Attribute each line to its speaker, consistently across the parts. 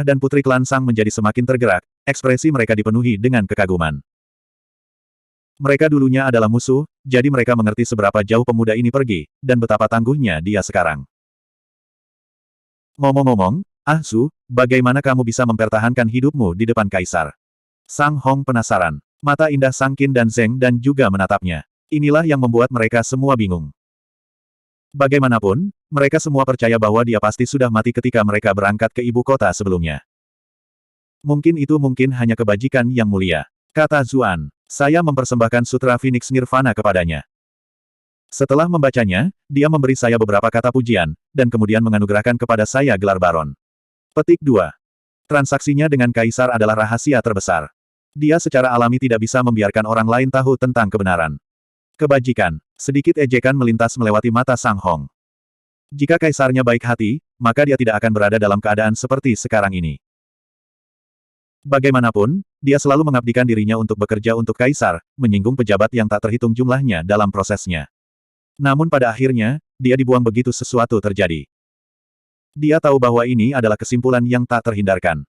Speaker 1: dan putri klan Sang menjadi semakin tergerak, ekspresi mereka dipenuhi dengan kekaguman. Mereka dulunya adalah musuh, jadi mereka mengerti seberapa jauh pemuda ini pergi, dan betapa tangguhnya dia sekarang. Ngomong-ngomong, Ah Su, bagaimana kamu bisa mempertahankan hidupmu di depan Kaisar? Sang Hong penasaran. Mata indah Sang Qin dan Zeng dan juga menatapnya. Inilah yang membuat mereka semua bingung. Bagaimanapun, mereka semua percaya bahwa dia pasti sudah mati ketika mereka berangkat ke ibu kota sebelumnya. Mungkin hanya kebajikan yang mulia, kata Zuan. Saya mempersembahkan Sutra Phoenix Nirvana kepadanya. Setelah membacanya, dia memberi saya beberapa kata pujian, dan kemudian menganugerahkan kepada saya gelar Baron. Petik 2. Transaksinya dengan Kaisar adalah rahasia terbesar. Dia secara alami tidak bisa membiarkan orang lain tahu tentang kebenaran. Kebajikan. Sedikit ejekan melintas melewati mata Sang Hong. Jika Kaisarnya baik hati, maka dia tidak akan berada dalam keadaan seperti sekarang ini. Bagaimanapun, dia selalu mengabdikan dirinya untuk bekerja untuk Kaisar, menyinggung pejabat yang tak terhitung jumlahnya dalam prosesnya. Namun pada akhirnya, dia dibuang begitu sesuatu terjadi. Dia tahu bahwa ini adalah kesimpulan yang tak terhindarkan.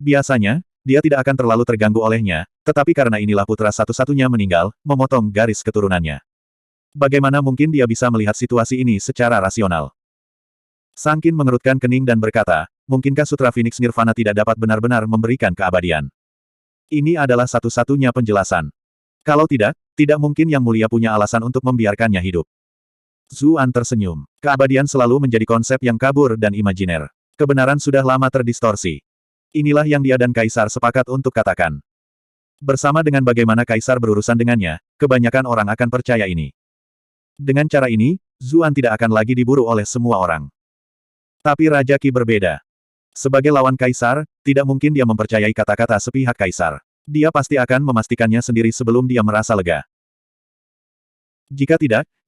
Speaker 1: Biasanya, dia tidak akan terlalu terganggu olehnya, tetapi karena inilah putra satu-satunya meninggal, memotong garis keturunannya. Bagaimana mungkin dia bisa melihat situasi ini secara rasional? Sang Qin mengerutkan kening dan berkata, mungkinkah Sutra Phoenix Nirvana tidak dapat benar-benar memberikan keabadian? Ini adalah satu-satunya penjelasan. Kalau tidak mungkin Yang Mulia punya alasan untuk membiarkannya hidup. Zuan tersenyum. Keabadian selalu menjadi konsep yang kabur dan imajiner. Kebenaran sudah lama terdistorsi. Inilah yang dia dan Kaisar sepakat untuk katakan. Bersama dengan bagaimana Kaisar berurusan dengannya, kebanyakan orang akan percaya ini. Dengan cara ini, Zuan tidak akan lagi diburu oleh semua orang. Tapi Raja Qi berbeda. Sebagai lawan Kaisar, tidak mungkin dia mempercayai kata-kata sepihak Kaisar. Dia pasti akan memastikannya sendiri sebelum dia merasa lega.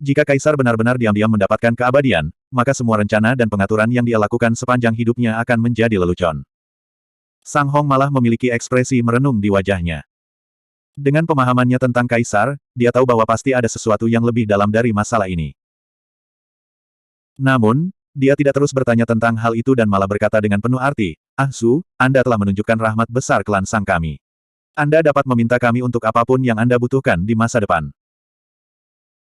Speaker 1: Jika Kaisar benar-benar diam-diam mendapatkan keabadian, maka semua rencana dan pengaturan yang dia lakukan sepanjang hidupnya akan menjadi lelucon. Sang Hong malah memiliki ekspresi merenung di wajahnya. Dengan pemahamannya tentang Kaisar, dia tahu bahwa pasti ada sesuatu yang lebih dalam dari masalah ini. Namun, dia tidak terus bertanya tentang hal itu dan malah berkata dengan penuh arti, Ah Su, Anda telah menunjukkan rahmat besar klan Sang kami. Anda dapat meminta kami untuk apapun yang Anda butuhkan di masa depan.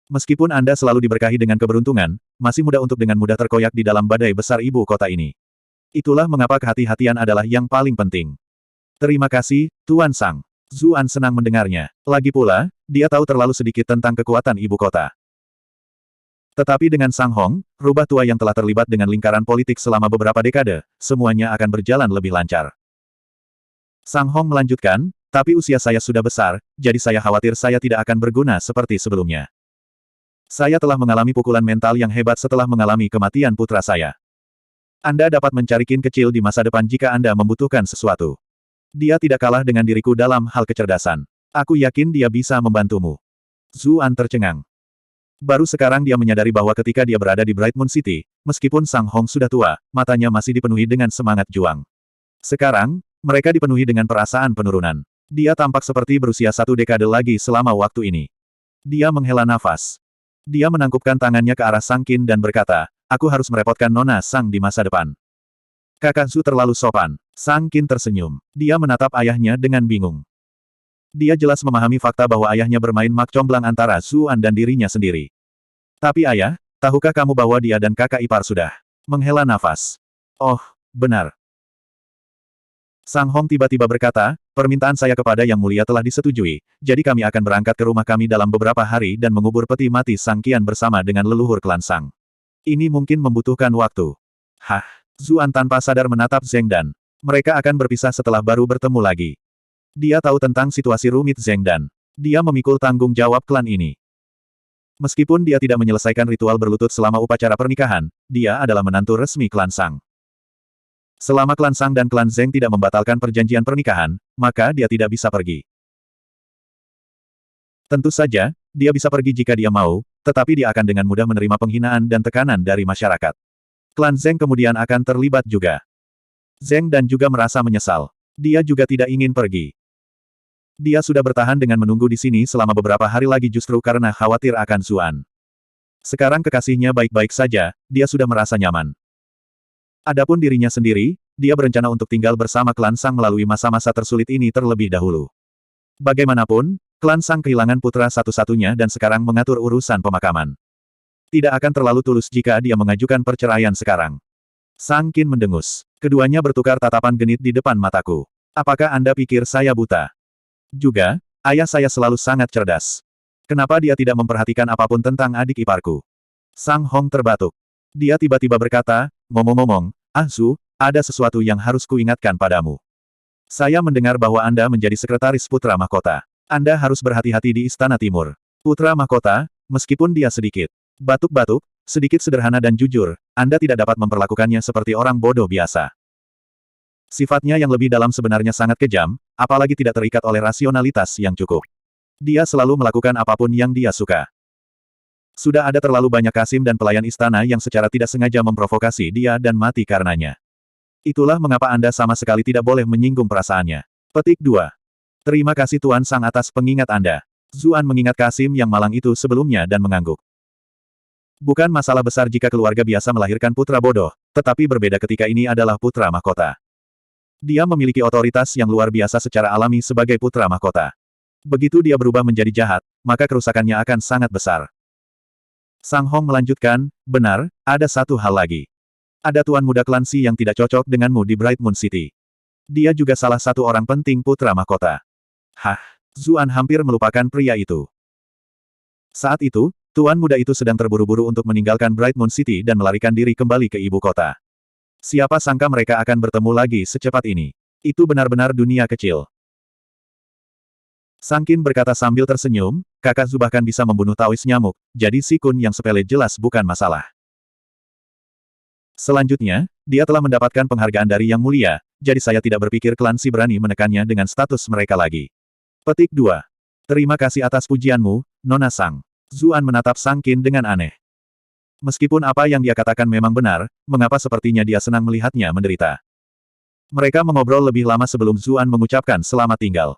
Speaker 1: Meskipun Anda selalu diberkahi dengan keberuntungan, masih mudah untuk dengan mudah terkoyak di dalam badai besar ibu kota ini. Itulah mengapa kehati-hatian adalah yang paling penting. Terima kasih, Tuan Sang. Zuan senang mendengarnya. Lagi pula, dia tahu terlalu sedikit tentang kekuatan ibu kota. Tetapi dengan Sang Hong, rubah tua yang telah terlibat dengan lingkaran politik selama beberapa dekade, semuanya akan berjalan lebih lancar. Sang Hong melanjutkan, tapi usia saya sudah besar, jadi saya khawatir saya tidak akan berguna seperti sebelumnya. Saya telah mengalami pukulan mental yang hebat setelah mengalami kematian putra saya. Anda dapat mencari Qin kecil di masa depan jika Anda membutuhkan sesuatu. Dia tidak kalah dengan diriku dalam hal kecerdasan. Aku yakin dia bisa membantumu. Zuan tercengang. Baru sekarang dia menyadari bahwa ketika dia berada di Bright Moon City, meskipun Sang Hong sudah tua, matanya masih dipenuhi dengan semangat juang. Sekarang, mereka dipenuhi dengan perasaan penurunan. Dia tampak seperti berusia 1 dekade lagi selama waktu ini. Dia menghela nafas. Dia menangkupkan tangannya ke arah Sang Qin dan berkata, aku harus merepotkan Nona Sang di masa depan. Kakak Zhu terlalu sopan. Sang Qin tersenyum. Dia menatap ayahnya dengan bingung. Dia jelas memahami fakta bahwa ayahnya bermain mak comblang antara Zuan dan dirinya sendiri. Tapi ayah, tahukah kamu bahwa dia dan kakak ipar sudah menghela nafas? Oh, benar. Sang Hong tiba-tiba berkata, permintaan saya kepada Yang Mulia telah disetujui, jadi kami akan berangkat ke rumah kami dalam beberapa hari dan mengubur peti mati Sang Qian bersama dengan leluhur klan Sang. Ini mungkin membutuhkan waktu. Hah? Zuan tanpa sadar menatap Zeng Dan. Mereka akan berpisah setelah baru bertemu lagi. Dia tahu tentang situasi rumit Zeng Dan. Dia memikul tanggung jawab klan ini. Meskipun dia tidak menyelesaikan ritual berlutut selama upacara pernikahan, dia adalah menantu resmi klan Sang. Selama klan Sang dan klan Zeng tidak membatalkan perjanjian pernikahan, maka dia tidak bisa pergi. Tentu saja, dia bisa pergi jika dia mau, tetapi dia akan dengan mudah menerima penghinaan dan tekanan dari masyarakat. Klan Zeng kemudian akan terlibat juga. Zeng Dan juga merasa menyesal. Dia juga tidak ingin pergi. Dia sudah bertahan dengan menunggu di sini selama beberapa hari lagi justru karena khawatir akan Zuan. Sekarang kekasihnya baik-baik saja, dia sudah merasa nyaman. Adapun dirinya sendiri, dia berencana untuk tinggal bersama klan Sang melalui masa-masa tersulit ini terlebih dahulu. Bagaimanapun, klan Sang kehilangan putra satu-satunya dan sekarang mengatur urusan pemakaman. Tidak akan terlalu tulus jika dia mengajukan perceraian sekarang. Sang Qin mendengus. Keduanya bertukar tatapan genit di depan mataku. Apakah Anda pikir saya buta? Juga, ayah saya selalu sangat cerdas. Kenapa dia tidak memperhatikan apapun tentang adik iparku? Sang Hong terbatuk. Dia tiba-tiba berkata, ngomong-ngomong, Ah Zhu, ada sesuatu yang harus kuingatkan padamu. Saya mendengar bahwa Anda menjadi sekretaris putra mahkota. Anda harus berhati-hati di Istana Timur. Putra mahkota, meskipun dia sedikit batuk-batuk, sedikit sederhana dan jujur, Anda tidak dapat memperlakukannya seperti orang bodoh biasa. Sifatnya yang lebih dalam sebenarnya sangat kejam, apalagi tidak terikat oleh rasionalitas yang cukup. Dia selalu melakukan apapun yang dia suka. Sudah ada terlalu banyak kasim dan pelayan istana yang secara tidak sengaja memprovokasi dia dan mati karenanya. Itulah mengapa Anda sama sekali tidak boleh menyinggung perasaannya. Petik 2. Terima kasih Tuan Sang atas pengingat Anda. Zuan mengingat kasim yang malang itu sebelumnya dan mengangguk. Bukan masalah besar jika keluarga biasa melahirkan putra bodoh, tetapi berbeda ketika ini adalah putra mahkota. Dia memiliki otoritas yang luar biasa secara alami sebagai putra mahkota. Begitu dia berubah menjadi jahat, maka kerusakannya akan sangat besar. Sang Hong melanjutkan, benar, ada satu hal lagi. Ada tuan muda klan Si yang tidak cocok denganmu di Bright Moon City. Dia juga salah satu orang penting putra mahkota. Hah, Zuan hampir melupakan pria itu. Saat itu, tuan muda itu sedang terburu-buru untuk meninggalkan Bright Moon City dan melarikan diri kembali ke ibu kota. Siapa sangka mereka akan bertemu lagi secepat ini. Itu benar-benar dunia kecil. Sang Qin berkata sambil tersenyum, kakak Zhu bahkan bisa membunuh Taois nyamuk, jadi si Kun yang sepele jelas bukan masalah. Selanjutnya, dia telah mendapatkan penghargaan dari Yang Mulia, jadi saya tidak berpikir klan Si berani menekannya dengan status mereka lagi. Petik 2. Terima kasih atas pujianmu, Nona Sang. Zuan menatap Sang Qin dengan aneh. Meskipun apa yang dia katakan memang benar, mengapa sepertinya dia senang melihatnya menderita. Mereka mengobrol lebih lama sebelum Zuan mengucapkan selamat tinggal.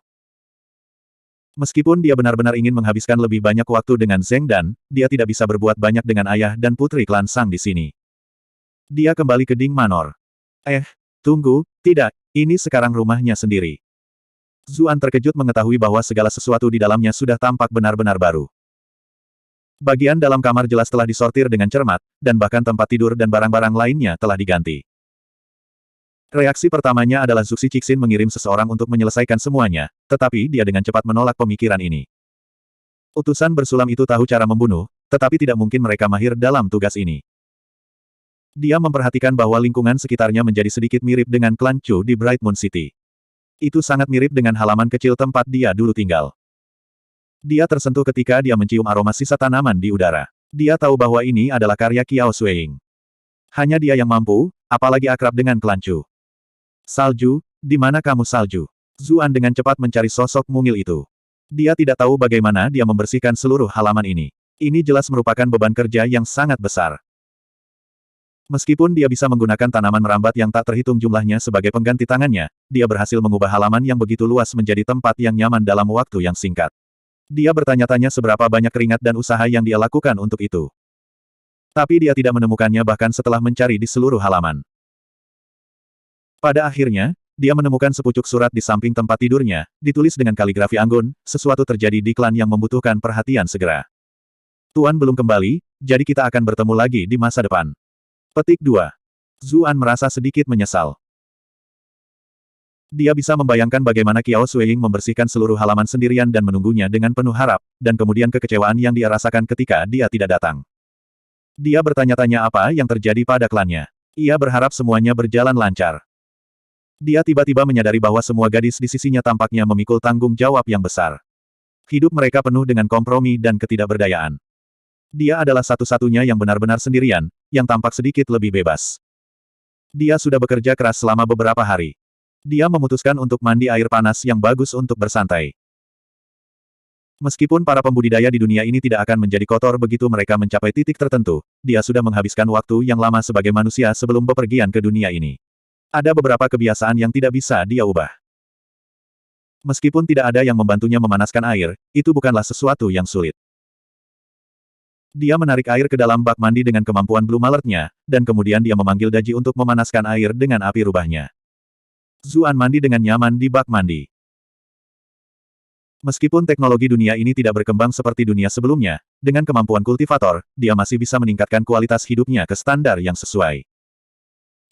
Speaker 1: Meskipun dia benar-benar ingin menghabiskan lebih banyak waktu dengan Zheng Dan, dia tidak bisa berbuat banyak dengan ayah dan putri klan Sang di sini. Dia kembali ke Ding Manor. Tunggu, tidak, ini sekarang rumahnya sendiri. Zuan terkejut mengetahui bahwa segala sesuatu di dalamnya sudah tampak benar-benar baru. Bagian dalam kamar jelas telah disortir dengan cermat, dan bahkan tempat tidur dan barang-barang lainnya telah diganti. Reaksi pertamanya adalah Zuxi Cixin mengirim seseorang untuk menyelesaikan semuanya, tetapi dia dengan cepat menolak pemikiran ini. Utusan bersulam itu tahu cara membunuh, tetapi tidak mungkin mereka mahir dalam tugas ini. Dia memperhatikan bahwa lingkungan sekitarnya menjadi sedikit mirip dengan klan Chu di Bright Moon City. Itu sangat mirip dengan halaman kecil tempat dia dulu tinggal. Dia tersentuh ketika dia mencium aroma sisa tanaman di udara. Dia tahu bahwa ini adalah karya Qiao Xueying. Hanya dia yang mampu, apalagi akrab dengan klan Chu. Salju, di mana kamu Salju? Zuan dengan cepat mencari sosok mungil itu. Dia tidak tahu bagaimana dia membersihkan seluruh halaman ini. Ini jelas merupakan beban kerja yang sangat besar. Meskipun dia bisa menggunakan tanaman merambat yang tak terhitung jumlahnya sebagai pengganti tangannya, dia berhasil mengubah halaman yang begitu luas menjadi tempat yang nyaman dalam waktu yang singkat. Dia bertanya-tanya seberapa banyak keringat dan usaha yang dia lakukan untuk itu. Tapi dia tidak menemukannya bahkan setelah mencari di seluruh halaman. Pada akhirnya, dia menemukan sepucuk surat di samping tempat tidurnya, ditulis dengan kaligrafi anggun, sesuatu terjadi di klan yang membutuhkan perhatian segera. Tuan belum kembali, jadi kita akan bertemu lagi di masa depan. Petik 2. Zuan merasa sedikit menyesal. Dia bisa membayangkan bagaimana Qiao Xueying membersihkan seluruh halaman sendirian dan menunggunya dengan penuh harap, dan kemudian kekecewaan yang dia rasakan ketika dia tidak datang. Dia bertanya-tanya apa yang terjadi pada klannya. Ia berharap semuanya berjalan lancar. Dia tiba-tiba menyadari bahwa semua gadis di sisinya tampaknya memikul tanggung jawab yang besar. Hidup mereka penuh dengan kompromi dan ketidakberdayaan. Dia adalah satu-satunya yang benar-benar sendirian, yang tampak sedikit lebih bebas. Dia sudah bekerja keras selama beberapa hari. Dia memutuskan untuk mandi air panas yang bagus untuk bersantai. Meskipun para pembudidaya di dunia ini tidak akan menjadi kotor begitu mereka mencapai titik tertentu, dia sudah menghabiskan waktu yang lama sebagai manusia sebelum bepergian ke dunia ini. Ada beberapa kebiasaan yang tidak bisa dia ubah. Meskipun tidak ada yang membantunya memanaskan air, itu bukanlah sesuatu yang sulit. Dia menarik air ke dalam bak mandi dengan kemampuan Blue Mallet-nya, dan kemudian dia memanggil Daji untuk memanaskan air dengan api rubahnya. Zuan mandi dengan nyaman di bak mandi. Meskipun teknologi dunia ini tidak berkembang seperti dunia sebelumnya, dengan kemampuan kultivator, dia masih bisa meningkatkan kualitas hidupnya ke standar yang sesuai.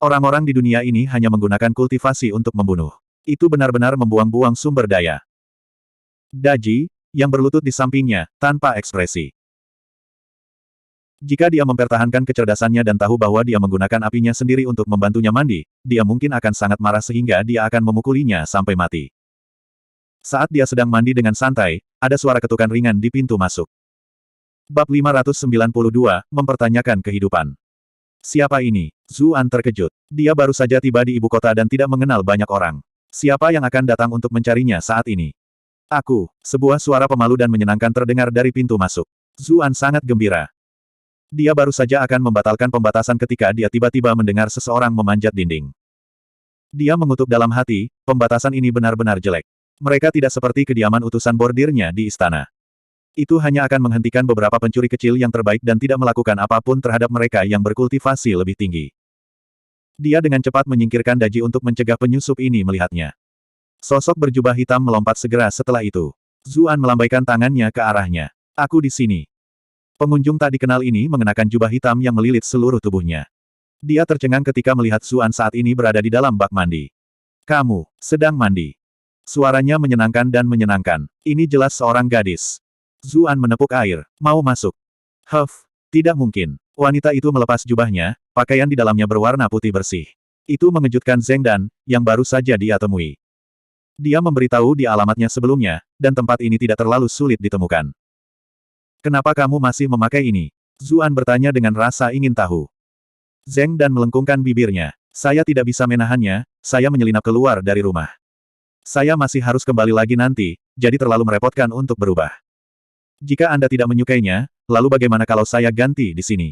Speaker 1: Orang-orang di dunia ini hanya menggunakan kultivasi untuk membunuh. Itu benar-benar membuang-buang sumber daya. Daji, yang berlutut di sampingnya, tanpa ekspresi. Jika dia mempertahankan kecerdasannya dan tahu bahwa dia menggunakan apinya sendiri untuk membantunya mandi, dia mungkin akan sangat marah sehingga dia akan memukulinya sampai mati. Saat dia sedang mandi dengan santai, ada suara ketukan ringan di pintu masuk. Bab 592, mempertanyakan kehidupan. Siapa ini? Zuan terkejut. Dia baru saja tiba di ibu kota dan tidak mengenal banyak orang. Siapa yang akan datang untuk mencarinya saat ini? Aku. Sebuah suara pemalu dan menyenangkan terdengar dari pintu masuk. Zuan sangat gembira. Dia baru saja akan membatalkan pembatasan ketika dia tiba-tiba mendengar seseorang memanjat dinding. Dia mengutuk dalam hati, pembatasan ini benar-benar jelek. Mereka tidak seperti kediaman utusan bordirnya di istana. Itu hanya akan menghentikan beberapa pencuri kecil yang terbaik dan tidak melakukan apapun terhadap mereka yang berkultivasi lebih tinggi. Dia dengan cepat menyingkirkan Daji untuk mencegah penyusup ini melihatnya. Sosok berjubah hitam melompat segera setelah itu. Zuan melambaikan tangannya ke arahnya. Aku di sini. Pengunjung tak dikenal ini mengenakan jubah hitam yang melilit seluruh tubuhnya. Dia tercengang ketika melihat Zuan saat ini berada di dalam bak mandi. Kamu sedang mandi. Suaranya menyenangkan dan menyenangkan. Ini jelas seorang gadis. Zuan menepuk air. Mau masuk. Huff, tidak mungkin. Wanita itu melepas jubahnya, pakaian di dalamnya berwarna putih bersih. Itu mengejutkan Zheng Dan, yang baru saja dia temui. Dia memberitahu di alamatnya sebelumnya, dan tempat ini tidak terlalu sulit ditemukan. Kenapa kamu masih memakai ini? Zuan bertanya dengan rasa ingin tahu. Zheng Dan melengkungkan bibirnya. Saya tidak bisa menahannya, saya menyelinap keluar dari rumah. Saya masih harus kembali lagi nanti, jadi terlalu merepotkan untuk berubah. Jika Anda tidak menyukainya, lalu bagaimana kalau saya ganti di sini?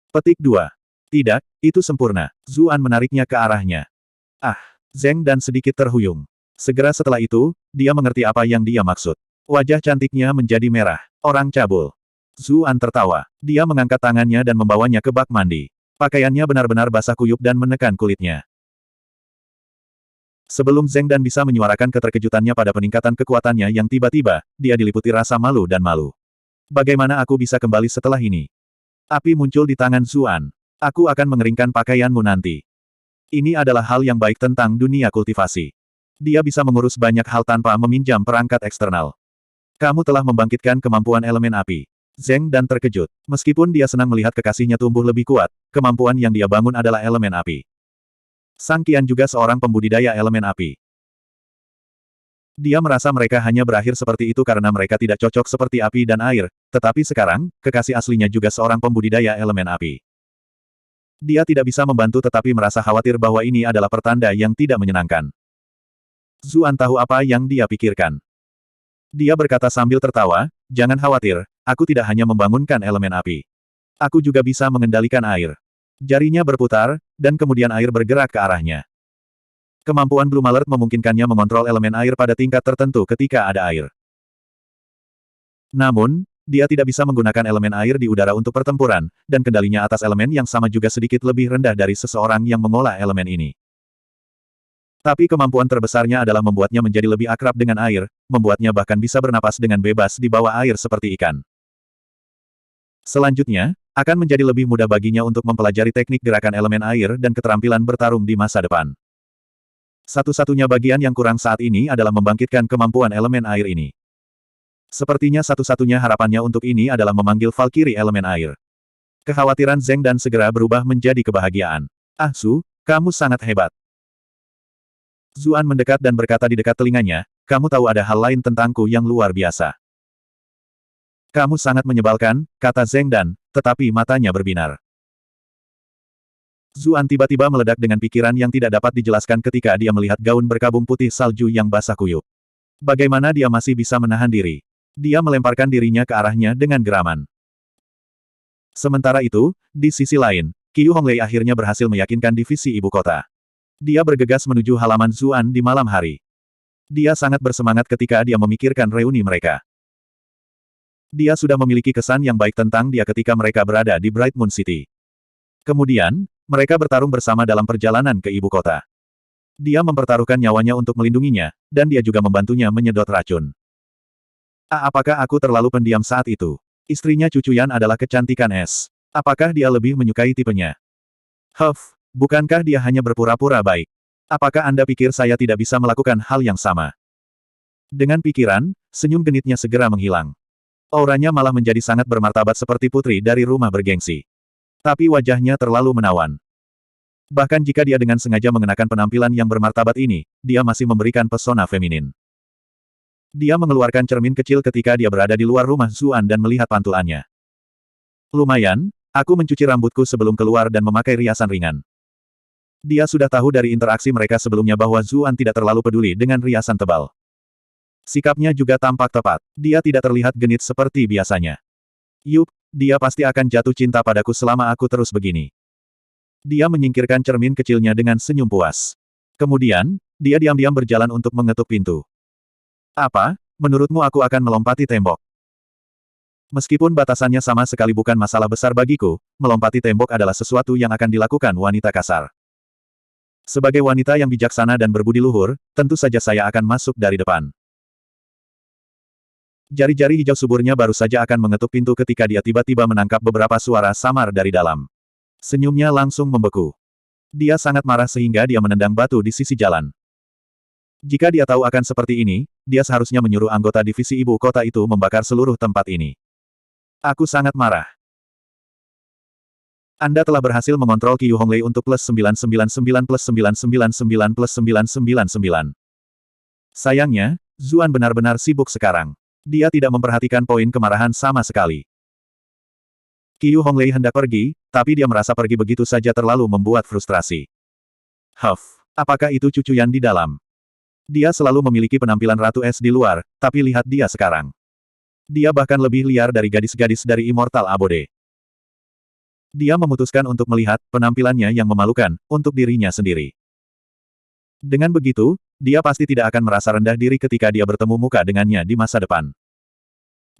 Speaker 1: Petik 2. Tidak, itu sempurna. Zuan menariknya ke arahnya. Ah, Zheng Dan sedikit terhuyung. Segera setelah itu, dia mengerti apa yang dia maksud. Wajah cantiknya menjadi merah. Orang cabul. Zuan tertawa. Dia mengangkat tangannya dan membawanya ke bak mandi. Pakaiannya benar-benar basah kuyup dan menekan kulitnya. Sebelum Zheng Dan bisa menyuarakan keterkejutannya pada peningkatan kekuatannya yang tiba-tiba, dia diliputi rasa malu dan malu. Bagaimana aku bisa kembali setelah ini? Api muncul di tangan Zuan. Aku akan mengeringkan pakaianmu nanti. Ini adalah hal yang baik tentang dunia kultivasi. Dia bisa mengurus banyak hal tanpa meminjam perangkat eksternal. Kamu telah membangkitkan kemampuan elemen api. Zheng Dan terkejut. Meskipun dia senang melihat kekasihnya tumbuh lebih kuat, kemampuan yang dia bangun adalah elemen api. Sang Qian juga seorang pembudidaya elemen api. Dia merasa mereka hanya berakhir seperti itu karena mereka tidak cocok seperti api dan air, tetapi sekarang, kekasih aslinya juga seorang pembudidaya elemen api. Dia tidak bisa membantu tetapi merasa khawatir bahwa ini adalah pertanda yang tidak menyenangkan. Zuan tahu apa yang dia pikirkan. Dia berkata sambil tertawa, jangan khawatir, aku tidak hanya membangunkan elemen api. Aku juga bisa mengendalikan air. Jarinya berputar, dan kemudian air bergerak ke arahnya. Kemampuan Blue Mallet memungkinkannya mengontrol elemen air pada tingkat tertentu ketika ada air. Namun, dia tidak bisa menggunakan elemen air di udara untuk pertempuran, dan kendalinya atas elemen yang sama juga sedikit lebih rendah dari seseorang yang mengolah elemen ini. Tapi kemampuan terbesarnya adalah membuatnya menjadi lebih akrab dengan air, membuatnya bahkan bisa bernapas dengan bebas di bawah air seperti ikan. Selanjutnya, akan menjadi lebih mudah baginya untuk mempelajari teknik gerakan elemen air dan keterampilan bertarung di masa depan. Satu-satunya bagian yang kurang saat ini adalah membangkitkan kemampuan elemen air ini. Sepertinya satu-satunya harapannya untuk ini adalah memanggil Valkyrie elemen air. Kekhawatiran Zheng Dan segera berubah menjadi kebahagiaan. Ah Su, kamu sangat hebat. Zuan mendekat dan berkata di dekat telinganya, kamu tahu ada hal lain tentangku yang luar biasa. Kamu sangat menyebalkan, kata Zheng Dan, tetapi matanya berbinar. Zuan tiba-tiba meledak dengan pikiran yang tidak dapat dijelaskan ketika dia melihat gaun berkabung putih salju yang basah kuyup. Bagaimana dia masih bisa menahan diri? Dia melemparkan dirinya ke arahnya dengan geraman. Sementara itu, di sisi lain, Qiu Honglei akhirnya berhasil meyakinkan divisi ibu kota. Dia bergegas menuju halaman Zuan di malam hari. Dia sangat bersemangat ketika dia memikirkan reuni mereka. Dia sudah memiliki kesan yang baik tentang dia ketika mereka berada di Bright Moon City. Kemudian, mereka bertarung bersama dalam perjalanan ke ibu kota. Dia mempertaruhkan nyawanya untuk melindunginya, dan dia juga membantunya menyedot racun. Apakah aku terlalu pendiam saat itu? Istrinya Cucuyan adalah kecantikan es. Apakah dia lebih menyukai tipenya? Bukankah dia hanya berpura-pura baik? Apakah Anda pikir saya tidak bisa melakukan hal yang sama? Dengan pikiran, senyum genitnya segera menghilang. Auranya malah menjadi sangat bermartabat seperti putri dari rumah bergengsi. Tapi wajahnya terlalu menawan. Bahkan jika dia dengan sengaja mengenakan penampilan yang bermartabat ini, dia masih memberikan pesona feminin. Dia mengeluarkan cermin kecil ketika dia berada di luar rumah Zuan dan melihat pantulannya. Lumayan, aku mencuci rambutku sebelum keluar dan memakai riasan ringan. Dia sudah tahu dari interaksi mereka sebelumnya bahwa Zuan tidak terlalu peduli dengan riasan tebal. Sikapnya juga tampak tepat. Dia tidak terlihat genit seperti biasanya. Yup, dia pasti akan jatuh cinta padaku selama aku terus begini. Dia menyingkirkan cermin kecilnya dengan senyum puas. Kemudian, dia diam-diam berjalan untuk mengetuk pintu. Apa, menurutmu aku akan melompati tembok? Meskipun batasannya sama sekali bukan masalah besar bagiku, melompati tembok adalah sesuatu yang akan dilakukan wanita kasar. Sebagai wanita yang bijaksana dan berbudi luhur, tentu saja saya akan masuk dari depan. Jari-jari hijau suburnya baru saja akan mengetuk pintu ketika dia tiba-tiba menangkap beberapa suara samar dari dalam. Senyumnya langsung membeku. Dia sangat marah sehingga dia menendang batu di sisi jalan. Jika dia tahu akan seperti ini, dia seharusnya menyuruh anggota divisi ibu kota itu membakar seluruh tempat ini. Aku sangat marah. Anda telah berhasil mengontrol Qiu Honglei untuk plus 999 plus 999 plus 999. Sayangnya, Zuan benar-benar sibuk sekarang. Dia tidak memperhatikan poin kemarahan sama sekali. Qiu Honglei hendak pergi, tapi dia merasa pergi begitu saja terlalu membuat frustrasi. Apakah itu Cucuyan di dalam? Dia selalu memiliki penampilan Ratu Es di luar, tapi lihat dia sekarang. Dia bahkan lebih liar dari gadis-gadis dari Immortal Abode. Dia memutuskan untuk melihat penampilannya yang memalukan, untuk dirinya sendiri. Dengan begitu, dia pasti tidak akan merasa rendah diri ketika dia bertemu muka dengannya di masa depan.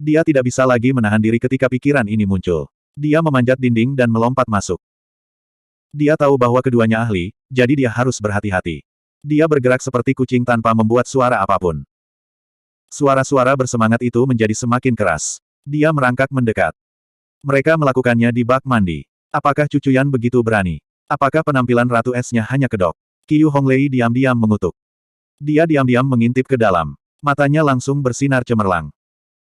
Speaker 1: Dia tidak bisa lagi menahan diri ketika pikiran ini muncul. Dia memanjat dinding dan melompat masuk. Dia tahu bahwa keduanya ahli, jadi dia harus berhati-hati. Dia bergerak seperti kucing tanpa membuat suara apapun. Suara-suara bersemangat itu menjadi semakin keras. Dia merangkak mendekat. Mereka melakukannya di bak mandi. Apakah Cucuyan begitu berani? Apakah penampilan Ratu Es-nya hanya kedok? Qiu Honglei diam-diam mengutuk. Dia diam-diam mengintip ke dalam. Matanya langsung bersinar cemerlang.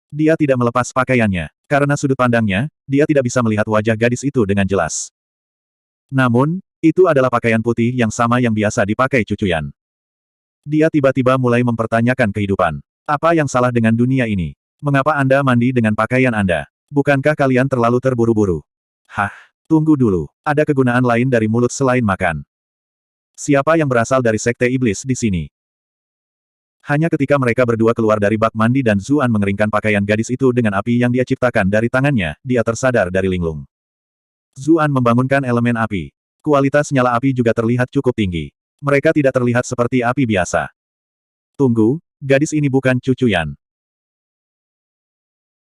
Speaker 1: Dia tidak melepas pakaiannya. Karena sudut pandangnya, dia tidak bisa melihat wajah gadis itu dengan jelas. Namun, itu adalah pakaian putih yang sama yang biasa dipakai Cucuyan. Dia tiba-tiba mulai mempertanyakan kehidupan. Apa yang salah dengan dunia ini? Mengapa Anda mandi dengan pakaian Anda? Bukankah kalian terlalu terburu-buru? Tunggu dulu. Ada kegunaan lain dari mulut selain makan. Siapa yang berasal dari Sekte Iblis di sini? Hanya ketika mereka berdua keluar dari bak mandi dan Zuan mengeringkan pakaian gadis itu dengan api yang dia ciptakan dari tangannya, dia tersadar dari linglung. Zuan membangunkan elemen api. Kualitas nyala api juga terlihat cukup tinggi. Mereka tidak terlihat seperti api biasa. Tunggu, gadis ini bukan Cucuyan.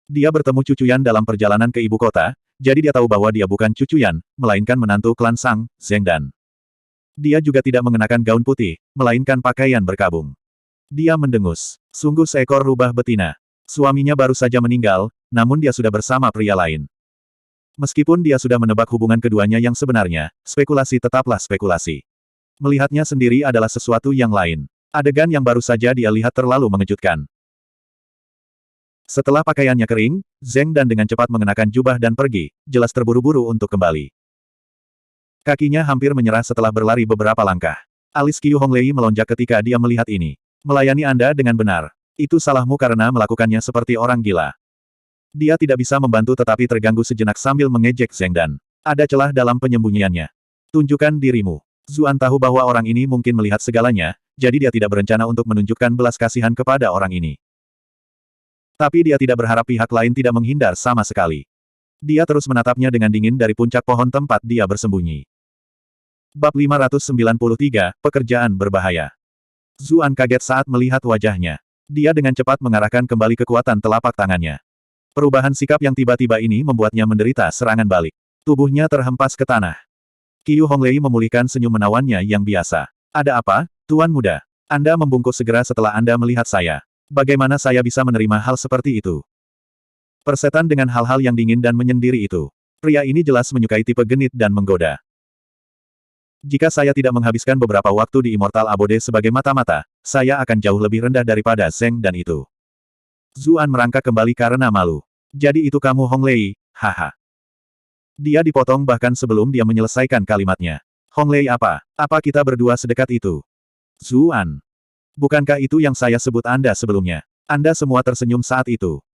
Speaker 1: Dia bertemu Cucuyan dalam perjalanan ke ibu kota, jadi dia tahu bahwa dia bukan Cucuyan, melainkan menantu klan Sang, Zhengdan. Dia juga tidak mengenakan gaun putih, melainkan pakaian berkabung. Dia mendengus. Sungguh seekor rubah betina. Suaminya baru saja meninggal, namun dia sudah bersama pria lain. Meskipun dia sudah menebak hubungan keduanya yang sebenarnya, spekulasi tetaplah spekulasi. Melihatnya sendiri adalah sesuatu yang lain. Adegan yang baru saja dia lihat terlalu mengejutkan. Setelah pakaiannya kering, Zheng Dan dengan cepat mengenakan jubah dan pergi, jelas terburu-buru untuk kembali. Kakinya hampir menyerah setelah berlari beberapa langkah. Alis Qiu Honglei melonjak ketika dia melihat ini. Melayani Anda dengan benar. Itu salahmu karena melakukannya seperti orang gila. Dia tidak bisa membantu tetapi terganggu sejenak sambil mengejek Zheng Dan. Ada celah dalam penyembunyiannya. Tunjukkan dirimu. Zuan tahu bahwa orang ini mungkin melihat segalanya, jadi dia tidak berencana untuk menunjukkan belas kasihan kepada orang ini. Tapi dia tidak berharap pihak lain tidak menghindar sama sekali. Dia terus menatapnya dengan dingin dari puncak pohon tempat dia bersembunyi. Bab 593, Pekerjaan Berbahaya. Zuan kaget saat melihat wajahnya. Dia dengan cepat mengarahkan kembali kekuatan telapak tangannya. Perubahan sikap yang tiba-tiba ini membuatnya menderita serangan balik. Tubuhnya terhempas ke tanah. Qiu Honglei memulihkan senyum menawannya yang biasa. Ada apa, Tuan Muda? Anda membungkuk segera setelah Anda melihat saya. Bagaimana saya bisa menerima hal seperti itu? Persetan dengan hal-hal yang dingin dan menyendiri itu. Pria ini jelas menyukai tipe genit dan menggoda. Jika saya tidak menghabiskan beberapa waktu di Immortal Abode sebagai mata-mata, saya akan jauh lebih rendah daripada Zheng dan itu. Zuan merangkak kembali karena malu. Jadi itu kamu Honglei, haha. Dia dipotong bahkan sebelum dia menyelesaikan kalimatnya. Honglei apa? Apa kita berdua sedekat itu? Zuan. Bukankah itu yang saya sebut Anda sebelumnya? Anda semua tersenyum saat itu.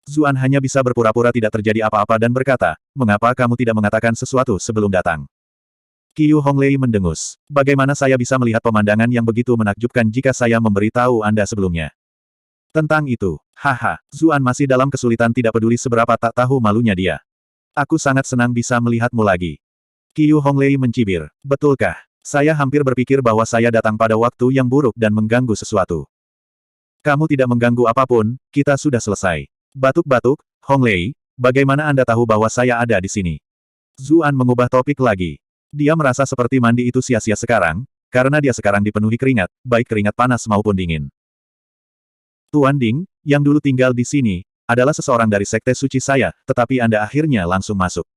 Speaker 1: Zuan hanya bisa berpura-pura tidak terjadi apa-apa dan berkata, mengapa kamu tidak mengatakan sesuatu sebelum datang? Qiu Honglei mendengus. Bagaimana saya bisa melihat pemandangan yang begitu menakjubkan jika saya memberitahu Anda sebelumnya? Tentang itu, haha, Zuan masih dalam kesulitan tidak peduli seberapa tak tahu malunya dia. Aku sangat senang bisa melihatmu lagi. Qiu Honglei mencibir. Betulkah? Saya hampir berpikir bahwa saya datang pada waktu yang buruk dan mengganggu sesuatu. Kamu tidak mengganggu apapun, kita sudah selesai. Batuk-batuk, Honglei, bagaimana Anda tahu bahwa saya ada di sini? Zuan mengubah topik lagi. Dia merasa seperti mandi itu sia-sia sekarang, karena dia sekarang dipenuhi keringat, baik keringat panas maupun dingin. Tuan Ding, yang dulu tinggal di sini, adalah seseorang dari sekte suci saya, tetapi Anda akhirnya langsung masuk.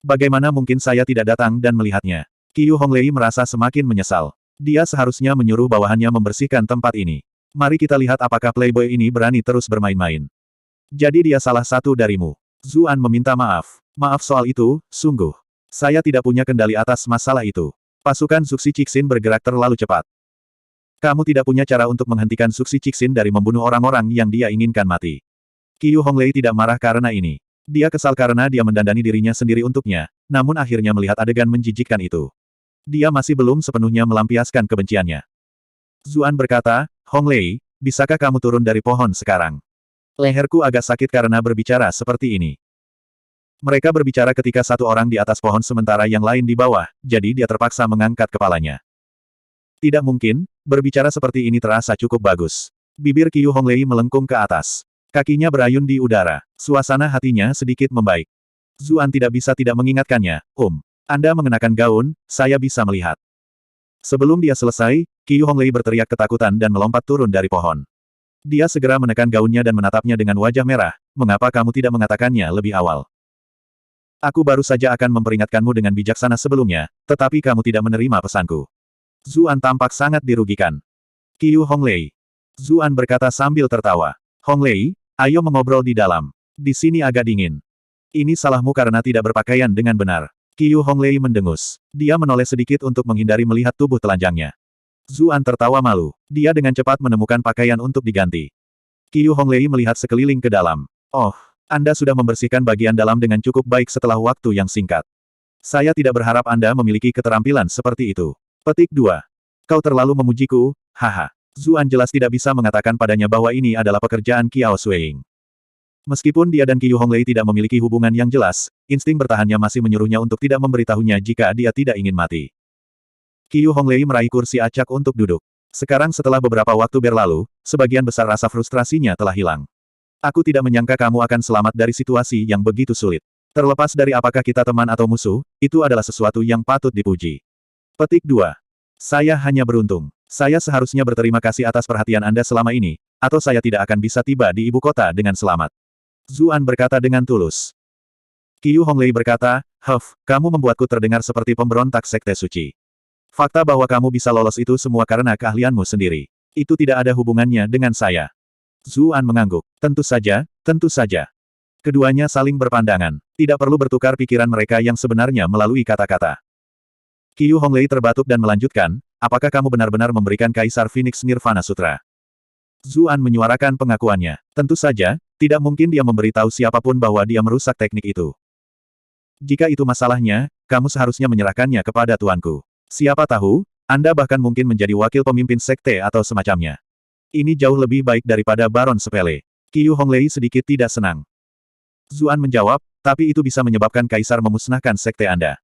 Speaker 1: Bagaimana mungkin saya tidak datang dan melihatnya? Qiu Honglei merasa semakin menyesal. Dia seharusnya menyuruh bawahannya membersihkan tempat ini. Mari kita lihat apakah playboy ini berani terus bermain-main. Jadi dia salah satu darimu. Zuan meminta maaf. Maaf soal itu, sungguh. Saya tidak punya kendali atas masalah itu. Pasukan Zuxi Cixin bergerak terlalu cepat. Kamu tidak punya cara untuk menghentikan Zuxi Cixin dari membunuh orang-orang yang dia inginkan mati. Qiu Honglei tidak marah karena ini. Dia kesal karena dia mendandani dirinya sendiri untuknya, namun akhirnya melihat adegan menjijikkan itu. Dia masih belum sepenuhnya melampiaskan kebenciannya. Zuan berkata, Honglei, bisakah kamu turun dari pohon sekarang? Leherku agak sakit karena berbicara seperti ini. Mereka berbicara ketika satu orang di atas pohon sementara yang lain di bawah, jadi dia terpaksa mengangkat kepalanya. Tidak mungkin, berbicara seperti ini terasa cukup bagus. Bibir Qiu Honglei melengkung ke atas. Kakinya berayun di udara. Suasana hatinya sedikit membaik. Zuan tidak bisa tidak mengingatkannya, Anda mengenakan gaun, saya bisa melihat. Sebelum dia selesai, Qiu Honglei berteriak ketakutan dan melompat turun dari pohon. Dia segera menekan gaunnya dan menatapnya dengan wajah merah, mengapa kamu tidak mengatakannya lebih awal? Aku baru saja akan memperingatkanmu dengan bijaksana sebelumnya, tetapi kamu tidak menerima pesanku. Zuan tampak sangat dirugikan. Qiu Honglei. Zuan berkata sambil tertawa. Honglei, ayo mengobrol di dalam. Di sini agak dingin. Ini salahmu karena tidak berpakaian dengan benar. Qiu Honglei mendengus. Dia menoleh sedikit untuk menghindari melihat tubuh telanjangnya. Zuan tertawa malu. Dia dengan cepat menemukan pakaian untuk diganti. Qiu Honglei melihat sekeliling ke dalam. Oh. Anda sudah membersihkan bagian dalam dengan cukup baik setelah waktu yang singkat. Saya tidak berharap Anda memiliki keterampilan seperti itu. Petik 2. Kau terlalu memujiku, haha. Zuan jelas tidak bisa mengatakan padanya bahwa ini adalah pekerjaan Qiao Xueying. Meskipun dia dan Qiu Honglei tidak memiliki hubungan yang jelas, insting bertahannya masih menyuruhnya untuk tidak memberitahunya jika dia tidak ingin mati. Qiu Honglei meraih kursi acak untuk duduk. Sekarang setelah beberapa waktu berlalu, sebagian besar rasa frustrasinya telah hilang. Aku tidak menyangka kamu akan selamat dari situasi yang begitu sulit. Terlepas dari apakah kita teman atau musuh, itu adalah sesuatu yang patut dipuji. Petik 2. Saya hanya beruntung. Saya seharusnya berterima kasih atas perhatian Anda selama ini, atau saya tidak akan bisa tiba di ibu kota dengan selamat. Zuan berkata dengan tulus. Qiu Honglei berkata, kamu membuatku terdengar seperti pemberontak sekte suci. Fakta bahwa kamu bisa lolos itu semua karena keahlianmu sendiri. Itu tidak ada hubungannya dengan saya. Zuan mengangguk. Tentu saja, tentu saja. Keduanya saling berpandangan. Tidak perlu bertukar pikiran mereka yang sebenarnya melalui kata-kata. Qiu Honglei terbatuk dan melanjutkan, apakah kamu benar-benar memberikan Kaisar Phoenix Nirvana Sutra? Zuan menyuarakan pengakuannya. Tentu saja, tidak mungkin dia memberitahu siapapun bahwa dia merusak teknik itu. Jika itu masalahnya, kamu seharusnya menyerahkannya kepada tuanku. Siapa tahu, Anda bahkan mungkin menjadi wakil pemimpin sekte atau semacamnya. Ini jauh lebih baik daripada Baron sepele. Qiu Honglei sedikit tidak senang. Zuan menjawab, tapi itu bisa menyebabkan Kaisar memusnahkan sekte Anda.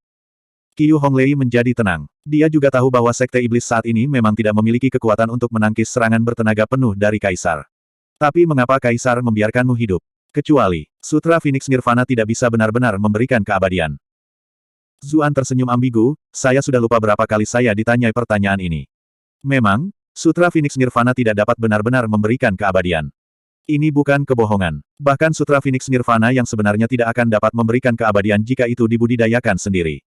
Speaker 1: Qiu Honglei menjadi tenang. Dia juga tahu bahwa sekte iblis saat ini memang tidak memiliki kekuatan untuk menangkis serangan bertenaga penuh dari Kaisar. Tapi mengapa Kaisar membiarkanmu hidup? Kecuali, Sutra Phoenix Nirvana tidak bisa benar-benar memberikan keabadian. Zuan tersenyum ambigu, saya sudah lupa berapa kali saya ditanyai pertanyaan ini. Memang, Sutra Phoenix Nirvana tidak dapat benar-benar memberikan keabadian. Ini bukan kebohongan. Bahkan Sutra Phoenix Nirvana yang sebenarnya tidak akan dapat memberikan keabadian jika itu dibudidayakan sendiri.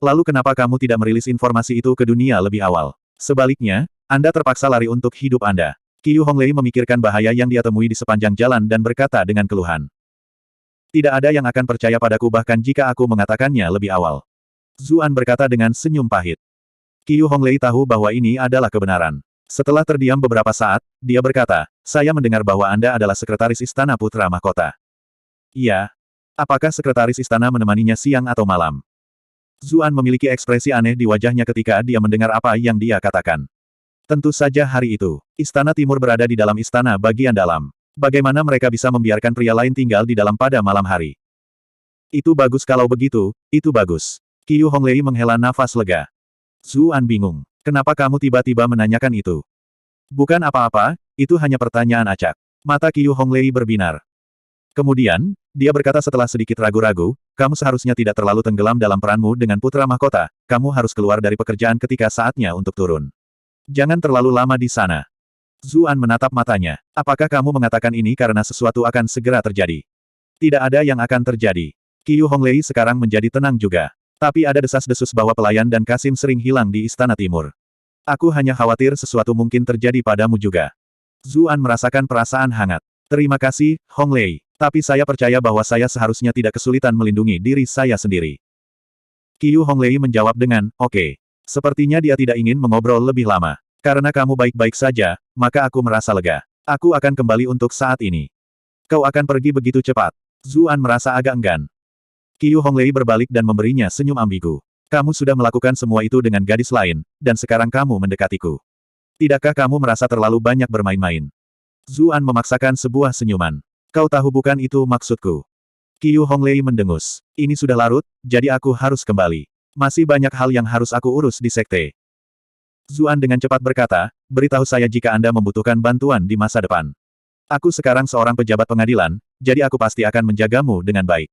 Speaker 1: Lalu kenapa kamu tidak merilis informasi itu ke dunia lebih awal? Sebaliknya, Anda terpaksa lari untuk hidup Anda. Qiu Honglei memikirkan bahaya yang dia temui di sepanjang jalan dan berkata dengan keluhan. Tidak ada yang akan percaya padaku bahkan jika aku mengatakannya lebih awal. Zuan berkata dengan senyum pahit. Qiu Honglei tahu bahwa ini adalah kebenaran. Setelah terdiam beberapa saat, dia berkata, saya mendengar bahwa Anda adalah sekretaris Istana Putra Mahkota. Iya. Apakah sekretaris istana menemaninya siang atau malam? Zuan memiliki ekspresi aneh di wajahnya ketika dia mendengar apa yang dia katakan. Tentu saja hari itu, Istana Timur berada di dalam istana bagian dalam. Bagaimana mereka bisa membiarkan pria lain tinggal di dalam pada malam hari? Itu bagus kalau begitu, itu bagus. Qiu Honglei menghela nafas lega. Zuan bingung. Kenapa kamu tiba-tiba menanyakan itu? Bukan apa-apa, itu hanya pertanyaan acak. Mata Qiu Honglei berbinar. Kemudian, dia berkata setelah sedikit ragu-ragu, kamu seharusnya tidak terlalu tenggelam dalam peranmu dengan putra mahkota, kamu harus keluar dari pekerjaan ketika saatnya untuk turun. Jangan terlalu lama di sana. Zuan menatap matanya. Apakah kamu mengatakan ini karena sesuatu akan segera terjadi? Tidak ada yang akan terjadi. Qiu Honglei sekarang menjadi tenang juga. Tapi ada desas-desus bahwa pelayan dan Kasim sering hilang di Istana Timur. Aku hanya khawatir sesuatu mungkin terjadi padamu juga. Zuan merasakan perasaan hangat. Terima kasih, Honglei. Tapi saya percaya bahwa saya seharusnya tidak kesulitan melindungi diri saya sendiri. Qiu Honglei menjawab dengan, oke. Sepertinya dia tidak ingin mengobrol lebih lama. Karena kamu baik-baik saja, maka aku merasa lega. Aku akan kembali untuk saat ini. Kau akan pergi begitu cepat. Zuan merasa agak enggan. Qiu Honglei berbalik dan memberinya senyum ambigu. Kamu sudah melakukan semua itu dengan gadis lain, dan sekarang kamu mendekatiku. Tidakkah kamu merasa terlalu banyak bermain-main? Zuan memaksakan sebuah senyuman. Kau tahu bukan itu maksudku. Qiu Honglei mendengus. Ini sudah larut, jadi aku harus kembali. Masih banyak hal yang harus aku urus di sekte. Zuan dengan cepat berkata, beritahu saya jika Anda membutuhkan bantuan di masa depan. Aku sekarang seorang pejabat pengadilan, jadi aku pasti akan menjagamu dengan baik.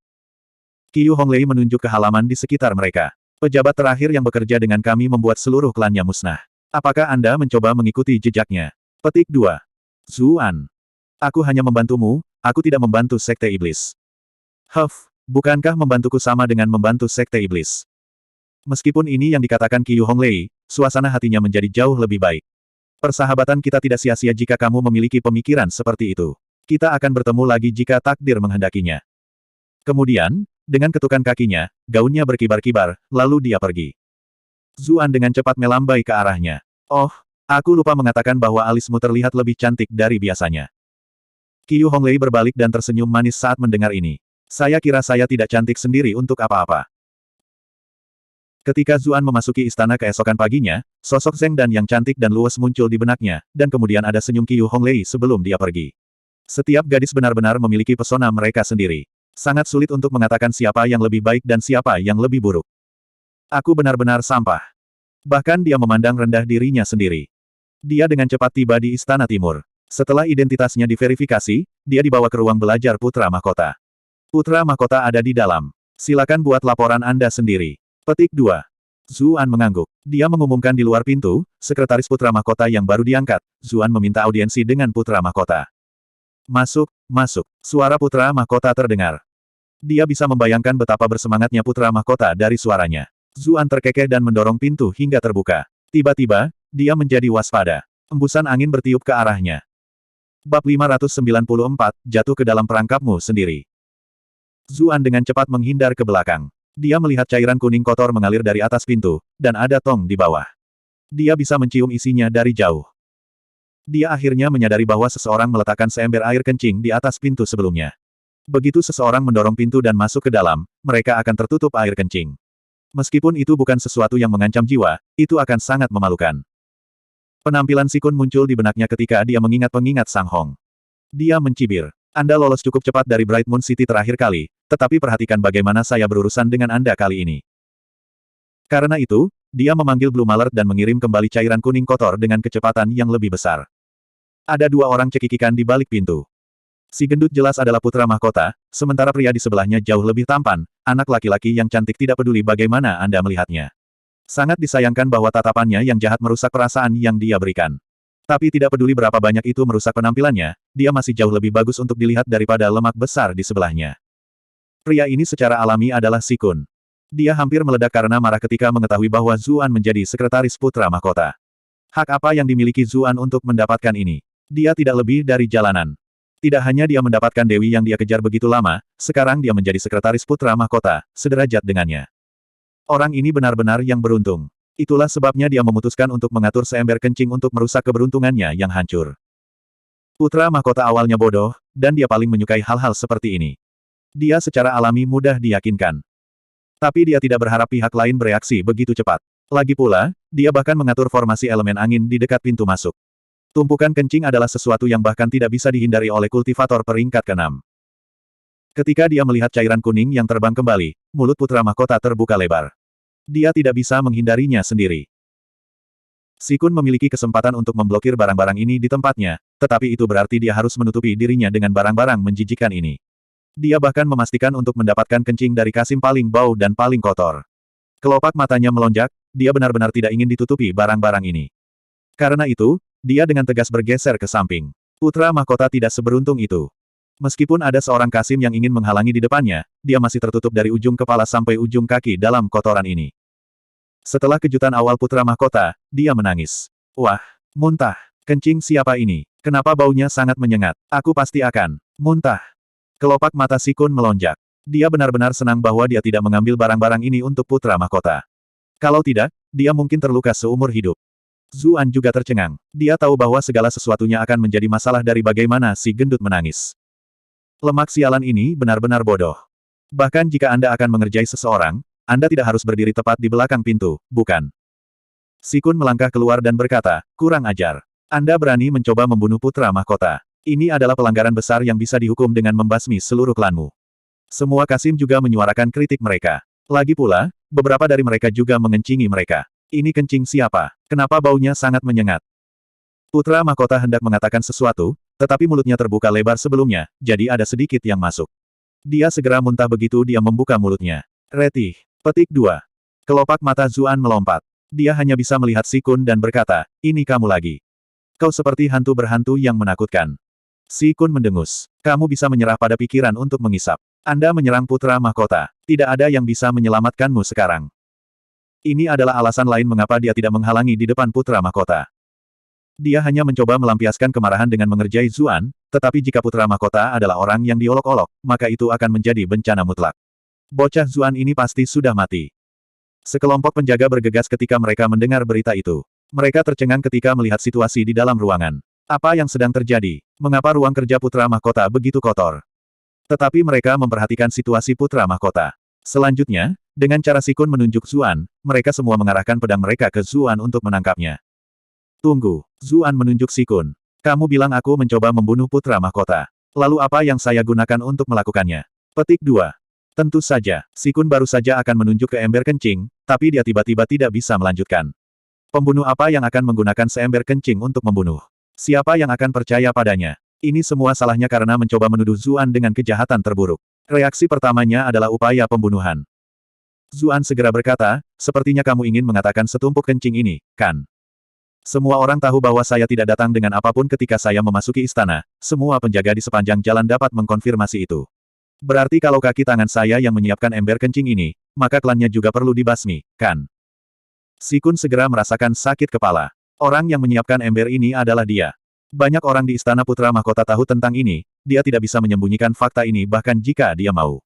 Speaker 1: Qiu Honglei menunjuk ke halaman di sekitar mereka. Pejabat terakhir yang bekerja dengan kami membuat seluruh klannya musnah. Apakah Anda mencoba mengikuti jejaknya? Petik 2. Zuan. Aku hanya membantumu, aku tidak membantu Sekte Iblis. Huff, bukankah membantuku sama dengan membantu Sekte Iblis? Meskipun ini yang dikatakan Qiu Honglei, suasana hatinya menjadi jauh lebih baik. Persahabatan kita tidak sia-sia jika kamu memiliki pemikiran seperti itu. Kita akan bertemu lagi jika takdir menghendakinya. Kemudian, dengan ketukan kakinya, gaunnya berkibar-kibar, lalu dia pergi. Zuan dengan cepat melambai ke arahnya. Oh, aku lupa mengatakan bahwa alismu terlihat lebih cantik dari biasanya. Qiu Honglei berbalik dan tersenyum manis saat mendengar ini. Saya kira saya tidak cantik sendiri untuk apa-apa. Ketika Zuan memasuki istana keesokan paginya, sosok Zheng Dan yang cantik dan luwes muncul di benaknya, dan kemudian ada senyum Qiu Honglei sebelum dia pergi. Setiap gadis benar-benar memiliki pesona mereka sendiri. Sangat sulit untuk mengatakan siapa yang lebih baik dan siapa yang lebih buruk. Aku benar-benar sampah. Bahkan dia memandang rendah dirinya sendiri. Dia dengan cepat tiba di Istana Timur. Setelah identitasnya diverifikasi, dia dibawa ke ruang belajar Putra Mahkota. Putra Mahkota ada di dalam. Silakan buat laporan Anda sendiri. Petik 2. Zuan mengangguk. Dia mengumumkan di luar pintu, sekretaris Putra Mahkota yang baru diangkat. Zuan meminta audiensi dengan Putra Mahkota. Masuk, masuk. Suara Putra Mahkota terdengar. Dia bisa membayangkan betapa bersemangatnya Putra Mahkota dari suaranya. Zuan terkekeh dan mendorong pintu hingga terbuka. Tiba-tiba, dia menjadi waspada. Embusan angin bertiup ke arahnya. Bab 594, jatuh ke dalam perangkapmu sendiri. Zuan dengan cepat menghindar ke belakang. Dia melihat cairan kuning kotor mengalir dari atas pintu, dan ada tong di bawah. Dia bisa mencium isinya dari jauh. Dia akhirnya menyadari bahwa seseorang meletakkan seember air kencing di atas pintu sebelumnya. Begitu seseorang mendorong pintu dan masuk ke dalam, mereka akan tertutup air kencing. Meskipun itu bukan sesuatu yang mengancam jiwa, itu akan sangat memalukan. Penampilan Sikun muncul di benaknya ketika dia mengingat pengingat Sang Hong. Dia mencibir. Anda lolos cukup cepat dari Bright Moon City terakhir kali, tetapi perhatikan bagaimana saya berurusan dengan Anda kali ini. Karena itu, dia memanggil Blue Malert dan mengirim kembali cairan kuning kotor dengan kecepatan yang lebih besar. Ada dua orang cekikikan di balik pintu. Si gendut jelas adalah putra mahkota, sementara pria di sebelahnya jauh lebih tampan, anak laki-laki yang cantik tidak peduli bagaimana Anda melihatnya. Sangat disayangkan bahwa tatapannya yang jahat merusak perasaan yang dia berikan. Tapi tidak peduli berapa banyak itu merusak penampilannya, dia masih jauh lebih bagus untuk dilihat daripada lemak besar di sebelahnya. Pria ini secara alami adalah Si Kun. Dia hampir meledak karena marah ketika mengetahui bahwa Zuan menjadi sekretaris putra mahkota. Hak apa yang dimiliki Zuan untuk mendapatkan ini? Dia tidak lebih dari jalanan. Tidak hanya dia mendapatkan Dewi yang dia kejar begitu lama, sekarang dia menjadi sekretaris putra mahkota, sederajat dengannya. Orang ini benar-benar yang beruntung. Itulah sebabnya dia memutuskan untuk mengatur seember kencing untuk merusak keberuntungannya yang hancur. Putra mahkota awalnya bodoh, dan dia paling menyukai hal-hal seperti ini. Dia secara alami mudah diyakinkan. Tapi dia tidak berharap pihak lain bereaksi begitu cepat. Lagi pula, dia bahkan mengatur formasi elemen angin di dekat pintu masuk. Tumpukan kencing adalah sesuatu yang bahkan tidak bisa dihindari oleh kultivator peringkat ke-6. Ketika dia melihat cairan kuning yang terbang kembali, mulut putra mahkota terbuka lebar. Dia tidak bisa menghindarinya sendiri. Si Kun memiliki kesempatan untuk memblokir barang-barang ini di tempatnya, tetapi itu berarti dia harus menutupi dirinya dengan barang-barang menjijikan ini. Dia bahkan memastikan untuk mendapatkan kencing dari Kasim paling bau dan paling kotor. Kelopak matanya melonjak, dia benar-benar tidak ingin ditutupi barang-barang ini. Karena itu, dia dengan tegas bergeser ke samping. Putra mahkota tidak seberuntung itu. Meskipun ada seorang Kasim yang ingin menghalangi di depannya, dia masih tertutup dari ujung kepala sampai ujung kaki dalam kotoran ini. Setelah kejutan awal putra mahkota, dia menangis. Wah, muntah. Kencing siapa ini? Kenapa baunya sangat menyengat? Aku pasti akan muntah. Kelopak mata Si Kun melonjak. Dia benar-benar senang bahwa dia tidak mengambil barang-barang ini untuk putra mahkota. Kalau tidak, dia mungkin terluka seumur hidup. Zuan juga tercengang. Dia tahu bahwa segala sesuatunya akan menjadi masalah dari bagaimana si gendut menangis. Lemak sialan ini benar-benar bodoh. Bahkan jika Anda akan mengerjai seseorang, Anda tidak harus berdiri tepat di belakang pintu, bukan? Si Kun melangkah keluar dan berkata, kurang ajar. Anda berani mencoba membunuh putra mahkota. Ini adalah pelanggaran besar yang bisa dihukum dengan membasmi seluruh klanmu. Semua Kasim juga menyuarakan kritik mereka. Lagi pula, beberapa dari mereka juga mengencingi mereka. Ini kencing siapa? Kenapa baunya sangat menyengat? Putra mahkota hendak mengatakan sesuatu, tetapi mulutnya terbuka lebar sebelumnya, jadi ada sedikit yang masuk. Dia segera muntah begitu dia membuka mulutnya. Retih. Petik 2. Kelopak mata Zuan melompat. Dia hanya bisa melihat Si Kun dan berkata, ini kamu lagi. Kau seperti hantu berhantu yang menakutkan. Si Kun mendengus. Kamu bisa menyerah pada pikiran untuk mengisap. Anda menyerang putra mahkota. Tidak ada yang bisa menyelamatkanmu sekarang. Ini adalah alasan lain mengapa dia tidak menghalangi di depan putra mahkota. Dia hanya mencoba melampiaskan kemarahan dengan mengerjai Zuan, tetapi jika putra mahkota adalah orang yang diolok-olok, maka itu akan menjadi bencana mutlak. Bocah Zuan ini pasti sudah mati. Sekelompok penjaga bergegas ketika mereka mendengar berita itu. Mereka tercengang ketika melihat situasi di dalam ruangan. Apa yang sedang terjadi? Mengapa ruang kerja putra mahkota begitu kotor? Tetapi mereka memperhatikan situasi putra mahkota. Selanjutnya, dengan cara Si Kun menunjuk Zuan, mereka semua mengarahkan pedang mereka ke Zuan untuk menangkapnya. Tunggu, Zuan menunjuk Si Kun. Kamu bilang aku mencoba membunuh putra mahkota. Lalu apa yang saya gunakan untuk melakukannya? Petik 2. Tentu saja, Si Kun baru saja akan menunjuk ke ember kencing, tapi dia tiba-tiba tidak bisa melanjutkan. Pembunuh apa yang akan menggunakan seember kencing untuk membunuh? Siapa yang akan percaya padanya? Ini semua salahnya karena mencoba menuduh Zuan dengan kejahatan terburuk. Reaksi pertamanya adalah upaya pembunuhan. Zuan segera berkata, sepertinya kamu ingin mengatakan setumpuk kencing ini, kan? Semua orang tahu bahwa saya tidak datang dengan apapun ketika saya memasuki istana, semua penjaga di sepanjang jalan dapat mengkonfirmasi itu. Berarti kalau kaki tangan saya yang menyiapkan ember kencing ini, maka klannya juga perlu dibasmi, kan? Si Kun segera merasakan sakit kepala. Orang yang menyiapkan ember ini adalah dia. Banyak orang di istana putra mahkota tahu tentang ini, dia tidak bisa menyembunyikan fakta ini bahkan jika dia mau.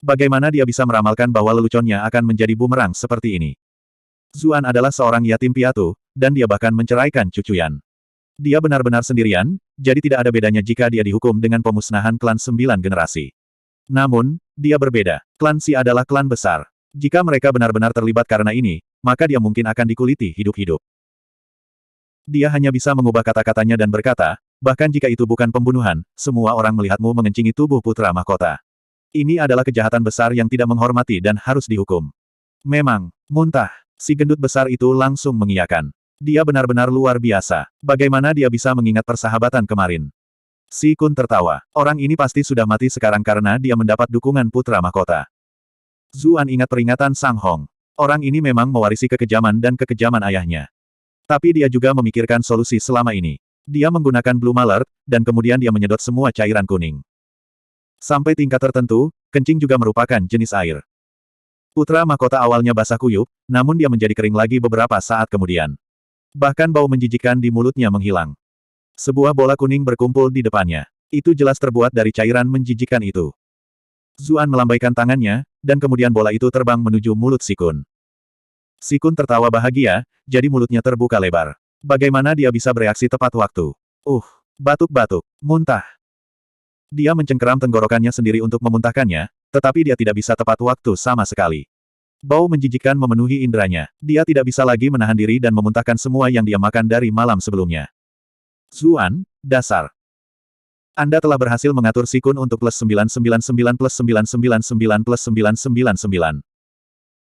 Speaker 1: Bagaimana dia bisa meramalkan bahwa leluconnya akan menjadi bumerang seperti ini? Zuan adalah seorang yatim piatu, dan dia bahkan menceraikan cucuyan. Dia benar-benar sendirian, jadi tidak ada bedanya jika dia dihukum dengan pemusnahan klan 9 generasi. Namun, dia berbeda. Klan Si adalah klan besar. Jika mereka benar-benar terlibat karena ini, maka dia mungkin akan dikuliti hidup-hidup. Dia hanya bisa mengubah kata-katanya dan berkata, bahkan jika itu bukan pembunuhan, semua orang melihatmu mengencingi tubuh putra mahkota. Ini adalah kejahatan besar yang tidak menghormati dan harus dihukum. Memang, muntah. Si gendut besar itu langsung mengiyakan. Dia benar-benar luar biasa. Bagaimana dia bisa mengingat persahabatan kemarin? Si Kun tertawa. Orang ini pasti sudah mati sekarang karena dia mendapat dukungan putra mahkota. Zuan ingat peringatan Sang Hong. Orang ini memang mewarisi kekejaman dan kekejaman ayahnya. Tapi dia juga memikirkan solusi selama ini. Dia menggunakan Blue Malert, dan kemudian dia menyedot semua cairan kuning. Sampai tingkat tertentu, kencing juga merupakan jenis air. Putra mahkota awalnya basah kuyup, namun dia menjadi kering lagi beberapa saat kemudian. Bahkan bau menjijikkan di mulutnya menghilang. Sebuah bola kuning berkumpul di depannya. Itu jelas terbuat dari cairan menjijikkan itu. Zuan melambaikan tangannya, dan kemudian bola itu terbang menuju mulut Si Kun. Si Kun tertawa bahagia, jadi mulutnya terbuka lebar. Bagaimana dia bisa bereaksi tepat waktu? Batuk-batuk, muntah. Dia mencengkeram tenggorokannya sendiri untuk memuntahkannya, tetapi dia tidak bisa tepat waktu sama sekali. Bau menjijikkan memenuhi inderanya. Dia tidak bisa lagi menahan diri dan memuntahkan semua yang dia makan dari malam sebelumnya. Zuan, dasar. Anda telah berhasil mengatur Si Kun untuk plus 999 plus 999 plus 999.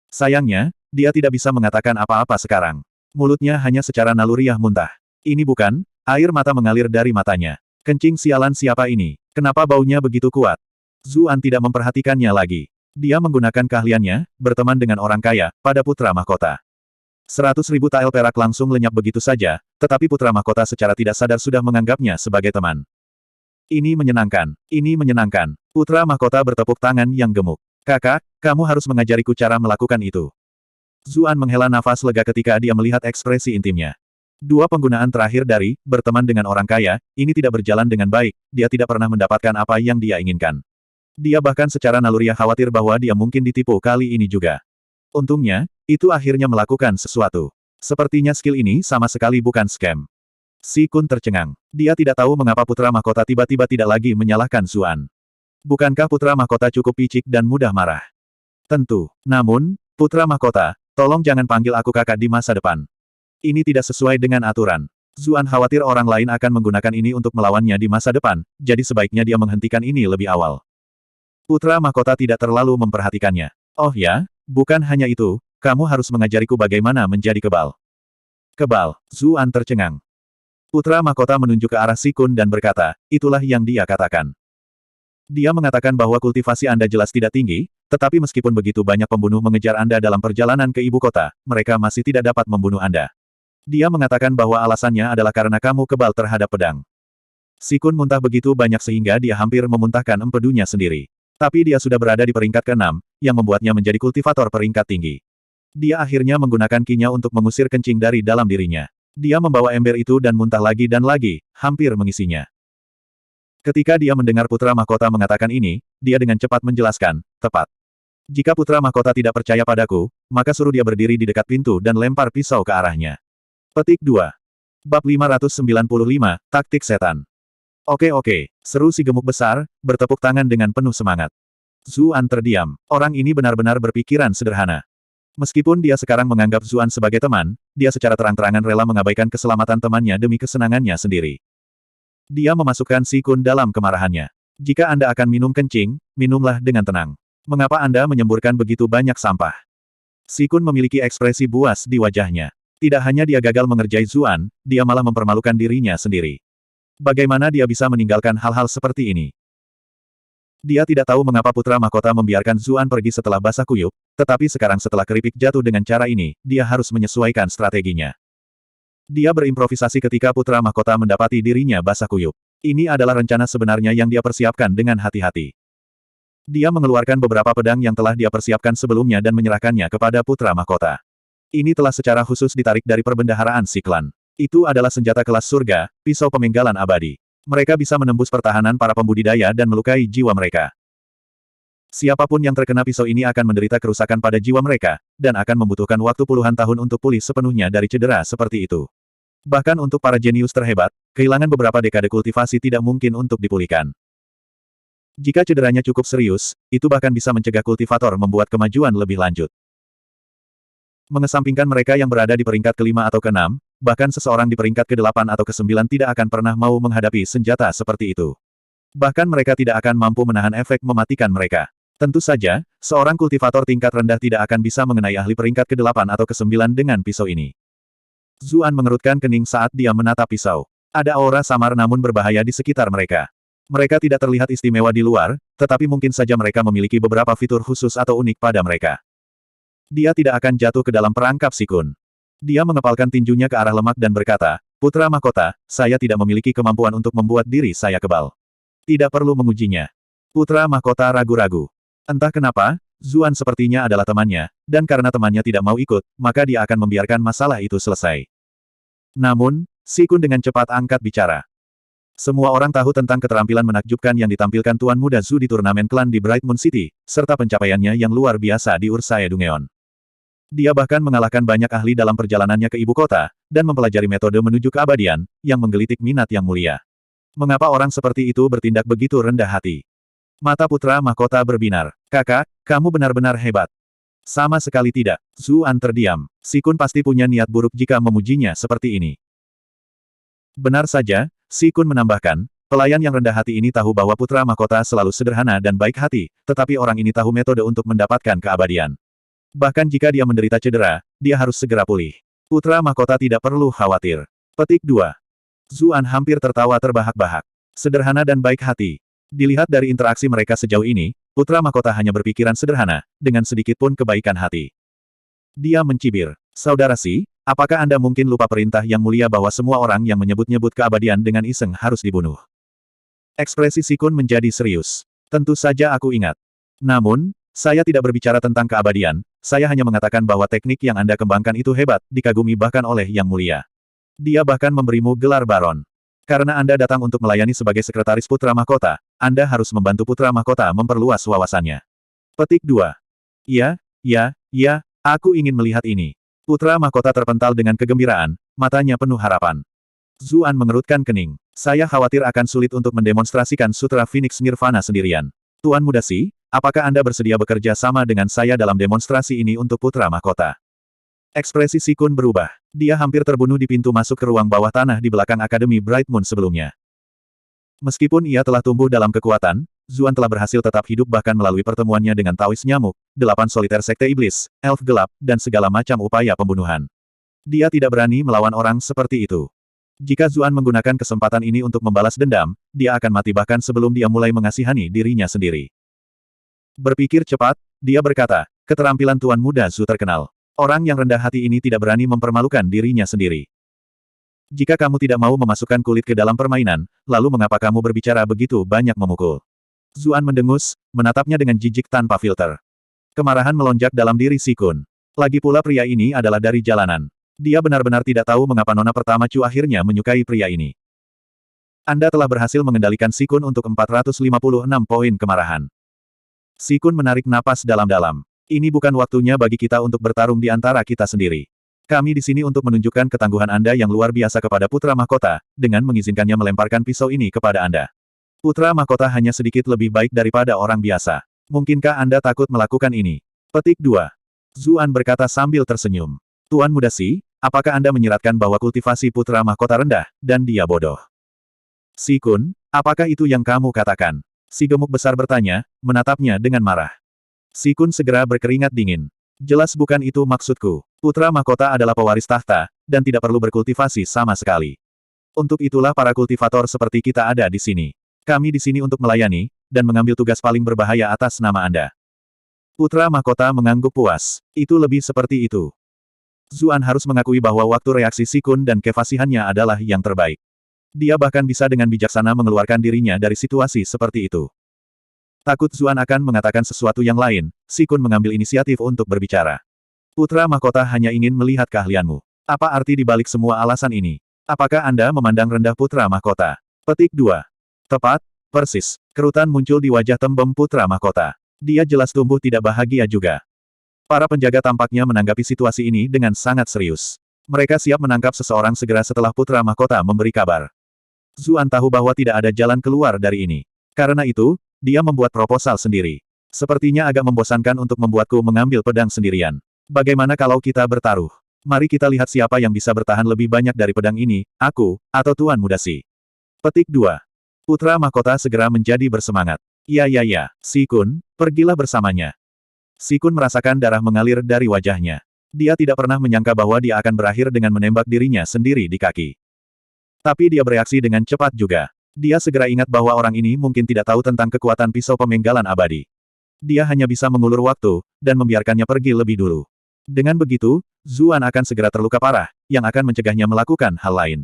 Speaker 1: Sayangnya, dia tidak bisa mengatakan apa-apa sekarang. Mulutnya hanya secara naluriah muntah. Ini bukan, air mata mengalir dari matanya. Kencing sialan siapa ini? Kenapa baunya begitu kuat? Zuan tidak memperhatikannya lagi. Dia menggunakan keahliannya, berteman dengan orang kaya, pada putra mahkota. 100.000 tael perak langsung lenyap begitu saja, tetapi putra mahkota secara tidak sadar sudah menganggapnya sebagai teman. Ini menyenangkan. Ini menyenangkan. Putra mahkota bertepuk tangan yang gemuk. Kakak, kamu harus mengajariku cara melakukan itu. Zuan menghela nafas lega ketika dia melihat ekspresi intimnya. Dua penggunaan terakhir dari berteman dengan orang kaya, ini tidak berjalan dengan baik, dia tidak pernah mendapatkan apa yang dia inginkan. Dia bahkan secara naluriah khawatir bahwa dia mungkin ditipu kali ini juga. Untungnya, itu akhirnya melakukan sesuatu. Sepertinya skill ini sama sekali bukan scam. Si Kun tercengang. Dia tidak tahu mengapa putra mahkota tiba-tiba tidak lagi menyalahkan Zuan. Bukankah putra mahkota cukup picik dan mudah marah? Tentu. Namun, putra mahkota, tolong jangan panggil aku kakak di masa depan. Ini tidak sesuai dengan aturan. Zuan khawatir orang lain akan menggunakan ini untuk melawannya di masa depan, jadi sebaiknya dia menghentikan ini lebih awal. Putra mahkota tidak terlalu memperhatikannya. Oh ya, bukan hanya itu, kamu harus mengajariku bagaimana menjadi kebal. Kebal, Zuan tercengang. Putra mahkota menunjuk ke arah Si Kun dan berkata, itulah yang dia katakan. Dia mengatakan bahwa kultivasi Anda jelas tidak tinggi, tetapi meskipun begitu banyak pembunuh mengejar Anda dalam perjalanan ke ibu kota, mereka masih tidak dapat membunuh Anda. Dia mengatakan bahwa alasannya adalah karena kamu kebal terhadap pedang. Si Kun muntah begitu banyak sehingga dia hampir memuntahkan empedunya sendiri. Tapi dia sudah berada di peringkat ke-6, yang membuatnya menjadi kultivator peringkat tinggi. Dia akhirnya menggunakan kinya untuk mengusir kencing dari dalam dirinya. Dia membawa ember itu dan muntah lagi dan lagi, hampir mengisinya. Ketika dia mendengar putra mahkota mengatakan ini, dia dengan cepat menjelaskan, tepat. Jika putra mahkota tidak percaya padaku, maka suruh dia berdiri di dekat pintu dan lempar pisau ke arahnya. Petik 2. Bab 595, Taktik Setan. Oke, seru si gemuk besar, bertepuk tangan dengan penuh semangat. Zuan terdiam. Orang ini benar-benar berpikiran sederhana. Meskipun dia sekarang menganggap Zuan sebagai teman, dia secara terang-terangan rela mengabaikan keselamatan temannya demi kesenangannya sendiri. Dia memasukkan Si Kun dalam kemarahannya. Jika Anda akan minum kencing, minumlah dengan tenang. Mengapa Anda menyemburkan begitu banyak sampah? Si Kun memiliki ekspresi buas di wajahnya. Tidak hanya dia gagal mengerjai Zuan, dia malah mempermalukan dirinya sendiri. Bagaimana dia bisa meninggalkan hal-hal seperti ini? Dia tidak tahu mengapa putra mahkota membiarkan Zuan pergi setelah basah kuyup, tetapi sekarang setelah keripik jatuh dengan cara ini, dia harus menyesuaikan strateginya. Dia berimprovisasi ketika putra mahkota mendapati dirinya basah kuyup. Ini adalah rencana sebenarnya yang dia persiapkan dengan hati-hati. Dia mengeluarkan beberapa pedang yang telah dia persiapkan sebelumnya dan menyerahkannya kepada putra mahkota. Ini telah secara khusus ditarik dari perbendaharaan si klan. Itu adalah senjata kelas surga, pisau pemenggalan abadi. Mereka bisa menembus pertahanan para pembudidaya dan melukai jiwa mereka. Siapapun yang terkena pisau ini akan menderita kerusakan pada jiwa mereka, dan akan membutuhkan waktu puluhan tahun untuk pulih sepenuhnya dari cedera seperti itu. Bahkan untuk para jenius terhebat, kehilangan beberapa dekade kultivasi tidak mungkin untuk dipulihkan. Jika cederanya cukup serius, itu bahkan bisa mencegah kultivator membuat kemajuan lebih lanjut. Mengesampingkan mereka yang berada di peringkat ke-5 atau ke-6, bahkan seseorang di peringkat ke-8 atau ke-9 tidak akan pernah mau menghadapi senjata seperti itu. Bahkan mereka tidak akan mampu menahan efek mematikan mereka. Tentu saja, seorang kultivator tingkat rendah tidak akan bisa mengenai ahli peringkat ke-8 atau ke-9 dengan pisau ini. Zuan mengerutkan kening saat dia menatap pisau. Ada aura samar namun berbahaya di sekitar mereka. Mereka tidak terlihat istimewa di luar, tetapi mungkin saja mereka memiliki beberapa fitur khusus atau unik pada mereka. Dia tidak akan jatuh ke dalam perangkap Si Kun. Dia mengepalkan tinjunya ke arah lemak dan berkata, Putra Mahkota, saya tidak memiliki kemampuan untuk membuat diri saya kebal. Tidak perlu mengujinya. Putra Mahkota ragu-ragu. Entah kenapa, Zuan sepertinya adalah temannya, dan karena temannya tidak mau ikut, maka dia akan membiarkan masalah itu selesai. Namun, Si Kun dengan cepat angkat bicara. Semua orang tahu tentang keterampilan menakjubkan yang ditampilkan Tuan Muda Zhu di turnamen klan di Bright Moon City, serta pencapaiannya yang luar biasa di Ursae Dungeon. Dia bahkan mengalahkan banyak ahli dalam perjalanannya ke ibu kota, dan mempelajari metode menuju keabadian, yang menggelitik minat yang mulia. Mengapa orang seperti itu bertindak begitu rendah hati? Mata Putra Mahkota berbinar. Kakak, kamu benar-benar hebat. Sama sekali tidak. Zuan terdiam. Si Kun pasti punya niat buruk jika memujinya seperti ini. Benar saja, Si Kun menambahkan, pelayan yang rendah hati ini tahu bahwa Putra Mahkota selalu sederhana dan baik hati, tetapi orang ini tahu metode untuk mendapatkan keabadian. Bahkan jika dia menderita cedera, dia harus segera pulih. Putra Mahkota tidak perlu khawatir. Petik 2. Zuan hampir tertawa terbahak-bahak. Sederhana dan baik hati. Dilihat dari interaksi mereka sejauh ini, Putra Mahkota hanya berpikiran sederhana, dengan sedikit pun kebaikan hati. Dia mencibir. Saudara Si, apakah Anda mungkin lupa perintah yang mulia bahwa semua orang yang menyebut-nyebut keabadian dengan iseng harus dibunuh? Ekspresi Si Kun menjadi serius. Tentu saja aku ingat. Namun, saya tidak berbicara tentang keabadian, saya hanya mengatakan bahwa teknik yang Anda kembangkan itu hebat, dikagumi bahkan oleh Yang Mulia. Dia bahkan memberimu gelar Baron. Karena Anda datang untuk melayani sebagai sekretaris Putra Mahkota, Anda harus membantu Putra Mahkota memperluas wawasannya. Petik 2. Ya, aku ingin melihat ini. Putra Mahkota terpental dengan kegembiraan, matanya penuh harapan. Zuan mengerutkan kening. Saya khawatir akan sulit untuk mendemonstrasikan Sutra Phoenix Nirvana sendirian. Tuan Muda Si, apakah Anda bersedia bekerja sama dengan saya dalam demonstrasi ini untuk Putra Mahkota? Ekspresi Si Kun berubah. Dia hampir terbunuh di pintu masuk ke ruang bawah tanah di belakang Akademi Bright Moon sebelumnya. Meskipun ia telah tumbuh dalam kekuatan, Zuan telah berhasil tetap hidup bahkan melalui pertemuannya dengan Taois Nyamuk, 8 soliter sekte iblis, elf gelap, dan segala macam upaya pembunuhan. Dia tidak berani melawan orang seperti itu. Jika Zuan menggunakan kesempatan ini untuk membalas dendam, dia akan mati bahkan sebelum dia mulai mengasihani dirinya sendiri. Berpikir cepat, dia berkata, keterampilan Tuan Muda Zhu terkenal. Orang yang rendah hati ini tidak berani mempermalukan dirinya sendiri. Jika kamu tidak mau memasukkan kulit ke dalam permainan, lalu mengapa kamu berbicara begitu banyak memukul? Zuan mendengus, menatapnya dengan jijik tanpa filter. Kemarahan melonjak dalam diri Si Kun. Lagi pula pria ini adalah dari jalanan. Dia benar-benar tidak tahu mengapa nona pertama Chu akhirnya menyukai pria ini. Anda telah berhasil mengendalikan Si Kun untuk 456 poin kemarahan. Si Kun menarik napas dalam-dalam. Ini bukan waktunya bagi kita untuk bertarung di antara kita sendiri. Kami di sini untuk menunjukkan ketangguhan Anda yang luar biasa kepada Putra Mahkota, dengan mengizinkannya melemparkan pisau ini kepada Anda. Putra Mahkota hanya sedikit lebih baik daripada orang biasa. Mungkinkah Anda takut melakukan ini? Petik 2. Zuan berkata sambil tersenyum. Tuan Muda Si, apakah Anda menyiratkan bahwa kultivasi Putra Mahkota rendah, dan dia bodoh? Si Kun, apakah itu yang kamu katakan? Si gemuk besar bertanya, menatapnya dengan marah. Si Kun segera berkeringat dingin. Jelas bukan itu maksudku. Putra Mahkota adalah pewaris tahta, dan tidak perlu berkultivasi sama sekali. Untuk itulah para kultivator seperti kita ada di sini. Kami di sini untuk melayani, dan mengambil tugas paling berbahaya atas nama Anda. Putra Mahkota mengangguk puas. Itu lebih seperti itu. Zuan harus mengakui bahwa waktu reaksi Si Kun dan kefasihannya adalah yang terbaik. Dia bahkan bisa dengan bijaksana mengeluarkan dirinya dari situasi seperti itu. Takut Zuan akan mengatakan sesuatu yang lain, Si Kun mengambil inisiatif untuk berbicara. Putra Mahkota hanya ingin melihat keahlianmu. Apa arti dibalik semua alasan ini? Apakah Anda memandang rendah Putra Mahkota? Petik 2. Tepat, persis. Kerutan muncul di wajah tembem Putra Mahkota. Dia jelas tumbuh tidak bahagia juga. Para penjaga tampaknya menanggapi situasi ini dengan sangat serius. Mereka siap menangkap seseorang segera setelah Putra Mahkota memberi kabar. Zuan tahu bahwa tidak ada jalan keluar dari ini. Karena itu, dia membuat proposal sendiri. Sepertinya agak membosankan untuk membuatku mengambil pedang sendirian. Bagaimana kalau kita bertaruh? Mari kita lihat siapa yang bisa bertahan lebih banyak dari pedang ini, aku, atau Tuan Muda Si. Petik 2. Putra Mahkota segera menjadi bersemangat. Ya, Si Kun, pergilah bersamanya. Si Kun merasakan darah mengalir dari wajahnya. Dia tidak pernah menyangka bahwa dia akan berakhir dengan menembak dirinya sendiri di kaki. Tapi dia bereaksi dengan cepat juga. Dia segera ingat bahwa orang ini mungkin tidak tahu tentang kekuatan pisau pemenggalan abadi. Dia hanya bisa mengulur waktu, dan membiarkannya pergi lebih dulu. Dengan begitu, Zuan akan segera terluka parah, yang akan mencegahnya melakukan hal lain.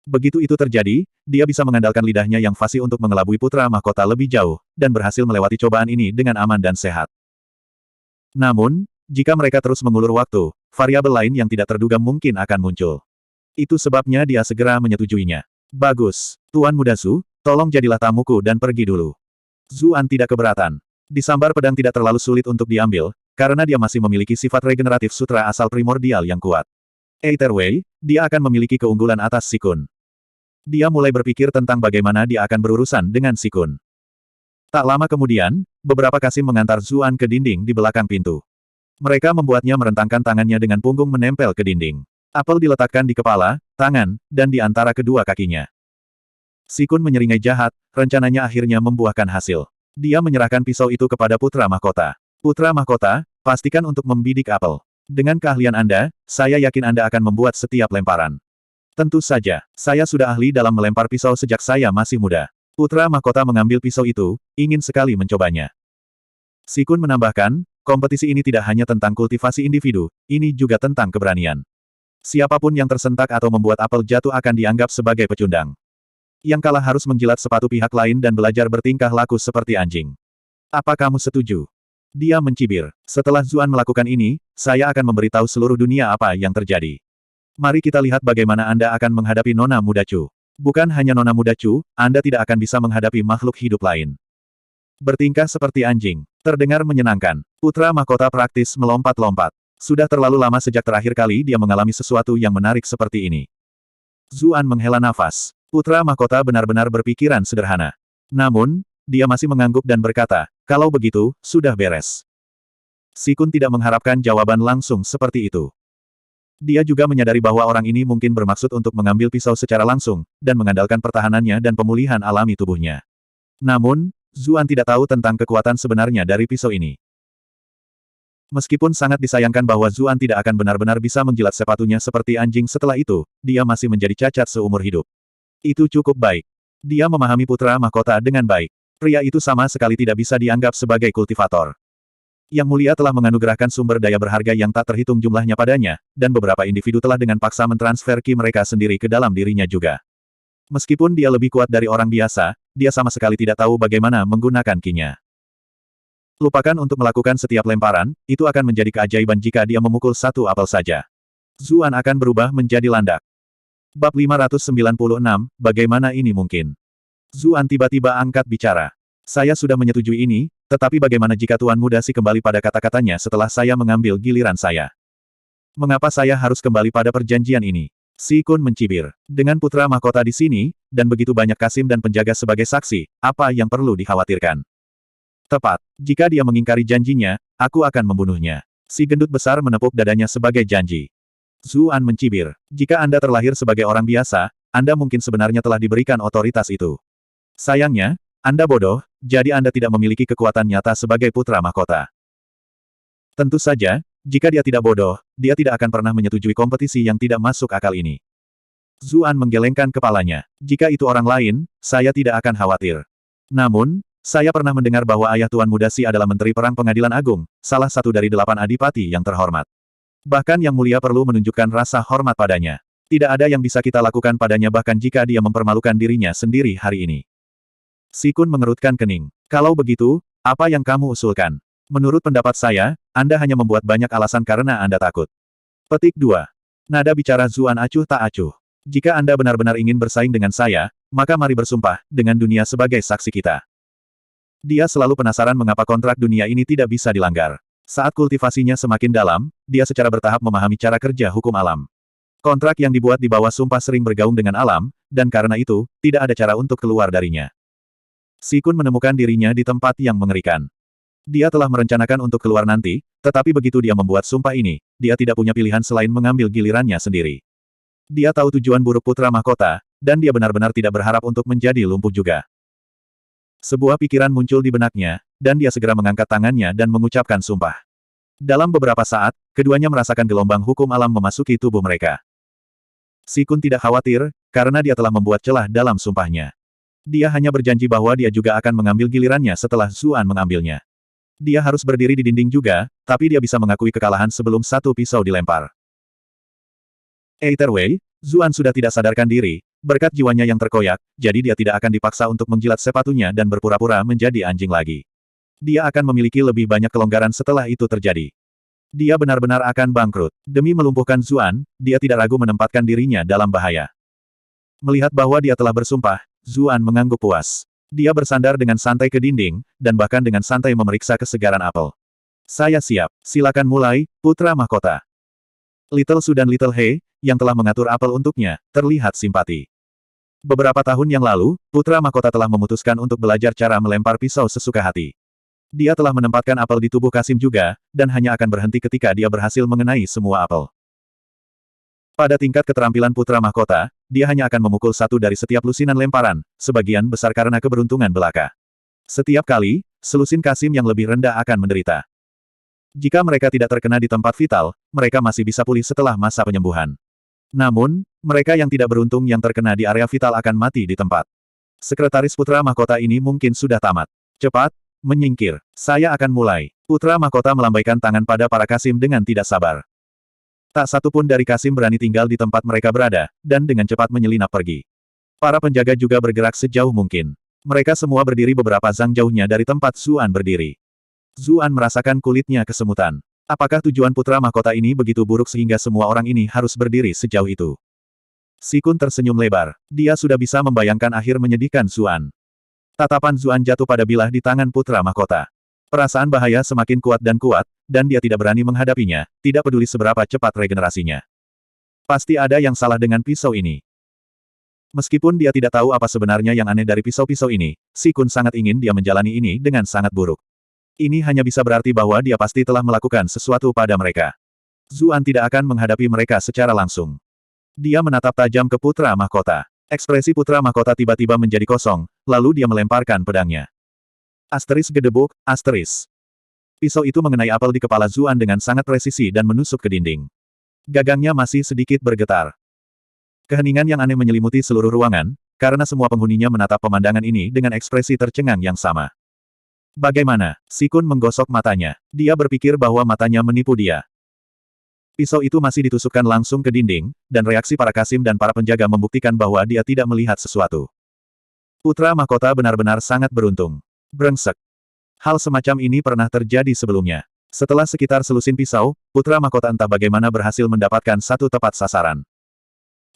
Speaker 1: Begitu itu terjadi, dia bisa mengandalkan lidahnya yang fasih untuk mengelabui putra mahkota lebih jauh, dan berhasil melewati cobaan ini dengan aman dan sehat. Namun, jika mereka terus mengulur waktu, variabel lain yang tidak terduga mungkin akan muncul. Itu sebabnya dia segera menyetujuinya. Bagus, Tuan Muda Zhu, tolong jadilah tamuku dan pergi dulu. Zuan tidak keberatan. Disambar pedang tidak terlalu sulit untuk diambil, karena dia masih memiliki sifat regeneratif sutra asal primordial yang kuat. Either way, dia akan memiliki keunggulan atas Si Kun. Dia mulai berpikir tentang bagaimana dia akan berurusan dengan Si Kun. Tak lama kemudian, beberapa kasim mengantar Zuan ke dinding di belakang pintu. Mereka membuatnya merentangkan tangannya dengan punggung menempel ke dinding. Apel diletakkan di kepala, tangan, dan di antara kedua kakinya. Si Kun menyeringai jahat, rencananya akhirnya membuahkan hasil. Dia menyerahkan pisau itu kepada putra mahkota. Putra mahkota, pastikan untuk membidik apel. Dengan keahlian Anda, saya yakin Anda akan membuat setiap lemparan. Tentu saja, saya sudah ahli dalam melempar pisau sejak saya masih muda. Putra mahkota mengambil pisau itu, ingin sekali mencobanya. Si Kun menambahkan, kompetisi ini tidak hanya tentang kultivasi individu, ini juga tentang keberanian. Siapapun yang tersentak atau membuat apel jatuh akan dianggap sebagai pecundang. Yang kalah harus menjilat sepatu pihak lain dan belajar bertingkah laku seperti anjing. Apa kamu setuju? Dia mencibir. Setelah Zuan melakukan ini, saya akan memberitahu seluruh dunia apa yang terjadi. Mari kita lihat bagaimana Anda akan menghadapi Nona Muda Chu. Bukan hanya Nona Muda Chu, Anda tidak akan bisa menghadapi makhluk hidup lain. Bertingkah seperti anjing. Terdengar menyenangkan. Putra mahkota praktis melompat-lompat. Sudah terlalu lama sejak terakhir kali dia mengalami sesuatu yang menarik seperti ini. Zuan menghela nafas. Putra mahkota benar-benar berpikiran sederhana. Namun, dia masih mengangguk dan berkata, kalau begitu, sudah beres. Si Kun tidak mengharapkan jawaban langsung seperti itu. Dia juga menyadari bahwa orang ini mungkin bermaksud untuk mengambil pisau secara langsung, dan mengandalkan pertahanannya dan pemulihan alami tubuhnya. Namun, Zuan tidak tahu tentang kekuatan sebenarnya dari pisau ini. Meskipun sangat disayangkan bahwa Zuan tidak akan benar-benar bisa menjilat sepatunya seperti anjing setelah itu, dia masih menjadi cacat seumur hidup. Itu cukup baik. Dia memahami putra mahkota dengan baik. Pria itu sama sekali tidak bisa dianggap sebagai kultivator. Yang Mulia telah menganugerahkan sumber daya berharga yang tak terhitung jumlahnya padanya, dan beberapa individu telah dengan paksa mentransfer ki mereka sendiri ke dalam dirinya juga. Meskipun dia lebih kuat dari orang biasa, dia sama sekali tidak tahu bagaimana menggunakan ki-nya. Lupakan untuk melakukan setiap lemparan, itu akan menjadi keajaiban jika dia memukul satu apel saja. Zuan akan berubah menjadi landak. Bab 596, bagaimana ini mungkin? Zuan tiba-tiba angkat bicara. Saya sudah menyetujui ini, tetapi bagaimana jika Tuan Muda Si kembali pada kata-katanya setelah saya mengambil giliran saya? Mengapa saya harus kembali pada perjanjian ini? Si Kun mencibir. Dengan putra mahkota di sini, dan begitu banyak kasim dan penjaga sebagai saksi, apa yang perlu dikhawatirkan? Tepat. Jika dia mengingkari janjinya, aku akan membunuhnya. Si gendut besar menepuk dadanya sebagai janji. Zuan mencibir. Jika Anda terlahir sebagai orang biasa, Anda mungkin sebenarnya telah diberikan otoritas itu. Sayangnya, Anda bodoh, jadi Anda tidak memiliki kekuatan nyata sebagai putra mahkota. Tentu saja, jika dia tidak bodoh, dia tidak akan pernah menyetujui kompetisi yang tidak masuk akal ini. Zuan menggelengkan kepalanya. Jika itu orang lain, saya tidak akan khawatir. Namun, saya pernah mendengar bahwa ayah Tuan Muda Si adalah Menteri Perang Pengadilan Agung, salah satu dari 8 adipati yang terhormat. Bahkan Yang Mulia perlu menunjukkan rasa hormat padanya. Tidak ada yang bisa kita lakukan padanya bahkan jika dia mempermalukan dirinya sendiri hari ini. Si Kun mengerutkan kening. Kalau begitu, apa yang kamu usulkan? Menurut pendapat saya, Anda hanya membuat banyak alasan karena Anda takut. Petik 2. Nada bicara Zuan acuh tak acuh. Jika Anda benar-benar ingin bersaing dengan saya, maka mari bersumpah, dengan dunia sebagai saksi kita. Dia selalu penasaran mengapa kontrak dunia ini tidak bisa dilanggar. Saat kultivasinya semakin dalam, dia secara bertahap memahami cara kerja hukum alam. Kontrak yang dibuat di bawah sumpah sering bergaung dengan alam, dan karena itu, tidak ada cara untuk keluar darinya. Si Kun menemukan dirinya di tempat yang mengerikan. Dia telah merencanakan untuk keluar nanti, tetapi begitu dia membuat sumpah ini, dia tidak punya pilihan selain mengambil gilirannya sendiri. Dia tahu tujuan buruk putra mahkota, dan dia benar-benar tidak berharap untuk menjadi lumpuh juga. Sebuah pikiran muncul di benaknya, dan dia segera mengangkat tangannya dan mengucapkan sumpah. Dalam beberapa saat, keduanya merasakan gelombang hukum alam memasuki tubuh mereka. Si Kun tidak khawatir, karena dia telah membuat celah dalam sumpahnya. Dia hanya berjanji bahwa dia juga akan mengambil gilirannya setelah Zuan mengambilnya. Dia harus berdiri di dinding juga, tapi dia bisa mengakui kekalahan sebelum satu pisau dilempar. Either way, Zuan sudah tidak sadarkan diri, berkat jiwanya yang terkoyak, jadi dia tidak akan dipaksa untuk menjilat sepatunya dan berpura-pura menjadi anjing lagi. Dia akan memiliki lebih banyak kelonggaran setelah itu terjadi. Dia benar-benar akan bangkrut. Demi melumpuhkan Zuan, dia tidak ragu menempatkan dirinya dalam bahaya. Melihat bahwa dia telah bersumpah, Zuan mengangguk puas. Dia bersandar dengan santai ke dinding, dan bahkan dengan santai memeriksa kesegaran apel. Saya siap. Silakan mulai, Putra Mahkota. Little Su dan Little He, yang telah mengatur apel untuknya, terlihat simpati. Beberapa tahun yang lalu, Putra Mahkota telah memutuskan untuk belajar cara melempar pisau sesuka hati. Dia telah menempatkan apel di tubuh Kasim juga, dan hanya akan berhenti ketika dia berhasil mengenai semua apel. Pada tingkat keterampilan Putra Mahkota, dia hanya akan memukul satu dari setiap lusinan lemparan, sebagian besar karena keberuntungan belaka. Setiap kali, selusin Kasim yang lebih rendah akan menderita. Jika mereka tidak terkena di tempat vital, mereka masih bisa pulih setelah masa penyembuhan. Namun, mereka yang tidak beruntung yang terkena di area vital akan mati di tempat. Sekretaris Putra Mahkota ini mungkin sudah tamat. Cepat, menyingkir. Saya akan mulai. Putra Mahkota melambaikan tangan pada para Kasim dengan tidak sabar. Tak satu pun dari Kasim berani tinggal di tempat mereka berada, dan dengan cepat menyelinap pergi. Para penjaga juga bergerak sejauh mungkin. Mereka semua berdiri beberapa zang jauhnya dari tempat Zuan berdiri. Zuan merasakan kulitnya kesemutan. Apakah tujuan Putra Mahkota ini begitu buruk sehingga semua orang ini harus berdiri sejauh itu? Si Kun tersenyum lebar. Dia sudah bisa membayangkan akhir menyedihkan Zuan. Tatapan Zuan jatuh pada bilah di tangan Putra Mahkota. Perasaan bahaya semakin kuat, dan dia tidak berani menghadapinya, tidak peduli seberapa cepat regenerasinya. Pasti ada yang salah dengan pisau ini. Meskipun dia tidak tahu apa sebenarnya yang aneh dari pisau-pisau ini, Si Kun sangat ingin dia menjalani ini dengan sangat buruk. Ini hanya bisa berarti bahwa dia pasti telah melakukan sesuatu pada mereka. Zuan tidak akan menghadapi mereka secara langsung. Dia menatap tajam ke Putra Mahkota. Ekspresi Putra Mahkota tiba-tiba menjadi kosong, lalu dia melemparkan pedangnya. Asteris gedebuk, asteris. Pisau itu mengenai apel di kepala Zuan dengan sangat presisi dan menusuk ke dinding. Gagangnya masih sedikit bergetar. Keheningan yang aneh menyelimuti seluruh ruangan, karena semua penghuninya menatap pemandangan ini dengan ekspresi tercengang yang sama. Bagaimana? Si Kun menggosok matanya. Dia berpikir bahwa matanya menipu dia. Pisau itu masih ditusukkan langsung ke dinding, dan reaksi para Kasim dan para penjaga membuktikan bahwa dia tidak melihat sesuatu. Putra Mahkota benar-benar sangat beruntung. Brengsek. Hal semacam ini pernah terjadi sebelumnya. Setelah sekitar selusin pisau, Putra Mahkota entah bagaimana berhasil mendapatkan satu tepat sasaran.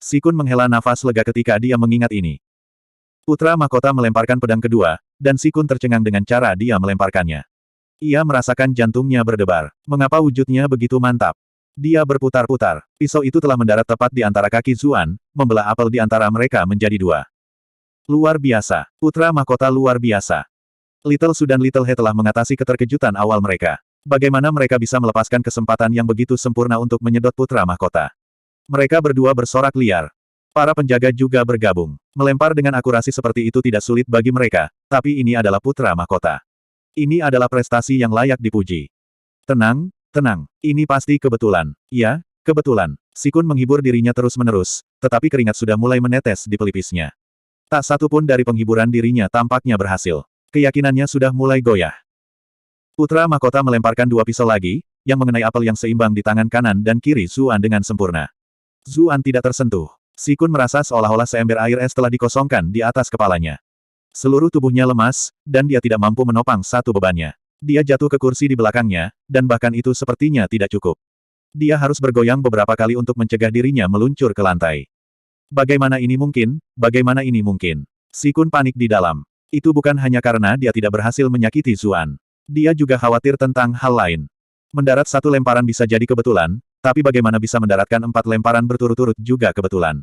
Speaker 1: Si Kun menghela nafas lega ketika dia mengingat ini. Putra Mahkota melemparkan pedang kedua, dan Si Kun tercengang dengan cara dia melemparkannya. Ia merasakan jantungnya berdebar. Mengapa wujudnya begitu mantap? Dia berputar-putar. Pisau itu telah mendarat tepat di antara kaki Zuan, membelah apel di antara mereka menjadi dua. Luar biasa. Putra Mahkota luar biasa. Little Su dan Little He telah mengatasi keterkejutan awal mereka. Bagaimana mereka bisa melepaskan kesempatan yang begitu sempurna untuk menyedot Putra Mahkota? Mereka berdua bersorak liar. Para penjaga juga bergabung. Melempar dengan akurasi seperti itu tidak sulit bagi mereka, tapi ini adalah Putra Mahkota. Ini adalah prestasi yang layak dipuji. Tenang. Tenang, ini pasti kebetulan. Ya, kebetulan. Si Kun menghibur dirinya terus-menerus, tetapi keringat sudah mulai menetes di pelipisnya. Tak satu pun dari penghiburan dirinya tampaknya berhasil. Keyakinannya sudah mulai goyah. Putra Mahkota melemparkan dua pisau lagi, yang mengenai apel yang seimbang di tangan kanan dan kiri Zuan dengan sempurna. Zuan tidak tersentuh. Si Kun merasa seolah-olah seember air es telah dikosongkan di atas kepalanya. Seluruh tubuhnya lemas, dan dia tidak mampu menopang satu bebannya. Dia jatuh ke kursi di belakangnya, dan bahkan itu sepertinya tidak cukup. Dia harus bergoyang beberapa kali untuk mencegah dirinya meluncur ke lantai. Bagaimana ini mungkin? Bagaimana ini mungkin? Si Kun panik di dalam. Itu bukan hanya karena dia tidak berhasil menyakiti Zuan. Dia juga khawatir tentang hal lain. Mendarat satu lemparan bisa jadi kebetulan, tapi bagaimana bisa mendaratkan 4 lemparan berturut-turut juga kebetulan.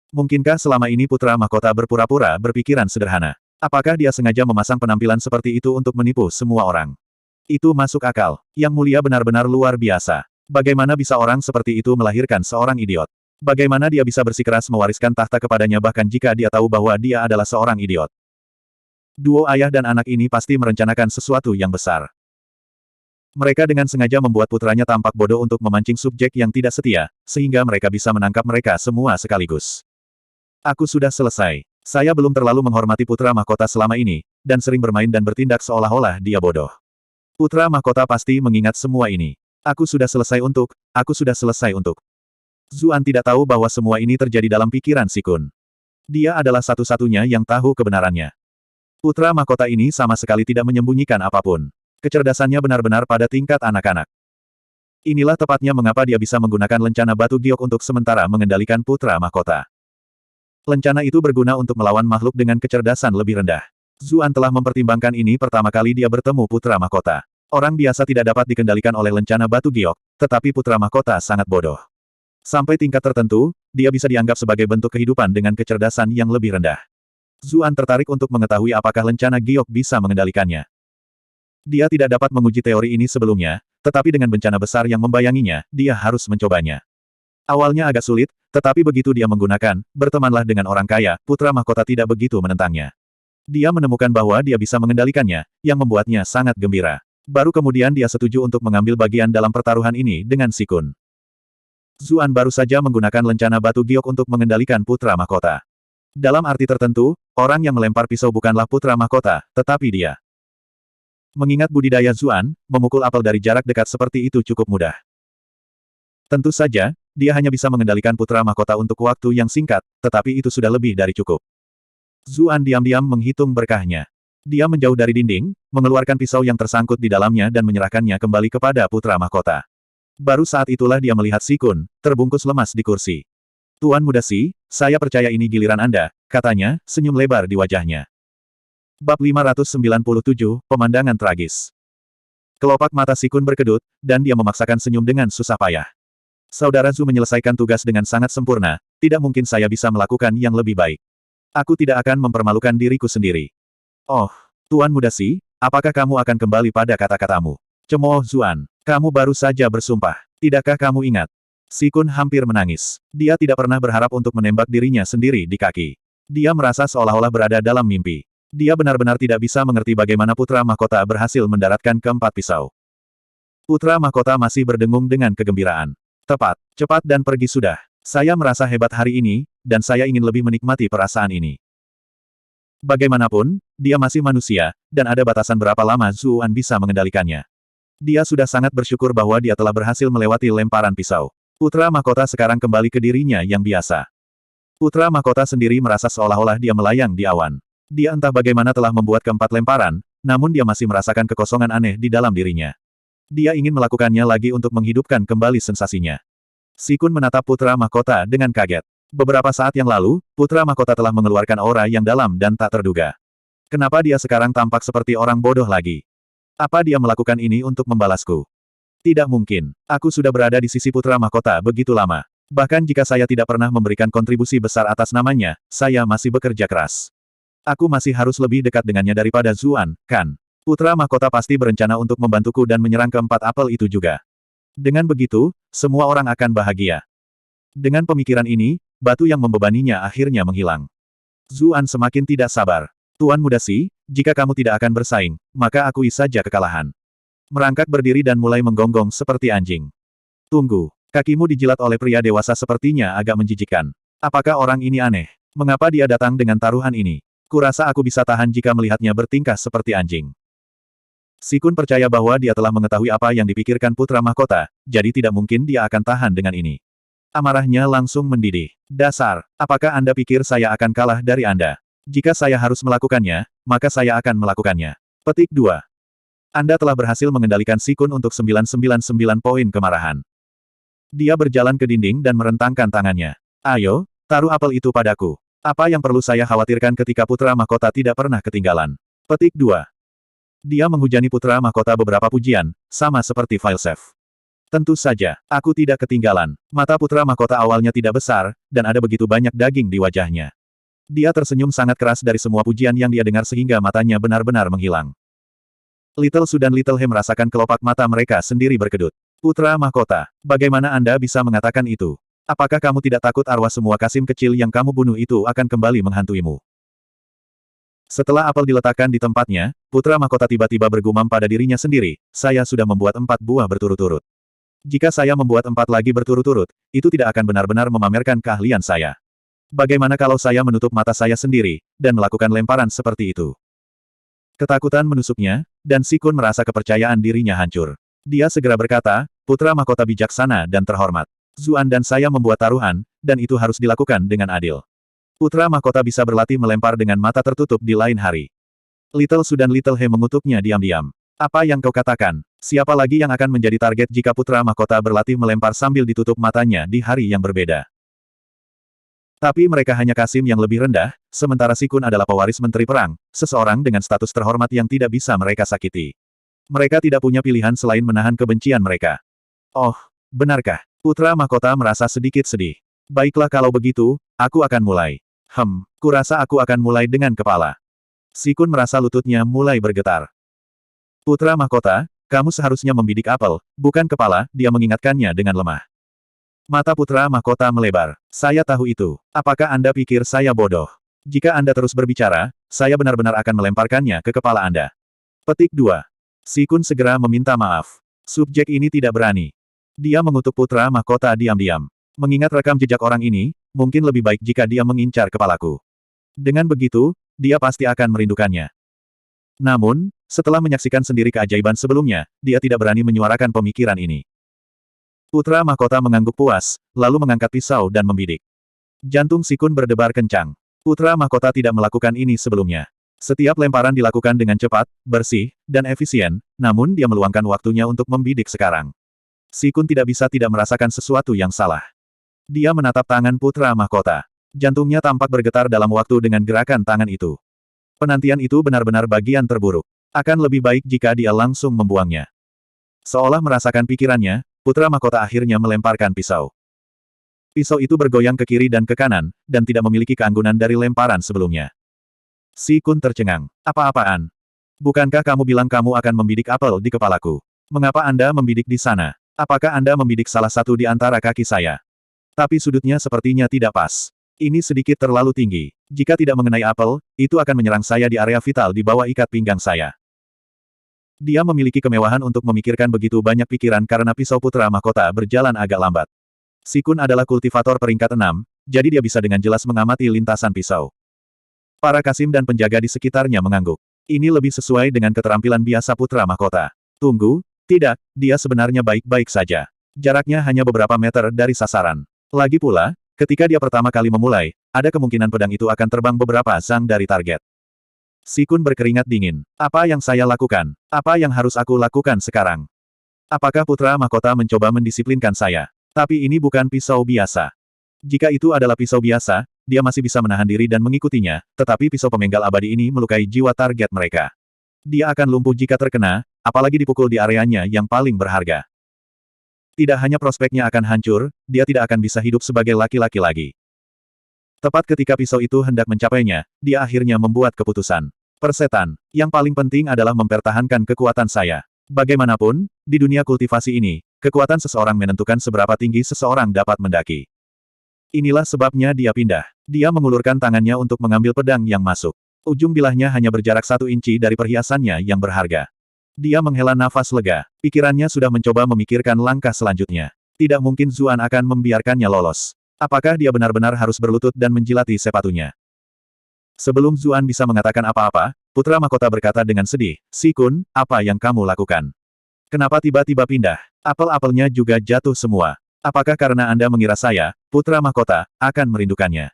Speaker 1: Mungkinkah selama ini Putra Mahkota berpura-pura berpikiran sederhana? Apakah dia sengaja memasang penampilan seperti itu untuk menipu semua orang? Itu masuk akal. Yang mulia benar-benar luar biasa. Bagaimana bisa orang seperti itu melahirkan seorang idiot? Bagaimana dia bisa bersikeras mewariskan tahta kepadanya bahkan jika dia tahu bahwa dia adalah seorang idiot? Duo ayah dan anak ini pasti merencanakan sesuatu yang besar. Mereka dengan sengaja membuat putranya tampak bodoh untuk memancing subjek yang tidak setia, sehingga mereka bisa menangkap mereka semua sekaligus. Aku sudah selesai. Saya belum terlalu menghormati putra mahkota selama ini, dan sering bermain dan bertindak seolah-olah dia bodoh. Putra mahkota pasti mengingat semua ini. Aku sudah selesai untuk. Zuan tidak tahu bahwa semua ini terjadi dalam pikiran Si Kun. Dia adalah satu-satunya yang tahu kebenarannya. Putra mahkota ini sama sekali tidak menyembunyikan apapun. Kecerdasannya benar-benar pada tingkat anak-anak. Inilah tepatnya mengapa dia bisa menggunakan lencana batu giok untuk sementara mengendalikan putra mahkota. Lencana itu berguna untuk melawan makhluk dengan kecerdasan lebih rendah. Zuan telah mempertimbangkan ini pertama kali dia bertemu putra mahkota. Orang biasa tidak dapat dikendalikan oleh lencana batu giok, tetapi putra mahkota sangat bodoh. Sampai tingkat tertentu, dia bisa dianggap sebagai bentuk kehidupan dengan kecerdasan yang lebih rendah. Zuan tertarik untuk mengetahui apakah lencana giok bisa mengendalikannya. Dia tidak dapat menguji teori ini sebelumnya, tetapi dengan bencana besar yang membayanginya, dia harus mencobanya. Awalnya agak sulit, tetapi begitu dia menggunakan, bertemanlah dengan orang kaya, putra mahkota tidak begitu menentangnya. Dia menemukan bahwa dia bisa mengendalikannya, yang membuatnya sangat gembira. Baru kemudian dia setuju untuk mengambil bagian dalam pertaruhan ini dengan Si Kun. Zuan baru saja menggunakan lencana batu giok untuk mengendalikan putra mahkota. Dalam arti tertentu, orang yang melempar pisau bukanlah putra mahkota, tetapi dia. Mengingat budidaya Zuan, memukul apel dari jarak dekat seperti itu cukup mudah. Tentu saja, dia hanya bisa mengendalikan putra mahkota untuk waktu yang singkat, tetapi itu sudah lebih dari cukup. Zuan diam-diam menghitung berkahnya. Dia menjauh dari dinding, mengeluarkan pisau yang tersangkut di dalamnya dan menyerahkannya kembali kepada putra mahkota. Baru saat itulah dia melihat Si Kun, terbungkus lemas di kursi. Tuan Muda Si, saya percaya ini giliran Anda, katanya, senyum lebar di wajahnya. Bab 597, Pemandangan Tragis. Kelopak mata Si Kun berkedut, dan dia memaksakan senyum dengan susah payah. Saudara Zhu menyelesaikan tugas dengan sangat sempurna, tidak mungkin saya bisa melakukan yang lebih baik. Aku tidak akan mempermalukan diriku sendiri. Oh, Tuan Muda Si, apakah kamu akan kembali pada kata-katamu? Cemooh Zuan, kamu baru saja bersumpah. Tidakkah kamu ingat? Si Kun hampir menangis. Dia tidak pernah berharap untuk menembak dirinya sendiri di kaki. Dia merasa seolah-olah berada dalam mimpi. Dia benar-benar tidak bisa mengerti bagaimana putra mahkota berhasil mendaratkan keempat pisau. Putra mahkota masih berdengung dengan kegembiraan. Tepat, cepat dan pergi sudah. Saya merasa hebat hari ini, dan saya ingin lebih menikmati perasaan ini. Bagaimanapun, dia masih manusia, dan ada batasan berapa lama Zuan bisa mengendalikannya. Dia sudah sangat bersyukur bahwa dia telah berhasil melewati lemparan pisau. Putra mahkota sekarang kembali ke dirinya yang biasa. Putra mahkota sendiri merasa seolah-olah dia melayang di awan. Dia entah bagaimana telah membuat keempat lemparan, namun dia masih merasakan kekosongan aneh di dalam dirinya. Dia ingin melakukannya lagi untuk menghidupkan kembali sensasinya. Si Kun menatap putra mahkota dengan kaget. Beberapa saat yang lalu, putra mahkota telah mengeluarkan aura yang dalam dan tak terduga. Kenapa dia sekarang tampak seperti orang bodoh lagi? Apa dia melakukan ini untuk membalasku? Tidak mungkin. Aku sudah berada di sisi putra mahkota begitu lama. Bahkan jika saya tidak pernah memberikan kontribusi besar atas namanya, saya masih bekerja keras. Aku masih harus lebih dekat dengannya daripada Zuan, kan? Putra mahkota pasti berencana untuk membantuku dan menyerang keempat apel itu juga. Dengan begitu, semua orang akan bahagia. Dengan pemikiran ini, batu yang membebaninya akhirnya menghilang. Zuan semakin tidak sabar. Tuan Muda Si, jika kamu tidak akan bersaing, maka akui saja kekalahan. Merangkak berdiri dan mulai menggonggong seperti anjing. Tunggu, kakimu dijilat oleh pria dewasa sepertinya agak menjijikkan. Apakah orang ini aneh? Mengapa dia datang dengan taruhan ini? Kurasa aku bisa tahan jika melihatnya bertingkah seperti anjing. Si Kun percaya bahwa dia telah mengetahui apa yang dipikirkan putra mahkota, jadi tidak mungkin dia akan tahan dengan ini. Amarahnya langsung mendidih. Dasar, apakah Anda pikir saya akan kalah dari Anda? Jika saya harus melakukannya, maka saya akan melakukannya. Petik 2. Anda telah berhasil mengendalikan Si Kun untuk 999 poin kemarahan. Dia berjalan ke dinding dan merentangkan tangannya. Ayo, taruh apel itu padaku. Apa yang perlu saya khawatirkan ketika putra mahkota tidak pernah ketinggalan? Petik 2. Dia menghujani putra mahkota beberapa pujian, sama seperti Filsef. Tentu saja, aku tidak ketinggalan. Mata putra mahkota awalnya tidak besar, dan ada begitu banyak daging di wajahnya. Dia tersenyum sangat keras dari semua pujian yang dia dengar sehingga matanya benar-benar menghilang. Little Su dan Little He merasakan kelopak mata mereka sendiri berkedut. Putra mahkota, bagaimana Anda bisa mengatakan itu? Apakah kamu tidak takut arwah semua kasim kecil yang kamu bunuh itu akan kembali menghantuimu? Setelah apel diletakkan di tempatnya, putra mahkota tiba-tiba bergumam pada dirinya sendiri, saya sudah membuat 4 buah berturut-turut. Jika saya membuat 4 lagi berturut-turut, itu tidak akan benar-benar memamerkan keahlian saya. Bagaimana kalau saya menutup mata saya sendiri, dan melakukan lemparan seperti itu? Ketakutan menusuknya, dan Si Kun merasa kepercayaan dirinya hancur. Dia segera berkata, putra mahkota bijaksana dan terhormat. Zuan dan saya membuat taruhan, dan itu harus dilakukan dengan adil. Putra mahkota bisa berlatih melempar dengan mata tertutup di lain hari. Little Su dan Little He mengutuknya diam-diam. Apa yang kau katakan? Siapa lagi yang akan menjadi target jika putra mahkota berlatih melempar sambil ditutup matanya di hari yang berbeda? Tapi mereka hanya Kasim yang lebih rendah, sementara Si Kun adalah pewaris menteri perang, seseorang dengan status terhormat yang tidak bisa mereka sakiti. Mereka tidak punya pilihan selain menahan kebencian mereka. Oh, benarkah? Putra mahkota merasa sedikit sedih. Baiklah kalau begitu, aku akan mulai. Kurasa aku akan mulai dengan kepala. Si Kun merasa lututnya mulai bergetar. Putra mahkota, kamu seharusnya membidik apel, bukan kepala, dia mengingatkannya dengan lemah. Mata putra mahkota melebar. Saya tahu itu. Apakah Anda pikir saya bodoh? Jika Anda terus berbicara, saya benar-benar akan melemparkannya ke kepala Anda. Petik 2. Si Kun segera meminta maaf. Subjek ini tidak berani. Dia mengutuk putra mahkota diam-diam. Mengingat rekam jejak orang ini, mungkin lebih baik jika dia mengincar kepalaku. Dengan begitu, dia pasti akan merindukannya. Namun, setelah menyaksikan sendiri keajaiban sebelumnya, dia tidak berani menyuarakan pemikiran ini. Putra mahkota mengangguk puas, lalu mengangkat pisau dan membidik. Jantung Si Kun berdebar kencang. Putra mahkota tidak melakukan ini sebelumnya. Setiap lemparan dilakukan dengan cepat, bersih, dan efisien, namun dia meluangkan waktunya untuk membidik sekarang. Si Kun tidak bisa tidak merasakan sesuatu yang salah. Dia menatap tangan putra mahkota. Jantungnya tampak bergetar dalam waktu dengan gerakan tangan itu. Penantian itu benar-benar bagian terburuk. Akan lebih baik jika dia langsung membuangnya. Seolah merasakan pikirannya, putra mahkota akhirnya melemparkan pisau. Pisau itu bergoyang ke kiri dan ke kanan, dan tidak memiliki keanggunan dari lemparan sebelumnya. Si Kun tercengang. Apa-apaan? Bukankah kamu bilang kamu akan membidik apel di kepalaku? Mengapa Anda membidik di sana? Apakah Anda membidik salah satu di antara kaki saya? Tapi sudutnya sepertinya tidak pas. Ini sedikit terlalu tinggi. Jika tidak mengenai apel, itu akan menyerang saya di area vital di bawah ikat pinggang saya. Dia memiliki kemewahan untuk memikirkan begitu banyak pikiran karena pisau putra mahkota berjalan agak lambat. Si Kun adalah kultivator peringkat 6, jadi dia bisa dengan jelas mengamati lintasan pisau. Para Kasim dan penjaga di sekitarnya mengangguk. Ini lebih sesuai dengan keterampilan biasa putra mahkota. Tunggu, tidak, dia sebenarnya baik-baik saja. Jaraknya hanya beberapa meter dari sasaran. Lagi pula, ketika dia pertama kali memulai, ada kemungkinan pedang itu akan terbang beberapa zang dari target. Si Kun berkeringat dingin. Apa yang saya lakukan? Apa yang harus aku lakukan sekarang? Apakah putra mahkota mencoba mendisiplinkan saya? Tapi ini bukan pisau biasa. Jika itu adalah pisau biasa, dia masih bisa menahan diri dan mengikutinya, tetapi pisau pemenggal abadi ini melukai jiwa target mereka. Dia akan lumpuh jika terkena, apalagi dipukul di areanya yang paling berharga. Tidak hanya prospeknya akan hancur, dia tidak akan bisa hidup sebagai laki-laki lagi. Tepat ketika pisau itu hendak mencapainya, dia akhirnya membuat keputusan. Persetan, yang paling penting adalah mempertahankan kekuatan saya. Bagaimanapun, di dunia kultivasi ini, kekuatan seseorang menentukan seberapa tinggi seseorang dapat mendaki. Inilah sebabnya dia pindah. Dia mengulurkan tangannya untuk mengambil pedang yang masuk. Ujung bilahnya hanya berjarak 1 inci dari perhiasannya yang berharga. Dia menghela nafas lega. Pikirannya sudah mencoba memikirkan langkah selanjutnya. Tidak mungkin Zuan akan membiarkannya lolos. Apakah dia benar-benar harus berlutut dan menjilati sepatunya? Sebelum Zuan bisa mengatakan apa-apa, putra mahkota berkata dengan sedih, Si Kun, apa yang kamu lakukan? Kenapa tiba-tiba pindah? Apel-apelnya juga jatuh semua. Apakah karena Anda mengira saya, putra mahkota, akan merindukannya?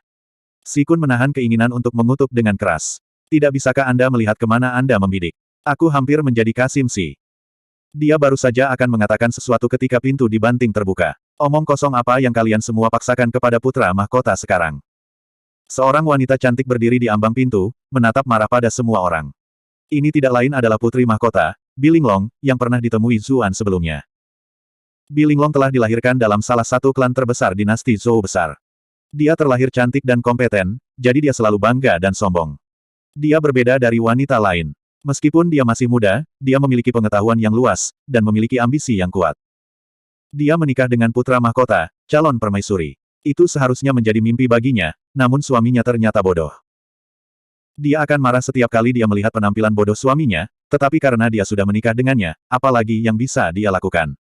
Speaker 1: Si Kun menahan keinginan untuk mengutuk dengan keras. Tidak bisakah Anda melihat kemana Anda membidik? Aku hampir menjadi Kasim Si. Dia baru saja akan mengatakan sesuatu ketika pintu dibanting terbuka. Omong kosong apa yang kalian semua paksakan kepada putra mahkota sekarang? Seorang wanita cantik berdiri di ambang pintu, menatap marah pada semua orang. Ini tidak lain adalah putri mahkota, Bilinglong, yang pernah ditemui Zuan sebelumnya. Bilinglong telah dilahirkan dalam salah satu klan terbesar dinasti Zhou besar. Dia terlahir cantik dan kompeten, jadi dia selalu bangga dan sombong. Dia berbeda dari wanita lain. Meskipun dia masih muda, dia memiliki pengetahuan yang luas, dan memiliki ambisi yang kuat. Dia menikah dengan putra mahkota, calon permaisuri. Itu seharusnya menjadi mimpi baginya, namun suaminya ternyata bodoh. Dia akan marah setiap kali dia melihat penampilan bodoh suaminya, tetapi karena dia sudah menikah dengannya, apalagi yang bisa dia lakukan.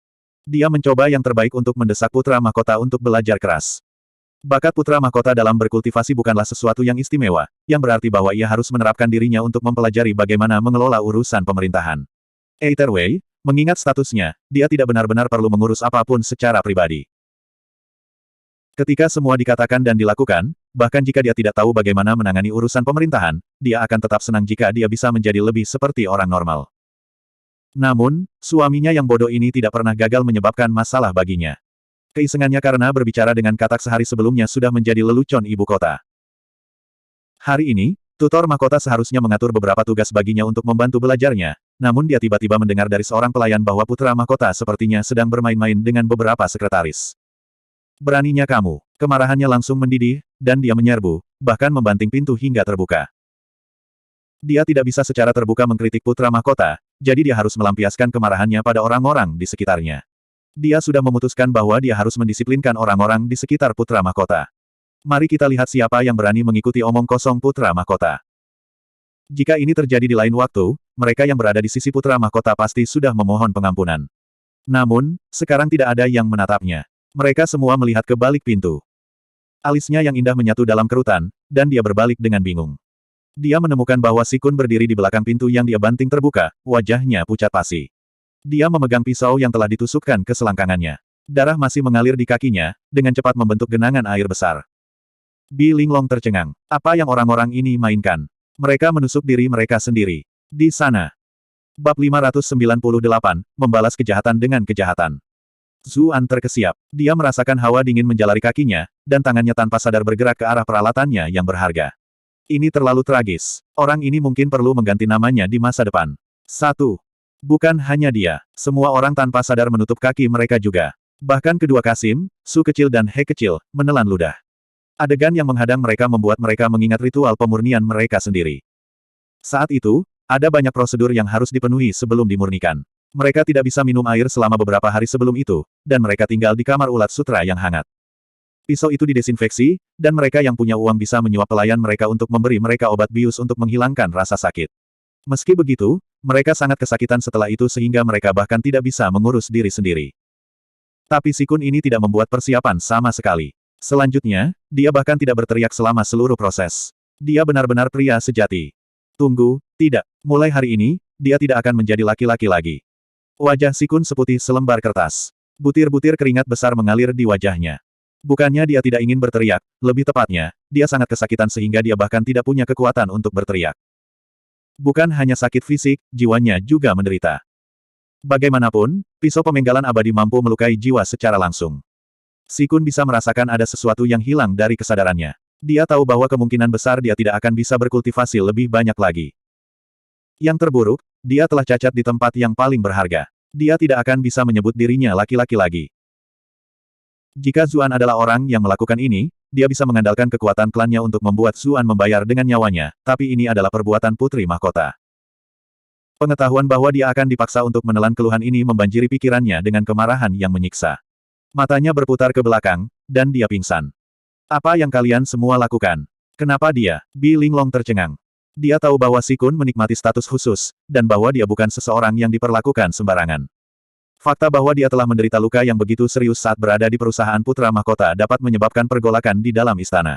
Speaker 1: Dia mencoba yang terbaik untuk mendesak putra mahkota untuk belajar keras. Bakat putra mahkota dalam berkultivasi bukanlah sesuatu yang istimewa, yang berarti bahwa ia harus menerapkan dirinya untuk mempelajari bagaimana mengelola urusan pemerintahan. Either way, mengingat statusnya, dia tidak benar-benar perlu mengurus apapun secara pribadi. Ketika semua dikatakan dan dilakukan, bahkan jika dia tidak tahu bagaimana menangani urusan pemerintahan, dia akan tetap senang jika dia bisa menjadi lebih seperti orang normal. Namun, suaminya yang bodoh ini tidak pernah gagal menyebabkan masalah baginya. Keisengannya karena berbicara dengan katak sehari sebelumnya sudah menjadi lelucon ibu kota. Hari ini, tutor mahkota seharusnya mengatur beberapa tugas baginya untuk membantu belajarnya, namun dia tiba-tiba mendengar dari seorang pelayan bahwa putra mahkota sepertinya sedang bermain-main dengan beberapa sekretaris. Beraninya kamu. Kemarahannya langsung mendidih, dan dia menyerbu, bahkan membanting pintu hingga terbuka. Dia tidak bisa secara terbuka mengkritik putra mahkota, jadi dia harus melampiaskan kemarahannya pada orang-orang di sekitarnya. Dia sudah memutuskan bahwa dia harus mendisiplinkan orang-orang di sekitar putra mahkota. Mari kita lihat siapa yang berani mengikuti omong kosong putra mahkota. Jika ini terjadi di lain waktu, mereka yang berada di sisi putra mahkota pasti sudah memohon pengampunan. Namun, sekarang tidak ada yang menatapnya. Mereka semua melihat ke balik pintu. Alisnya yang indah menyatu dalam kerutan, dan dia berbalik dengan bingung. Dia menemukan bahwa Si Kun berdiri di belakang pintu yang dia banting terbuka, wajahnya pucat pasi. Dia memegang pisau yang telah ditusukkan ke selangkangannya. Darah masih mengalir di kakinya, dengan cepat membentuk genangan air besar. Bi Linglong tercengang. Apa yang orang-orang ini mainkan? Mereka menusuk diri mereka sendiri. Di sana. Bab 598, membalas kejahatan dengan kejahatan. Zuan terkesiap. Dia merasakan hawa dingin menjalari kakinya, dan tangannya tanpa sadar bergerak ke arah peralatannya yang berharga. Ini terlalu tragis. Orang ini mungkin perlu mengganti namanya di masa depan. 1. Bukan hanya dia. Semua orang tanpa sadar menutup kaki mereka juga. Bahkan kedua Kasim, Su kecil dan He kecil, menelan ludah. Adegan yang menghadang mereka membuat mereka mengingat ritual pemurnian mereka sendiri. Saat itu, ada banyak prosedur yang harus dipenuhi sebelum dimurnikan. Mereka tidak bisa minum air selama beberapa hari sebelum itu, dan mereka tinggal di kamar ulat sutra yang hangat. Pisau itu didesinfeksi, dan mereka yang punya uang bisa menyuap pelayan mereka untuk memberi mereka obat bius untuk menghilangkan rasa sakit. Meski begitu, mereka sangat kesakitan setelah itu sehingga mereka bahkan tidak bisa mengurus diri sendiri. Tapi Si Kun ini tidak membuat persiapan sama sekali. Selanjutnya, dia bahkan tidak berteriak selama seluruh proses. Dia benar-benar pria sejati. Tunggu, tidak. Mulai hari ini, dia tidak akan menjadi laki-laki lagi. Wajah Si Kun seputih selembar kertas. Butir-butir keringat besar mengalir di wajahnya. Bukannya dia tidak ingin berteriak, lebih tepatnya, dia sangat kesakitan sehingga dia bahkan tidak punya kekuatan untuk berteriak. Bukan hanya sakit fisik, jiwanya juga menderita. Bagaimanapun, pisau pemenggalan abadi mampu melukai jiwa secara langsung. Si Kun bisa merasakan ada sesuatu yang hilang dari kesadarannya. Dia tahu bahwa kemungkinan besar dia tidak akan bisa berkultivasi lebih banyak lagi. Yang terburuk, dia telah cacat di tempat yang paling berharga. Dia tidak akan bisa menyebut dirinya laki-laki lagi. Jika Zuan adalah orang yang melakukan ini, dia bisa mengandalkan kekuatan klannya untuk membuat Zuan membayar dengan nyawanya, tapi ini adalah perbuatan putri mahkota. Pengetahuan bahwa dia akan dipaksa untuk menelan keluhan ini membanjiri pikirannya dengan kemarahan yang menyiksa. Matanya berputar ke belakang, dan dia pingsan. Apa yang kalian semua lakukan? Kenapa dia? Bi Linglong tercengang. Dia tahu bahwa Si Kun menikmati status khusus, dan bahwa dia bukan seseorang yang diperlakukan sembarangan. Fakta bahwa dia telah menderita luka yang begitu serius saat berada di perusahaan putra mahkota dapat menyebabkan pergolakan di dalam istana.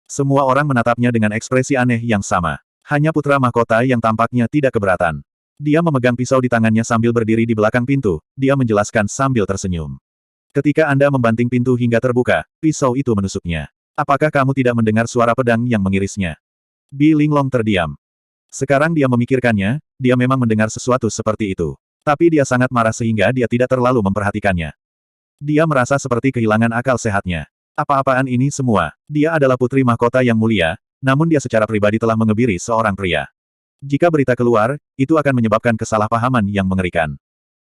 Speaker 1: Semua orang menatapnya dengan ekspresi aneh yang sama. Hanya putra mahkota yang tampaknya tidak keberatan. Dia memegang pisau di tangannya sambil berdiri di belakang pintu, dia menjelaskan sambil tersenyum. Ketika Anda membanting pintu hingga terbuka, pisau itu menusuknya. Apakah kamu tidak mendengar suara pedang yang mengirisnya? Bi Linglong terdiam. Sekarang dia memikirkannya, dia memang mendengar sesuatu seperti itu. Tapi dia sangat marah sehingga dia tidak terlalu memperhatikannya. Dia merasa seperti kehilangan akal sehatnya. Apa-apaan ini semua? Dia adalah putri mahkota yang mulia, namun dia secara pribadi telah mengebiri seorang pria. Jika berita keluar, itu akan menyebabkan kesalahpahaman yang mengerikan.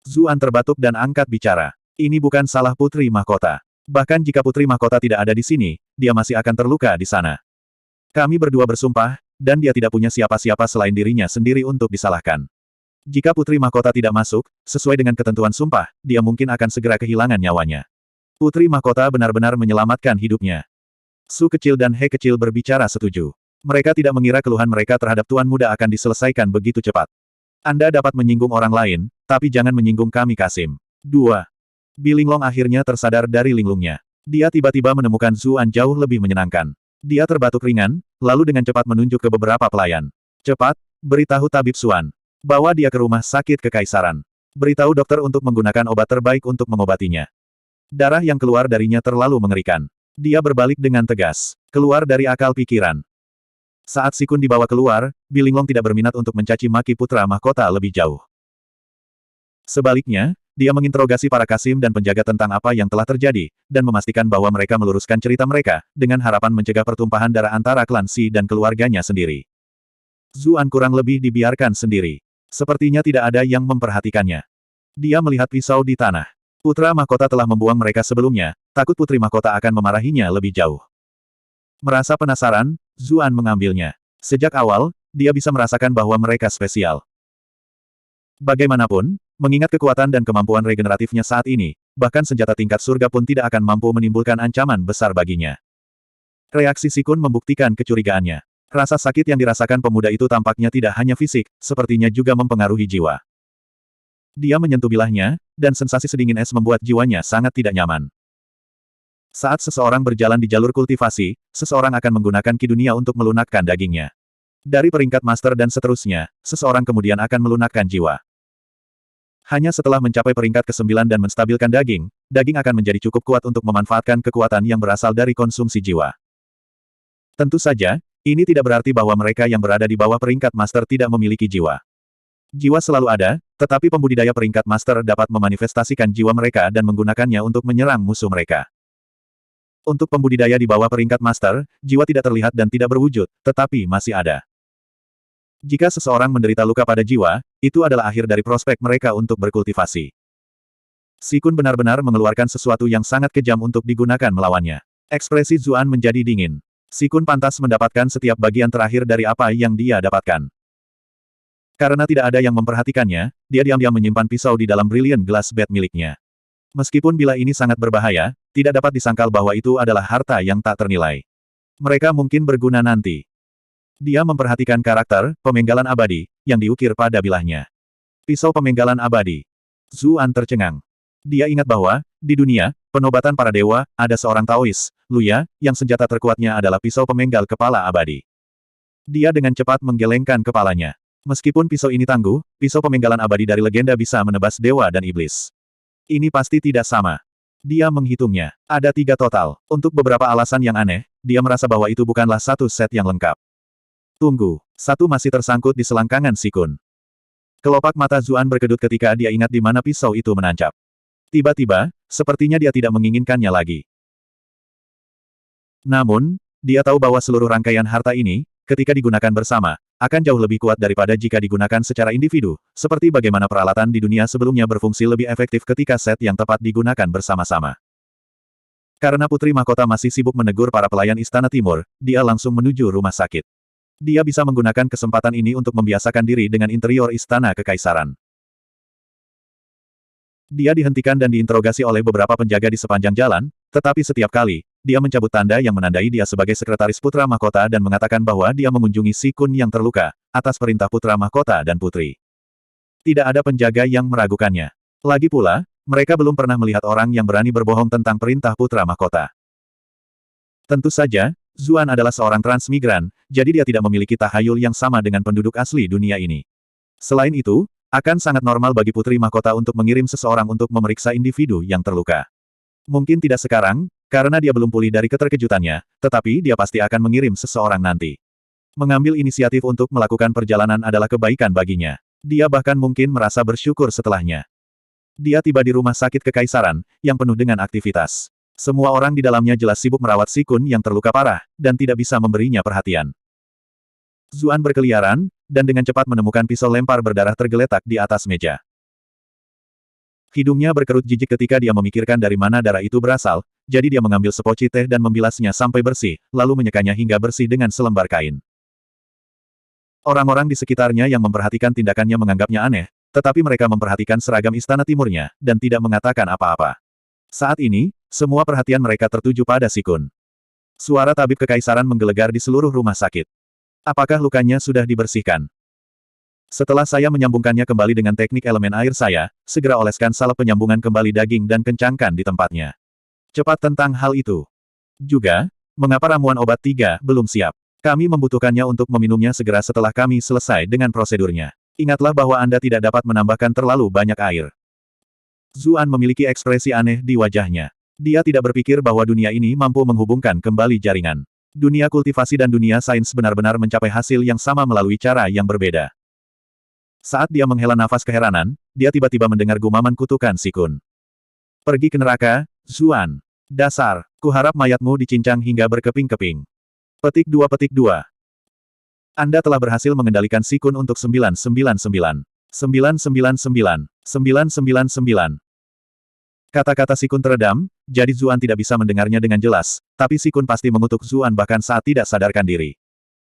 Speaker 1: Zuan terbatuk dan angkat bicara. Ini bukan salah putri mahkota. Bahkan jika putri mahkota tidak ada di sini, dia masih akan terluka di sana. Kami berdua bersumpah, dan dia tidak punya siapa-siapa selain dirinya sendiri untuk disalahkan. Jika putri mahkota tidak masuk, sesuai dengan ketentuan sumpah, dia mungkin akan segera kehilangan nyawanya. Putri mahkota benar-benar menyelamatkan hidupnya. Su kecil dan He kecil berbicara setuju. Mereka tidak mengira keluhan mereka terhadap Tuan Muda akan diselesaikan begitu cepat. Anda dapat menyinggung orang lain, tapi jangan menyinggung kami Kasim. 2. Bi Linglong akhirnya tersadar dari linglungnya. Dia tiba-tiba menemukan Zuan jauh lebih menyenangkan. Dia terbatuk ringan, lalu dengan cepat menunjuk ke beberapa pelayan. Cepat, beritahu tabib Zuan. Bawa dia ke rumah sakit kekaisaran. Beritahu dokter untuk menggunakan obat terbaik untuk mengobatinya. Darah yang keluar darinya terlalu mengerikan. Dia berbalik dengan tegas. Keluar dari akal pikiran. Saat Si Kun dibawa keluar, Bilinglong tidak berminat untuk mencaci maki putra mahkota lebih jauh. Sebaliknya, dia menginterogasi para kasim dan penjaga tentang apa yang telah terjadi, dan memastikan bahwa mereka meluruskan cerita mereka, dengan harapan mencegah pertumpahan darah antara klan Si dan keluarganya sendiri. Zuan kurang lebih dibiarkan sendiri. Sepertinya tidak ada yang memperhatikannya. Dia melihat pisau di tanah. Putra mahkota telah membuang mereka sebelumnya, takut putri mahkota akan memarahinya lebih jauh. Merasa penasaran, Zuan mengambilnya. Sejak awal, dia bisa merasakan bahwa mereka spesial. Bagaimanapun, mengingat kekuatan dan kemampuan regeneratifnya saat ini, bahkan senjata tingkat surga pun tidak akan mampu menimbulkan ancaman besar baginya. Reaksi Si Kun membuktikan kecurigaannya. Rasa sakit yang dirasakan pemuda itu tampaknya tidak hanya fisik, sepertinya juga mempengaruhi jiwa. Dia menyentuh bilahnya, dan sensasi sedingin es membuat jiwanya sangat tidak nyaman. Saat seseorang berjalan di jalur kultivasi, seseorang akan menggunakan ki dunia untuk melunakkan dagingnya. Dari peringkat master dan seterusnya, seseorang kemudian akan melunakkan jiwa. Hanya setelah mencapai peringkat ke-9 dan menstabilkan daging, daging akan menjadi cukup kuat untuk memanfaatkan kekuatan yang berasal dari konsumsi jiwa. Tentu saja, ini tidak berarti bahwa mereka yang berada di bawah peringkat master tidak memiliki jiwa. Jiwa selalu ada, tetapi pembudidaya peringkat master dapat memanifestasikan jiwa mereka dan menggunakannya untuk menyerang musuh mereka. Untuk pembudidaya di bawah peringkat master, jiwa tidak terlihat dan tidak berwujud, tetapi masih ada. Jika seseorang menderita luka pada jiwa, itu adalah akhir dari prospek mereka untuk berkultivasi. Si Kun benar-benar mengeluarkan sesuatu yang sangat kejam untuk digunakan melawannya. Ekspresi Zuan menjadi dingin. Si Kun pantas mendapatkan setiap bagian terakhir dari apa yang dia dapatkan. Karena tidak ada yang memperhatikannya, dia diam-diam menyimpan pisau di dalam brilliant glass bed miliknya. Meskipun bila ini sangat berbahaya, tidak dapat disangkal bahwa itu adalah harta yang tak ternilai. Mereka mungkin berguna nanti. Dia memperhatikan karakter, pemenggalan abadi, yang diukir pada bilahnya. Pisau pemenggalan abadi. Zuan tercengang. Dia ingat bahwa, di dunia, penobatan para dewa, ada seorang Taois, Luya, yang senjata terkuatnya adalah pisau pemenggal kepala abadi. Dia dengan cepat menggelengkan kepalanya. Meskipun pisau ini tangguh, pisau pemenggalan abadi dari legenda bisa menebas dewa dan iblis. Ini pasti tidak sama. Dia menghitungnya. Ada 3 total. Untuk beberapa alasan yang aneh, dia merasa bahwa itu bukanlah satu set yang lengkap. Tunggu, satu masih tersangkut di selangkangan Si Kun. Kelopak mata Zuan berkedut ketika dia ingat di mana pisau itu menancap. Tiba-tiba, sepertinya dia tidak menginginkannya lagi. Namun, dia tahu bahwa seluruh rangkaian harta ini, ketika digunakan bersama, akan jauh lebih kuat daripada jika digunakan secara individu, seperti bagaimana peralatan di dunia sebelumnya berfungsi lebih efektif ketika set yang tepat digunakan bersama-sama. Karena Putri Mahkota masih sibuk menegur para pelayan Istana Timur, dia langsung menuju rumah sakit. Dia bisa menggunakan kesempatan ini untuk membiasakan diri dengan interior Istana Kekaisaran. Dia dihentikan dan diinterogasi oleh beberapa penjaga di sepanjang jalan, tetapi setiap kali, dia mencabut tanda yang menandai dia sebagai sekretaris Putra Mahkota dan mengatakan bahwa dia mengunjungi Si Kun yang terluka, atas perintah Putra Mahkota dan Putri. Tidak ada penjaga yang meragukannya. Lagi pula, mereka belum pernah melihat orang yang berani berbohong tentang perintah Putra Mahkota. Tentu saja, Zuan adalah seorang transmigran, jadi dia tidak memiliki tahayul yang sama dengan penduduk asli dunia ini. Selain itu, akan sangat normal bagi Putri Mahkota untuk mengirim seseorang untuk memeriksa individu yang terluka. Mungkin tidak sekarang, karena dia belum pulih dari keterkejutannya, tetapi dia pasti akan mengirim seseorang nanti. Mengambil inisiatif untuk melakukan perjalanan adalah kebaikan baginya. Dia bahkan mungkin merasa bersyukur setelahnya. Dia tiba di rumah sakit kekaisaran, yang penuh dengan aktivitas. Semua orang di dalamnya jelas sibuk merawat Si Kun yang terluka parah, dan tidak bisa memberinya perhatian. Zuan berkeliaran, dan dengan cepat menemukan pisau lempar berdarah tergeletak di atas meja. Hidungnya berkerut jijik ketika dia memikirkan dari mana darah itu berasal, jadi dia mengambil sepoci teh dan membilasnya sampai bersih, lalu menyekanya hingga bersih dengan selembar kain. Orang-orang di sekitarnya yang memperhatikan tindakannya menganggapnya aneh, tetapi mereka memperhatikan seragam Istana Timurnya, dan tidak mengatakan apa-apa. Saat ini, semua perhatian mereka tertuju pada Si Kun. Suara tabib kekaisaran menggelegar di seluruh rumah sakit. Apakah lukanya sudah dibersihkan? Setelah saya menyambungkannya kembali dengan teknik elemen air saya, segera oleskan salep penyambungan kembali daging dan kencangkan di tempatnya. Cepat tentang hal itu. Juga, mengapa ramuan obat 3 belum siap? Kami membutuhkannya untuk meminumnya segera setelah kami selesai dengan prosedurnya. Ingatlah bahwa Anda tidak dapat menambahkan terlalu banyak air. Zuan memiliki ekspresi aneh di wajahnya. Dia tidak berpikir bahwa dunia ini mampu menghubungkan kembali jaringan. Dunia kultivasi dan dunia sains benar-benar mencapai hasil yang sama melalui cara yang berbeda. Saat dia menghela nafas keheranan, dia tiba-tiba mendengar gumaman kutukan Si Kun. Pergi ke neraka, Zuan. Dasar, kuharap mayatmu dicincang hingga berkeping-keping. Petik 2. Anda telah berhasil mengendalikan Si Kun untuk 999. 999. 999. Kata-kata Si Kun teredam, jadi Zuan tidak bisa mendengarnya dengan jelas, tapi Si Kun pasti mengutuk Zuan bahkan saat tidak sadarkan diri.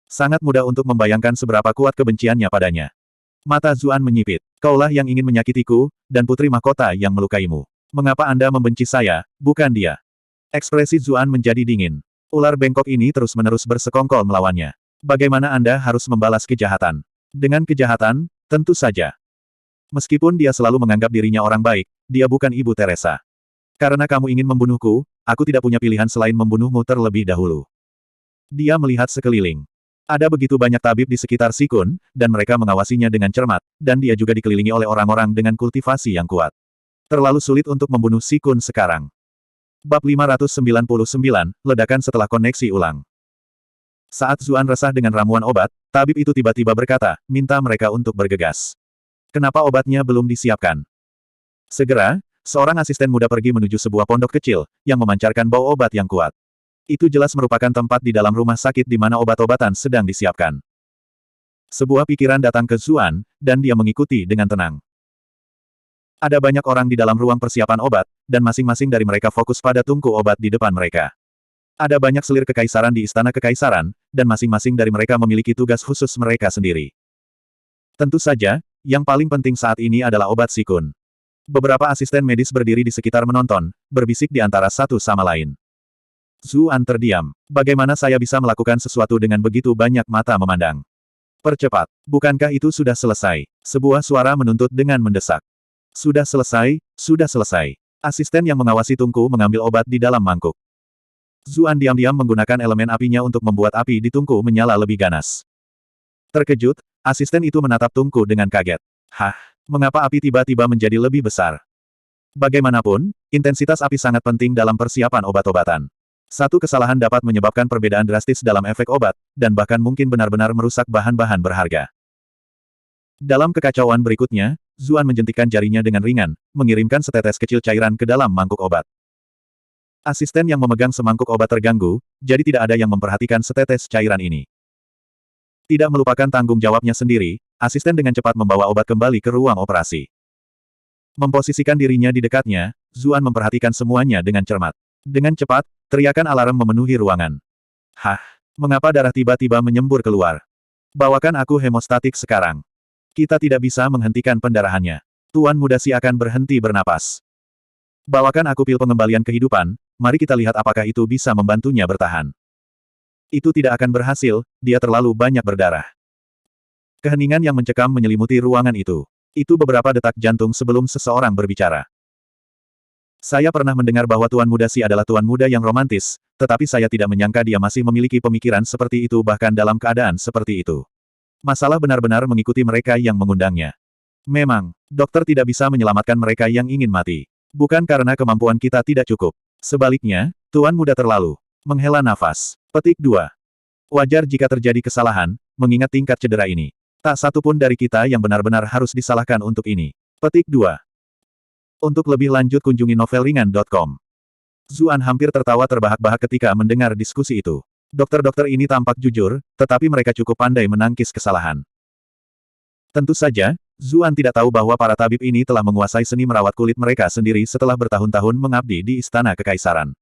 Speaker 1: Sangat mudah untuk membayangkan seberapa kuat kebenciannya padanya. Mata Zuan menyipit. Kaulah yang ingin menyakitiku, dan putri mahkota yang melukaimu. Mengapa Anda membenci saya, bukan dia? Ekspresi Zuan menjadi dingin. Ular bengkok ini terus-menerus bersekongkol melawannya. Bagaimana Anda harus membalas kejahatan? Dengan kejahatan, tentu saja. Meskipun dia selalu menganggap dirinya orang baik, dia bukan Ibu Teresa. Karena kamu ingin membunuhku, aku tidak punya pilihan selain membunuhmu terlebih dahulu. Dia melihat sekeliling. Ada begitu banyak tabib di sekitar Si Kun, dan mereka mengawasinya dengan cermat, dan dia juga dikelilingi oleh orang-orang dengan kultivasi yang kuat. Terlalu sulit untuk membunuh Si Kun sekarang. Bab 599, Ledakan setelah koneksi ulang. Saat Zuan resah dengan ramuan obat, tabib itu tiba-tiba berkata, minta mereka untuk bergegas. Kenapa obatnya belum disiapkan? Segera, seorang asisten muda pergi menuju sebuah pondok kecil, yang memancarkan bau obat yang kuat. Itu jelas merupakan tempat di dalam rumah sakit di mana obat-obatan sedang disiapkan. Sebuah pikiran datang ke Zuan, dan dia mengikuti dengan tenang. Ada banyak orang di dalam ruang persiapan obat, dan masing-masing dari mereka fokus pada tungku obat di depan mereka. Ada banyak selir kekaisaran di istana kekaisaran, dan masing-masing dari mereka memiliki tugas khusus mereka sendiri. Tentu saja, yang paling penting saat ini adalah obat Si Kun. Beberapa asisten medis berdiri di sekitar menonton, berbisik di antara satu sama lain. Zuan terdiam. Bagaimana saya bisa melakukan sesuatu dengan begitu banyak mata memandang? Percepat. Bukankah itu sudah selesai? Sebuah suara menuntut dengan mendesak. Sudah selesai, sudah selesai. Asisten yang mengawasi tungku mengambil obat di dalam mangkuk. Zuan diam-diam menggunakan elemen apinya untuk membuat api di tungku menyala lebih ganas. Terkejut, asisten itu menatap tungku dengan kaget. Hah, mengapa api tiba-tiba menjadi lebih besar? Bagaimanapun, intensitas api sangat penting dalam persiapan obat-obatan. Satu kesalahan dapat menyebabkan perbedaan drastis dalam efek obat, dan bahkan mungkin benar-benar merusak bahan-bahan berharga. Dalam kekacauan berikutnya, Zuan menjentikkan jarinya dengan ringan, mengirimkan setetes kecil cairan ke dalam mangkuk obat. Asisten yang memegang semangkuk obat terganggu, jadi tidak ada yang memperhatikan setetes cairan ini. Tidak melupakan tanggung jawabnya sendiri, asisten dengan cepat membawa obat kembali ke ruang operasi. Memposisikan dirinya di dekatnya, Zuan memperhatikan semuanya dengan cermat. Dengan cepat, teriakan alarm memenuhi ruangan. Hah, mengapa darah tiba-tiba menyembur keluar? Bawakan aku hemostatik sekarang. Kita tidak bisa menghentikan pendarahannya. Tuan Muda Si akan berhenti bernapas. Bawakan aku pil pengembalian kehidupan, mari kita lihat apakah itu bisa membantunya bertahan. Itu tidak akan berhasil, dia terlalu banyak berdarah. Keheningan yang mencekam menyelimuti ruangan itu. Itu beberapa detak jantung sebelum seseorang berbicara. Saya pernah mendengar bahwa Tuan Muda Si adalah Tuan Muda yang romantis, tetapi saya tidak menyangka dia masih memiliki pemikiran seperti itu bahkan dalam keadaan seperti itu. Masalah benar-benar mengikuti mereka yang mengundangnya. Memang, dokter tidak bisa menyelamatkan mereka yang ingin mati. Bukan karena kemampuan kita tidak cukup. Sebaliknya, Tuan Muda terlalu menghela nafas. Petik 2. Wajar jika terjadi kesalahan, mengingat tingkat cedera ini. Tak satu pun dari kita yang benar-benar harus disalahkan untuk ini. Petik 2. Untuk lebih lanjut kunjungi novelringan.com. Zuan hampir tertawa terbahak-bahak ketika mendengar diskusi itu. Dokter-dokter ini tampak jujur, tetapi mereka cukup pandai menangkis kesalahan. Tentu saja, Zuan tidak tahu bahwa para tabib ini telah menguasai seni merawat kulit mereka sendiri setelah bertahun-tahun mengabdi di Istana Kekaisaran.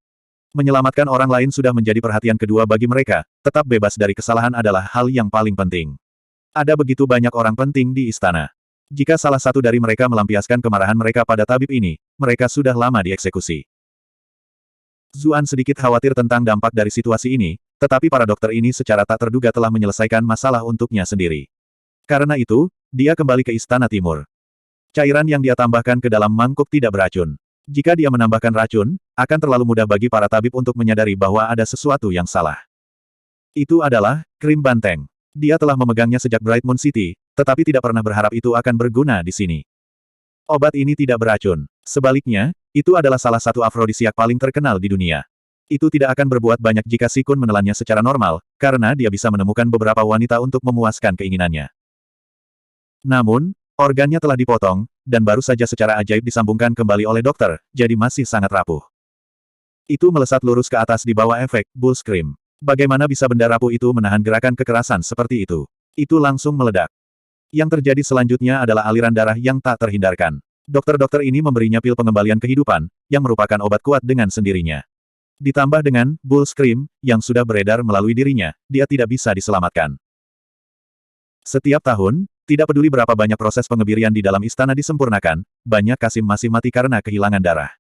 Speaker 1: Menyelamatkan orang lain sudah menjadi perhatian kedua bagi mereka, tetap bebas dari kesalahan adalah hal yang paling penting. Ada begitu banyak orang penting di istana. Jika salah satu dari mereka melampiaskan kemarahan mereka pada tabib ini, mereka sudah lama dieksekusi. Zuan sedikit khawatir tentang dampak dari situasi ini, tetapi para dokter ini secara tak terduga telah menyelesaikan masalah untuknya sendiri. Karena itu, dia kembali ke Istana Timur. Cairan yang dia tambahkan ke dalam mangkuk tidak beracun. Jika dia menambahkan racun, akan terlalu mudah bagi para tabib untuk menyadari bahwa ada sesuatu yang salah. Itu adalah krim banteng. Dia telah memegangnya sejak Bright Moon City, tetapi tidak pernah berharap itu akan berguna di sini. Obat ini tidak beracun. Sebaliknya, itu adalah salah satu afrodisiak paling terkenal di dunia. Itu tidak akan berbuat banyak jika Si Kun menelannya secara normal, karena dia bisa menemukan beberapa wanita untuk memuaskan keinginannya. Namun, organnya telah dipotong, dan baru saja secara ajaib disambungkan kembali oleh dokter, jadi masih sangat rapuh. Itu melesat lurus ke atas di bawah efek Bull Scream. Bagaimana bisa benda rapuh itu menahan gerakan kekerasan seperti itu? Itu langsung meledak. Yang terjadi selanjutnya adalah aliran darah yang tak terhindarkan. Dokter-dokter ini memberinya pil pengembalian kehidupan, yang merupakan obat kuat dengan sendirinya. Ditambah dengan Bull Scream, yang sudah beredar melalui dirinya, dia tidak bisa diselamatkan. Setiap tahun, tidak peduli berapa banyak proses pengebirian di dalam istana disempurnakan, banyak Kasim masih mati karena kehilangan darah.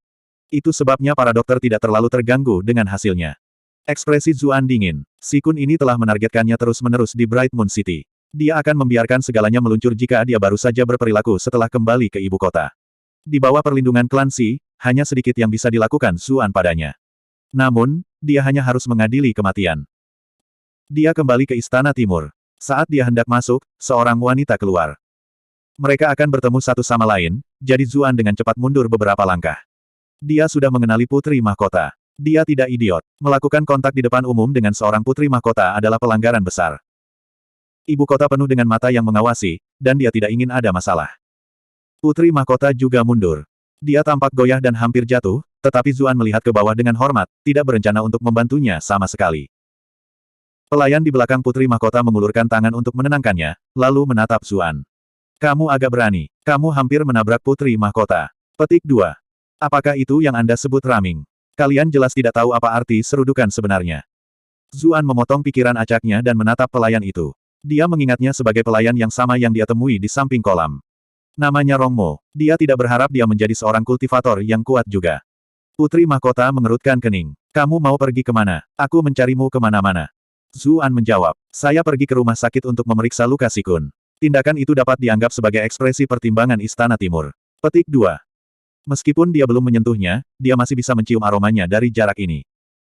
Speaker 1: Itu sebabnya para dokter tidak terlalu terganggu dengan hasilnya. Ekspresi Zuan dingin. Si Kun ini telah menargetkannya terus-menerus di Bright Moon City. Dia akan membiarkan segalanya meluncur jika dia baru saja berperilaku setelah kembali ke ibu kota. Di bawah perlindungan klan Si, hanya sedikit yang bisa dilakukan Zuan padanya. Namun, dia hanya harus mengadili kematian. Dia kembali ke Istana Timur. Saat dia hendak masuk, seorang wanita keluar. Mereka akan bertemu satu sama lain, jadi Zuan dengan cepat mundur beberapa langkah. Dia sudah mengenali Putri Mahkota. Dia tidak idiot. Melakukan kontak di depan umum dengan seorang Putri Mahkota adalah pelanggaran besar. Ibu kota penuh dengan mata yang mengawasi, dan dia tidak ingin ada masalah. Putri Mahkota juga mundur. Dia tampak goyah dan hampir jatuh, tetapi Zuan melihat ke bawah dengan hormat, tidak berencana untuk membantunya sama sekali. Pelayan di belakang Putri Mahkota mengulurkan tangan untuk menenangkannya, lalu menatap Zuan. Kamu agak berani. Kamu hampir menabrak Putri Mahkota. Petik 2. Apakah itu yang Anda sebut raming? Kalian jelas tidak tahu apa arti serudukan sebenarnya. Zuan memotong pikiran acaknya dan menatap pelayan itu. Dia mengingatnya sebagai pelayan yang sama yang dia temui di samping kolam. Namanya Rongmo. Dia tidak berharap dia menjadi seorang kultivator yang kuat juga. Putri Mahkota mengerutkan kening. Kamu mau pergi kemana? Aku mencarimu kemana-mana. Zuan menjawab. Saya pergi ke rumah sakit untuk memeriksa luka Si Kun. Tindakan itu dapat dianggap sebagai ekspresi pertimbangan Istana Timur. Petik 2. Meskipun dia belum menyentuhnya, dia masih bisa mencium aromanya dari jarak ini.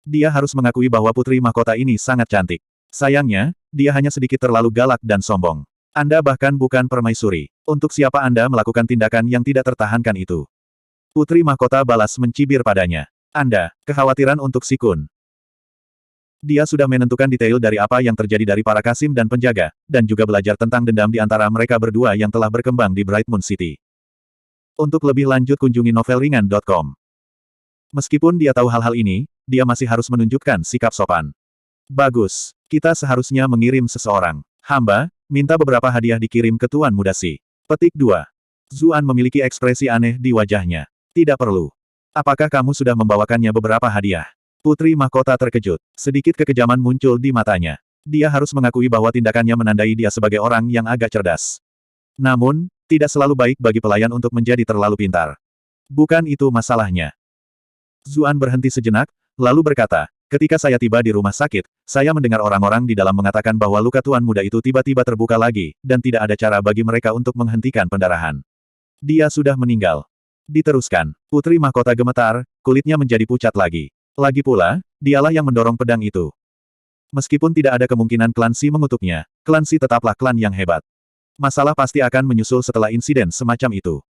Speaker 1: Dia harus mengakui bahwa Putri Mahkota ini sangat cantik. Sayangnya, dia hanya sedikit terlalu galak dan sombong. Anda bahkan bukan permaisuri. Untuk siapa Anda melakukan tindakan yang tidak tertahankan itu? Putri Mahkota balas mencibir padanya. Anda, kekhawatiran untuk Si Kun. Dia sudah menentukan detail dari apa yang terjadi dari para Kasim dan penjaga, dan juga belajar tentang dendam di antara mereka berdua yang telah berkembang di Bright Moon City. Untuk lebih lanjut kunjungi novelringan.com. Meskipun dia tahu hal-hal ini, dia masih harus menunjukkan sikap sopan. Bagus. Kita seharusnya mengirim seseorang. Hamba, minta beberapa hadiah dikirim ke Tuan Muda Si. Petik 2. Zuan memiliki ekspresi aneh di wajahnya. Tidak perlu. Apakah kamu sudah membawakannya beberapa hadiah? Putri Mahkota terkejut. Sedikit kekejaman muncul di matanya. Dia harus mengakui bahwa tindakannya menandai dia sebagai orang yang agak cerdas. Namun, tidak selalu baik bagi pelayan untuk menjadi terlalu pintar. Bukan itu masalahnya. Zuan berhenti sejenak, lalu berkata, ketika saya tiba di rumah sakit, saya mendengar orang-orang di dalam mengatakan bahwa luka Tuan Muda itu tiba-tiba terbuka lagi, dan tidak ada cara bagi mereka untuk menghentikan pendarahan. Dia sudah meninggal. Diteruskan. Putri Mahkota gemetar, kulitnya menjadi pucat lagi. Lagi pula, dialah yang mendorong pedang itu. Meskipun tidak ada kemungkinan klan Si mengutuknya, klan Si tetaplah klan yang hebat. Masalah pasti akan menyusul setelah insiden semacam itu.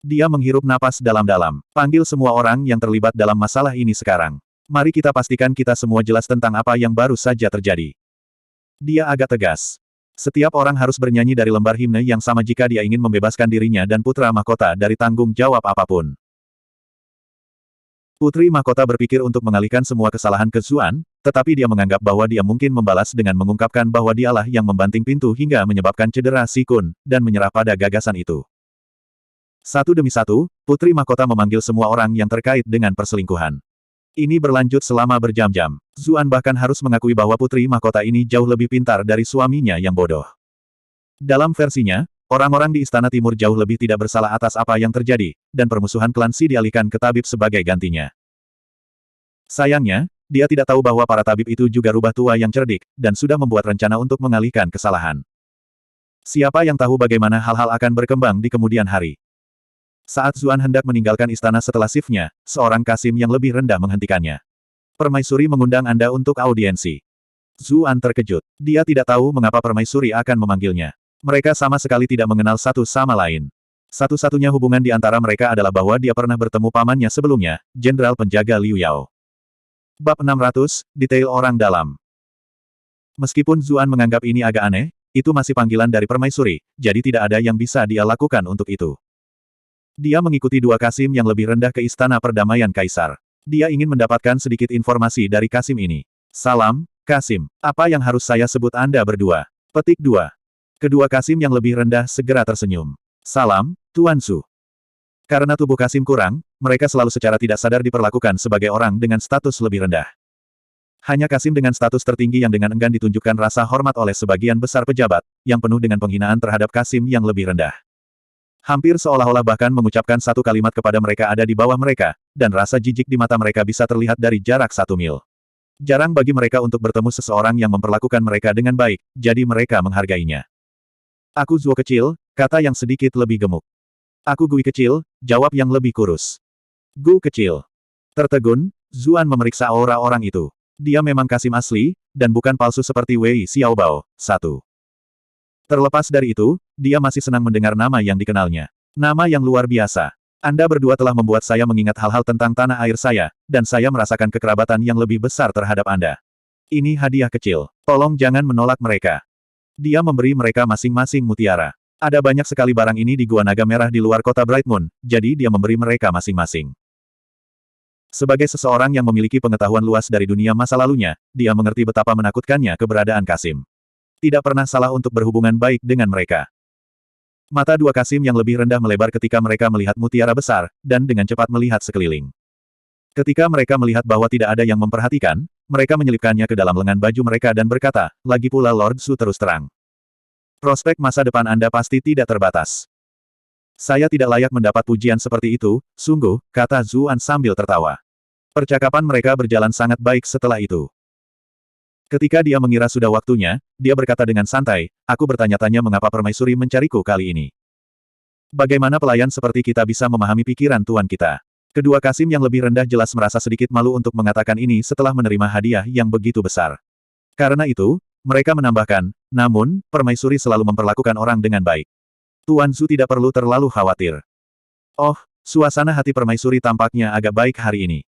Speaker 1: Dia menghirup napas dalam-dalam. Panggil semua orang yang terlibat dalam masalah ini sekarang. Mari kita pastikan kita semua jelas tentang apa yang baru saja terjadi. Dia agak tegas. Setiap orang harus bernyanyi dari lembar himne yang sama jika dia ingin membebaskan dirinya dan putra mahkota dari tanggung jawab apapun. Putri Mahkota berpikir untuk mengalihkan semua kesalahan ke Zuan, tetapi dia menganggap bahwa dia mungkin membalas dengan mengungkapkan bahwa dialah yang membanting pintu hingga menyebabkan cedera Si Kun, dan menyerah pada gagasan itu. Satu demi satu, Putri Mahkota memanggil semua orang yang terkait dengan perselingkuhan. Ini berlanjut selama berjam-jam. Zuan bahkan harus mengakui bahwa Putri Mahkota ini jauh lebih pintar dari suaminya yang bodoh. Dalam versinya, orang-orang di Istana Timur jauh lebih tidak bersalah atas apa yang terjadi, dan permusuhan klan Si dialihkan ke tabib sebagai gantinya. Sayangnya, dia tidak tahu bahwa para tabib itu juga rubah tua yang cerdik, dan sudah membuat rencana untuk mengalihkan kesalahan. Siapa yang tahu bagaimana hal-hal akan berkembang di kemudian hari? Saat Zuan hendak meninggalkan istana setelah shift-nya, seorang Kasim yang lebih rendah menghentikannya. Permaisuri mengundang Anda untuk audiensi. Zuan terkejut. Dia tidak tahu mengapa permaisuri akan memanggilnya. Mereka sama sekali tidak mengenal satu sama lain. Satu-satunya hubungan di antara mereka adalah bahwa dia pernah bertemu pamannya sebelumnya, Jenderal Penjaga Liu Yao. Bab 600, Detail Orang Dalam. Meskipun Zuan menganggap ini agak aneh, itu masih panggilan dari permaisuri, jadi tidak ada yang bisa dia lakukan untuk itu. Dia mengikuti dua Kasim yang lebih rendah ke Istana Perdamaian Kaisar. Dia ingin mendapatkan sedikit informasi dari Kasim ini. Salam, Kasim. Apa yang harus saya sebut Anda berdua? Petik 2. Kedua Kasim yang lebih rendah segera tersenyum. Salam, Tuan Su. Karena tubuh Kasim kurang, mereka selalu secara tidak sadar diperlakukan sebagai orang dengan status lebih rendah. Hanya Kasim dengan status tertinggi yang dengan enggan ditunjukkan rasa hormat oleh sebagian besar pejabat, yang penuh dengan penghinaan terhadap Kasim yang lebih rendah. Hampir seolah-olah bahkan mengucapkan satu kalimat kepada mereka ada di bawah mereka, dan rasa jijik di mata mereka bisa terlihat dari jarak 1 mil. Jarang bagi mereka untuk bertemu seseorang yang memperlakukan mereka dengan baik, jadi mereka menghargainya. Aku Zuo kecil, kata yang sedikit lebih gemuk. Aku Gui kecil, jawab yang lebih kurus. Gu kecil. Tertegun, Zuan memeriksa aura orang itu. Dia memang Kasim asli, dan bukan palsu seperti Wei Xiaobao. 1. Terlepas dari itu, dia masih senang mendengar nama yang dikenalnya. Nama yang luar biasa. Anda berdua telah membuat saya mengingat hal-hal tentang tanah air saya, dan saya merasakan kekerabatan yang lebih besar terhadap Anda. Ini hadiah kecil. Tolong jangan menolak mereka. Dia memberi mereka masing-masing mutiara. Ada banyak sekali barang ini di Gua Naga Merah di luar kota Bright Moon, jadi dia memberi mereka masing-masing. Sebagai seseorang yang memiliki pengetahuan luas dari dunia masa lalunya, dia mengerti betapa menakutkannya keberadaan Kasim. Tidak pernah salah untuk berhubungan baik dengan mereka. Mata dua Kasim yang lebih rendah melebar ketika mereka melihat mutiara besar, dan dengan cepat melihat sekeliling. Ketika mereka melihat bahwa tidak ada yang memperhatikan, mereka menyelipkannya ke dalam lengan baju mereka dan berkata, lagi pula Lord Su terus terang. Prospek masa depan Anda pasti tidak terbatas. Saya tidak layak mendapat pujian seperti itu, sungguh, kata Zuan sambil tertawa. Percakapan mereka berjalan sangat baik setelah itu. Ketika dia mengira sudah waktunya, dia berkata dengan santai, aku bertanya-tanya mengapa permaisuri mencariku kali ini. Bagaimana pelayan seperti kita bisa memahami pikiran tuan kita? Kedua Kasim yang lebih rendah jelas merasa sedikit malu untuk mengatakan ini setelah menerima hadiah yang begitu besar. Karena itu, mereka menambahkan, namun, permaisuri selalu memperlakukan orang dengan baik. Tuan Su tidak perlu terlalu khawatir. Oh, suasana hati permaisuri tampaknya agak baik hari ini.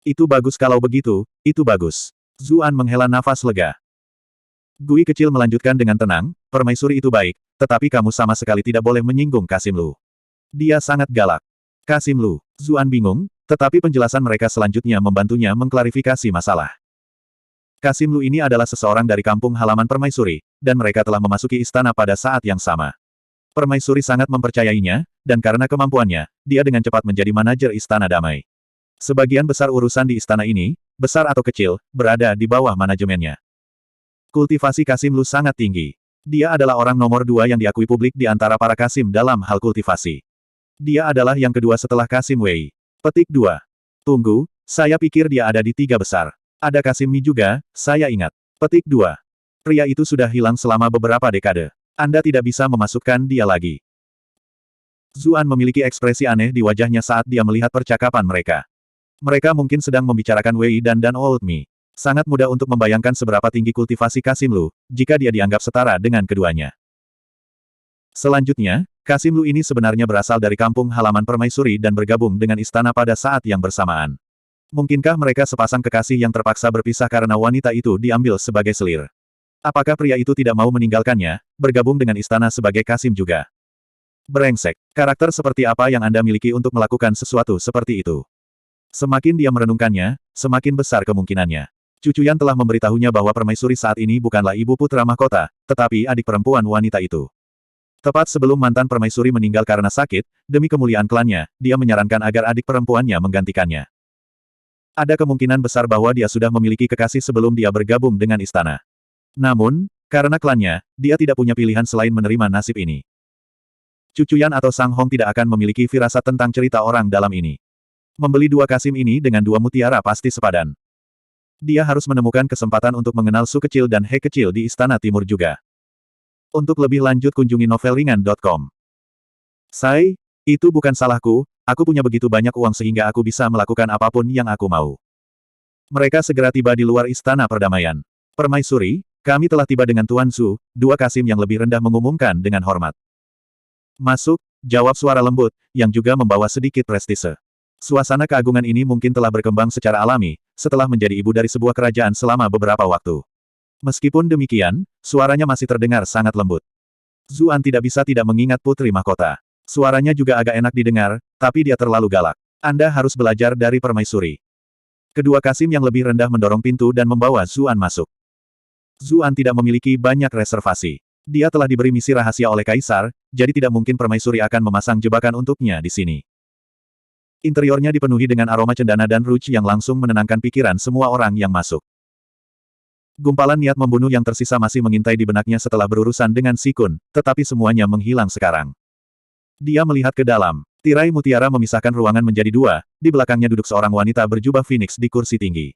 Speaker 1: Itu bagus kalau begitu, itu bagus. Zuan menghela nafas lega. Gui kecil melanjutkan dengan tenang, permaisuri itu baik, tetapi kamu sama sekali tidak boleh menyinggung Kasim Lu. Dia sangat galak. Kasim Lu. Zuan bingung, tetapi penjelasan mereka selanjutnya membantunya mengklarifikasi masalah. Kasim Lu ini adalah seseorang dari kampung halaman permaisuri, dan mereka telah memasuki istana pada saat yang sama. Permaisuri sangat mempercayainya, dan karena kemampuannya, dia dengan cepat menjadi manajer istana damai. Sebagian besar urusan di istana ini, besar atau kecil, berada di bawah manajemennya. Kultivasi Kasim Lu sangat tinggi. Dia adalah orang nomor 2 yang diakui publik di antara para Kasim dalam hal kultivasi. Dia adalah yang kedua setelah Kasim Wei. Petik 2. Tunggu, saya pikir dia ada di 3 besar. Ada Kasim Mi juga, saya ingat. Petik 2. Pria itu sudah hilang selama beberapa dekade. Anda tidak bisa memasukkan dia lagi. Zuan memiliki ekspresi aneh di wajahnya saat dia melihat percakapan mereka. Mereka mungkin sedang membicarakan Wei dan Old Mi. Sangat mudah untuk membayangkan seberapa tinggi kultivasi Kasim Lu, jika dia dianggap setara dengan keduanya. Selanjutnya, Kasim Lu ini sebenarnya berasal dari kampung halaman permaisuri dan bergabung dengan istana pada saat yang bersamaan. Mungkinkah mereka sepasang kekasih yang terpaksa berpisah karena wanita itu diambil sebagai selir? Apakah pria itu tidak mau meninggalkannya, bergabung dengan istana sebagai Kasim juga? Brengsek, karakter seperti apa yang Anda miliki untuk melakukan sesuatu seperti itu? Semakin dia merenungkannya, semakin besar kemungkinannya. Cucuyan telah memberitahunya bahwa permaisuri saat ini bukanlah ibu putra mahkota, tetapi adik perempuan wanita itu. Tepat sebelum mantan permaisuri meninggal karena sakit, demi kemuliaan klannya, dia menyarankan agar adik perempuannya menggantikannya. Ada kemungkinan besar bahwa dia sudah memiliki kekasih sebelum dia bergabung dengan istana. Namun, karena klannya, dia tidak punya pilihan selain menerima nasib ini. Cucuyan atau Sang Hong tidak akan memiliki firasat tentang cerita orang dalam ini. Membeli 2 Kasim ini dengan 2 mutiara pasti sepadan. Dia harus menemukan kesempatan untuk mengenal Su kecil dan He kecil di Istana Timur juga. Untuk lebih lanjut kunjungi novelringan.com. Sai, Itu bukan salahku, aku punya begitu banyak uang sehingga aku bisa melakukan apapun yang aku mau. Mereka segera tiba di luar istana perdamaian. Permaisuri, kami telah tiba dengan Tuan Zhu, dua Kasim yang lebih rendah mengumumkan dengan hormat. Masuk, jawab suara lembut, yang juga membawa sedikit prestise. Suasana keagungan ini mungkin telah berkembang secara alami, setelah menjadi ibu dari sebuah kerajaan selama beberapa waktu. Meskipun demikian, suaranya masih terdengar sangat lembut. Zuan tidak bisa tidak mengingat putri mahkota. Suaranya juga agak enak didengar, tapi dia terlalu galak. Anda harus belajar dari permaisuri. Kedua Kasim yang lebih rendah mendorong pintu dan membawa Zuan masuk. Zuan tidak memiliki banyak reservasi. Dia telah diberi misi rahasia oleh Kaisar, jadi tidak mungkin permaisuri akan memasang jebakan untuknya di sini. Interiornya dipenuhi dengan aroma cendana dan rouge yang langsung menenangkan pikiran semua orang yang masuk. Gumpalan niat membunuh yang tersisa masih mengintai di benaknya setelah berurusan dengan Si Kun, tetapi semuanya menghilang sekarang. Dia melihat ke dalam. Tirai mutiara memisahkan ruangan menjadi dua, di belakangnya duduk seorang wanita berjubah phoenix di kursi tinggi.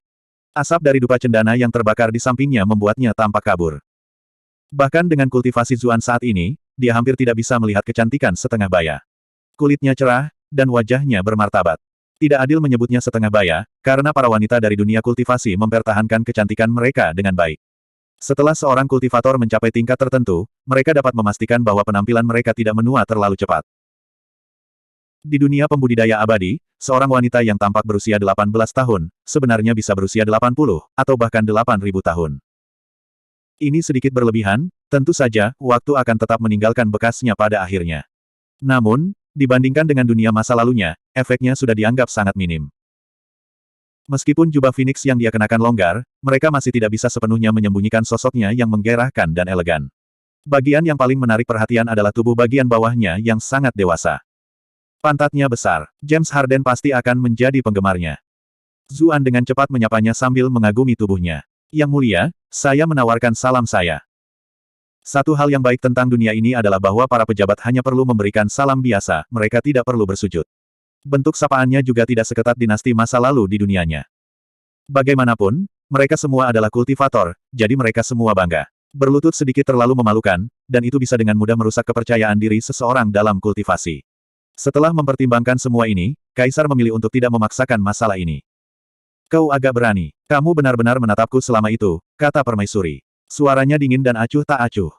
Speaker 1: Asap dari dupa cendana yang terbakar di sampingnya membuatnya tampak kabur. Bahkan dengan kultivasi Zuan saat ini, dia hampir tidak bisa melihat kecantikan setengah baya. Kulitnya cerah, dan wajahnya bermartabat. Tidak adil menyebutnya setengah baya, karena para wanita dari dunia kultivasi mempertahankan kecantikan mereka dengan baik. Setelah seorang kultivator mencapai tingkat tertentu, mereka dapat memastikan bahwa penampilan mereka tidak menua terlalu cepat. Di dunia pembudidaya abadi, seorang wanita yang tampak berusia 18 tahun, sebenarnya bisa berusia 80, atau bahkan 8.000 tahun. Ini sedikit berlebihan, tentu saja, waktu akan tetap meninggalkan bekasnya pada akhirnya. Namun, dibandingkan dengan dunia masa lalunya, efeknya sudah dianggap sangat minim. Meskipun jubah Phoenix yang dia kenakan longgar, mereka masih tidak bisa sepenuhnya menyembunyikan sosoknya yang menggairahkan dan elegan. Bagian yang paling menarik perhatian adalah tubuh bagian bawahnya yang sangat dewasa. Pantatnya besar. James Harden pasti akan menjadi penggemarnya. Zuan dengan cepat menyapanya sambil mengagumi tubuhnya. Yang mulia, saya menawarkan salam saya. Satu hal yang baik tentang dunia ini adalah bahwa para pejabat hanya perlu memberikan salam biasa, mereka tidak perlu bersujud. Bentuk sapaannya juga tidak seketat dinasti masa lalu di dunianya. Bagaimanapun, mereka semua adalah kultivator, jadi mereka semua bangga. Berlutut sedikit terlalu memalukan, dan itu bisa dengan mudah merusak kepercayaan diri seseorang dalam kultivasi. Setelah mempertimbangkan semua ini, Kaisar memilih untuk tidak memaksakan masalah ini. Kau agak berani. Kamu benar-benar menatapku selama itu, kata permaisuri. Suaranya dingin dan acuh tak acuh.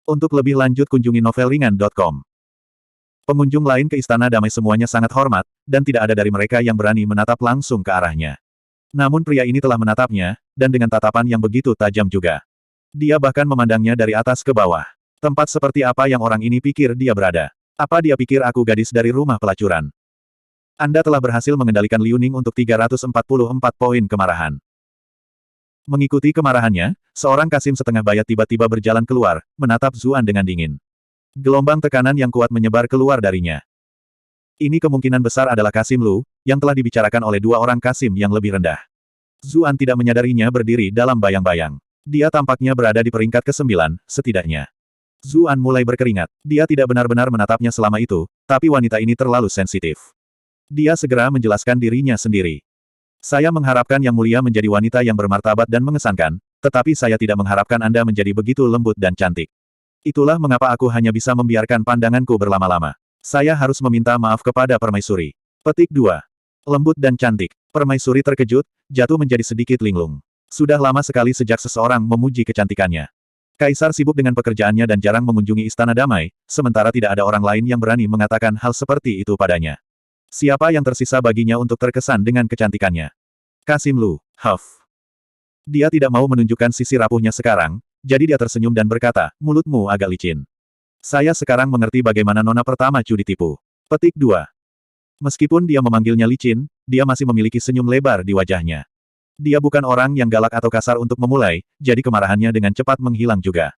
Speaker 1: Untuk lebih lanjut kunjungi novelringan.com. Pengunjung lain ke Istana Damai semuanya sangat hormat, dan tidak ada dari mereka yang berani menatap langsung ke arahnya. Namun pria ini telah menatapnya, dan dengan tatapan yang begitu tajam juga. Dia bahkan memandangnya dari atas ke bawah. Tempat seperti apa yang orang ini pikir dia berada? Apa dia pikir aku gadis dari rumah pelacuran? Anda telah berhasil mengendalikan Liu Ning untuk 344 poin kemarahan. Mengikuti kemarahannya, seorang Kasim setengah baya tiba-tiba berjalan keluar, menatap Zuan dengan dingin. Gelombang tekanan yang kuat menyebar keluar darinya. Ini kemungkinan besar adalah Kasim Lu, yang telah dibicarakan oleh dua orang Kasim yang lebih rendah. Zuan tidak menyadarinya berdiri dalam bayang-bayang. Dia tampaknya berada di peringkat ke-9, setidaknya. Zuan mulai berkeringat. Dia tidak benar-benar menatapnya selama itu, tapi wanita ini terlalu sensitif. Dia segera menjelaskan dirinya sendiri. Saya mengharapkan Yang Mulia menjadi wanita yang bermartabat dan mengesankan, tetapi saya tidak mengharapkan Anda menjadi begitu lembut dan cantik. Itulah mengapa aku hanya bisa membiarkan pandanganku berlama-lama. Saya harus meminta maaf kepada permaisuri. Petik 2. Lembut dan cantik. Permaisuri terkejut, jatuh menjadi sedikit linglung. Sudah lama sekali sejak seseorang memuji kecantikannya. Kaisar sibuk dengan pekerjaannya dan jarang mengunjungi Istana Damai, sementara tidak ada orang lain yang berani mengatakan hal seperti itu padanya. Siapa yang tersisa baginya untuk terkesan dengan kecantikannya? Kasim Lu, Huff. Dia tidak mau menunjukkan sisi rapuhnya sekarang, jadi dia tersenyum dan berkata, mulutmu agak licin. Saya sekarang mengerti bagaimana nona pertama Chu ditipu. Petik 2. Meskipun dia memanggilnya licin, dia masih memiliki senyum lebar di wajahnya. Dia bukan orang yang galak atau kasar untuk memulai, jadi kemarahannya dengan cepat menghilang juga.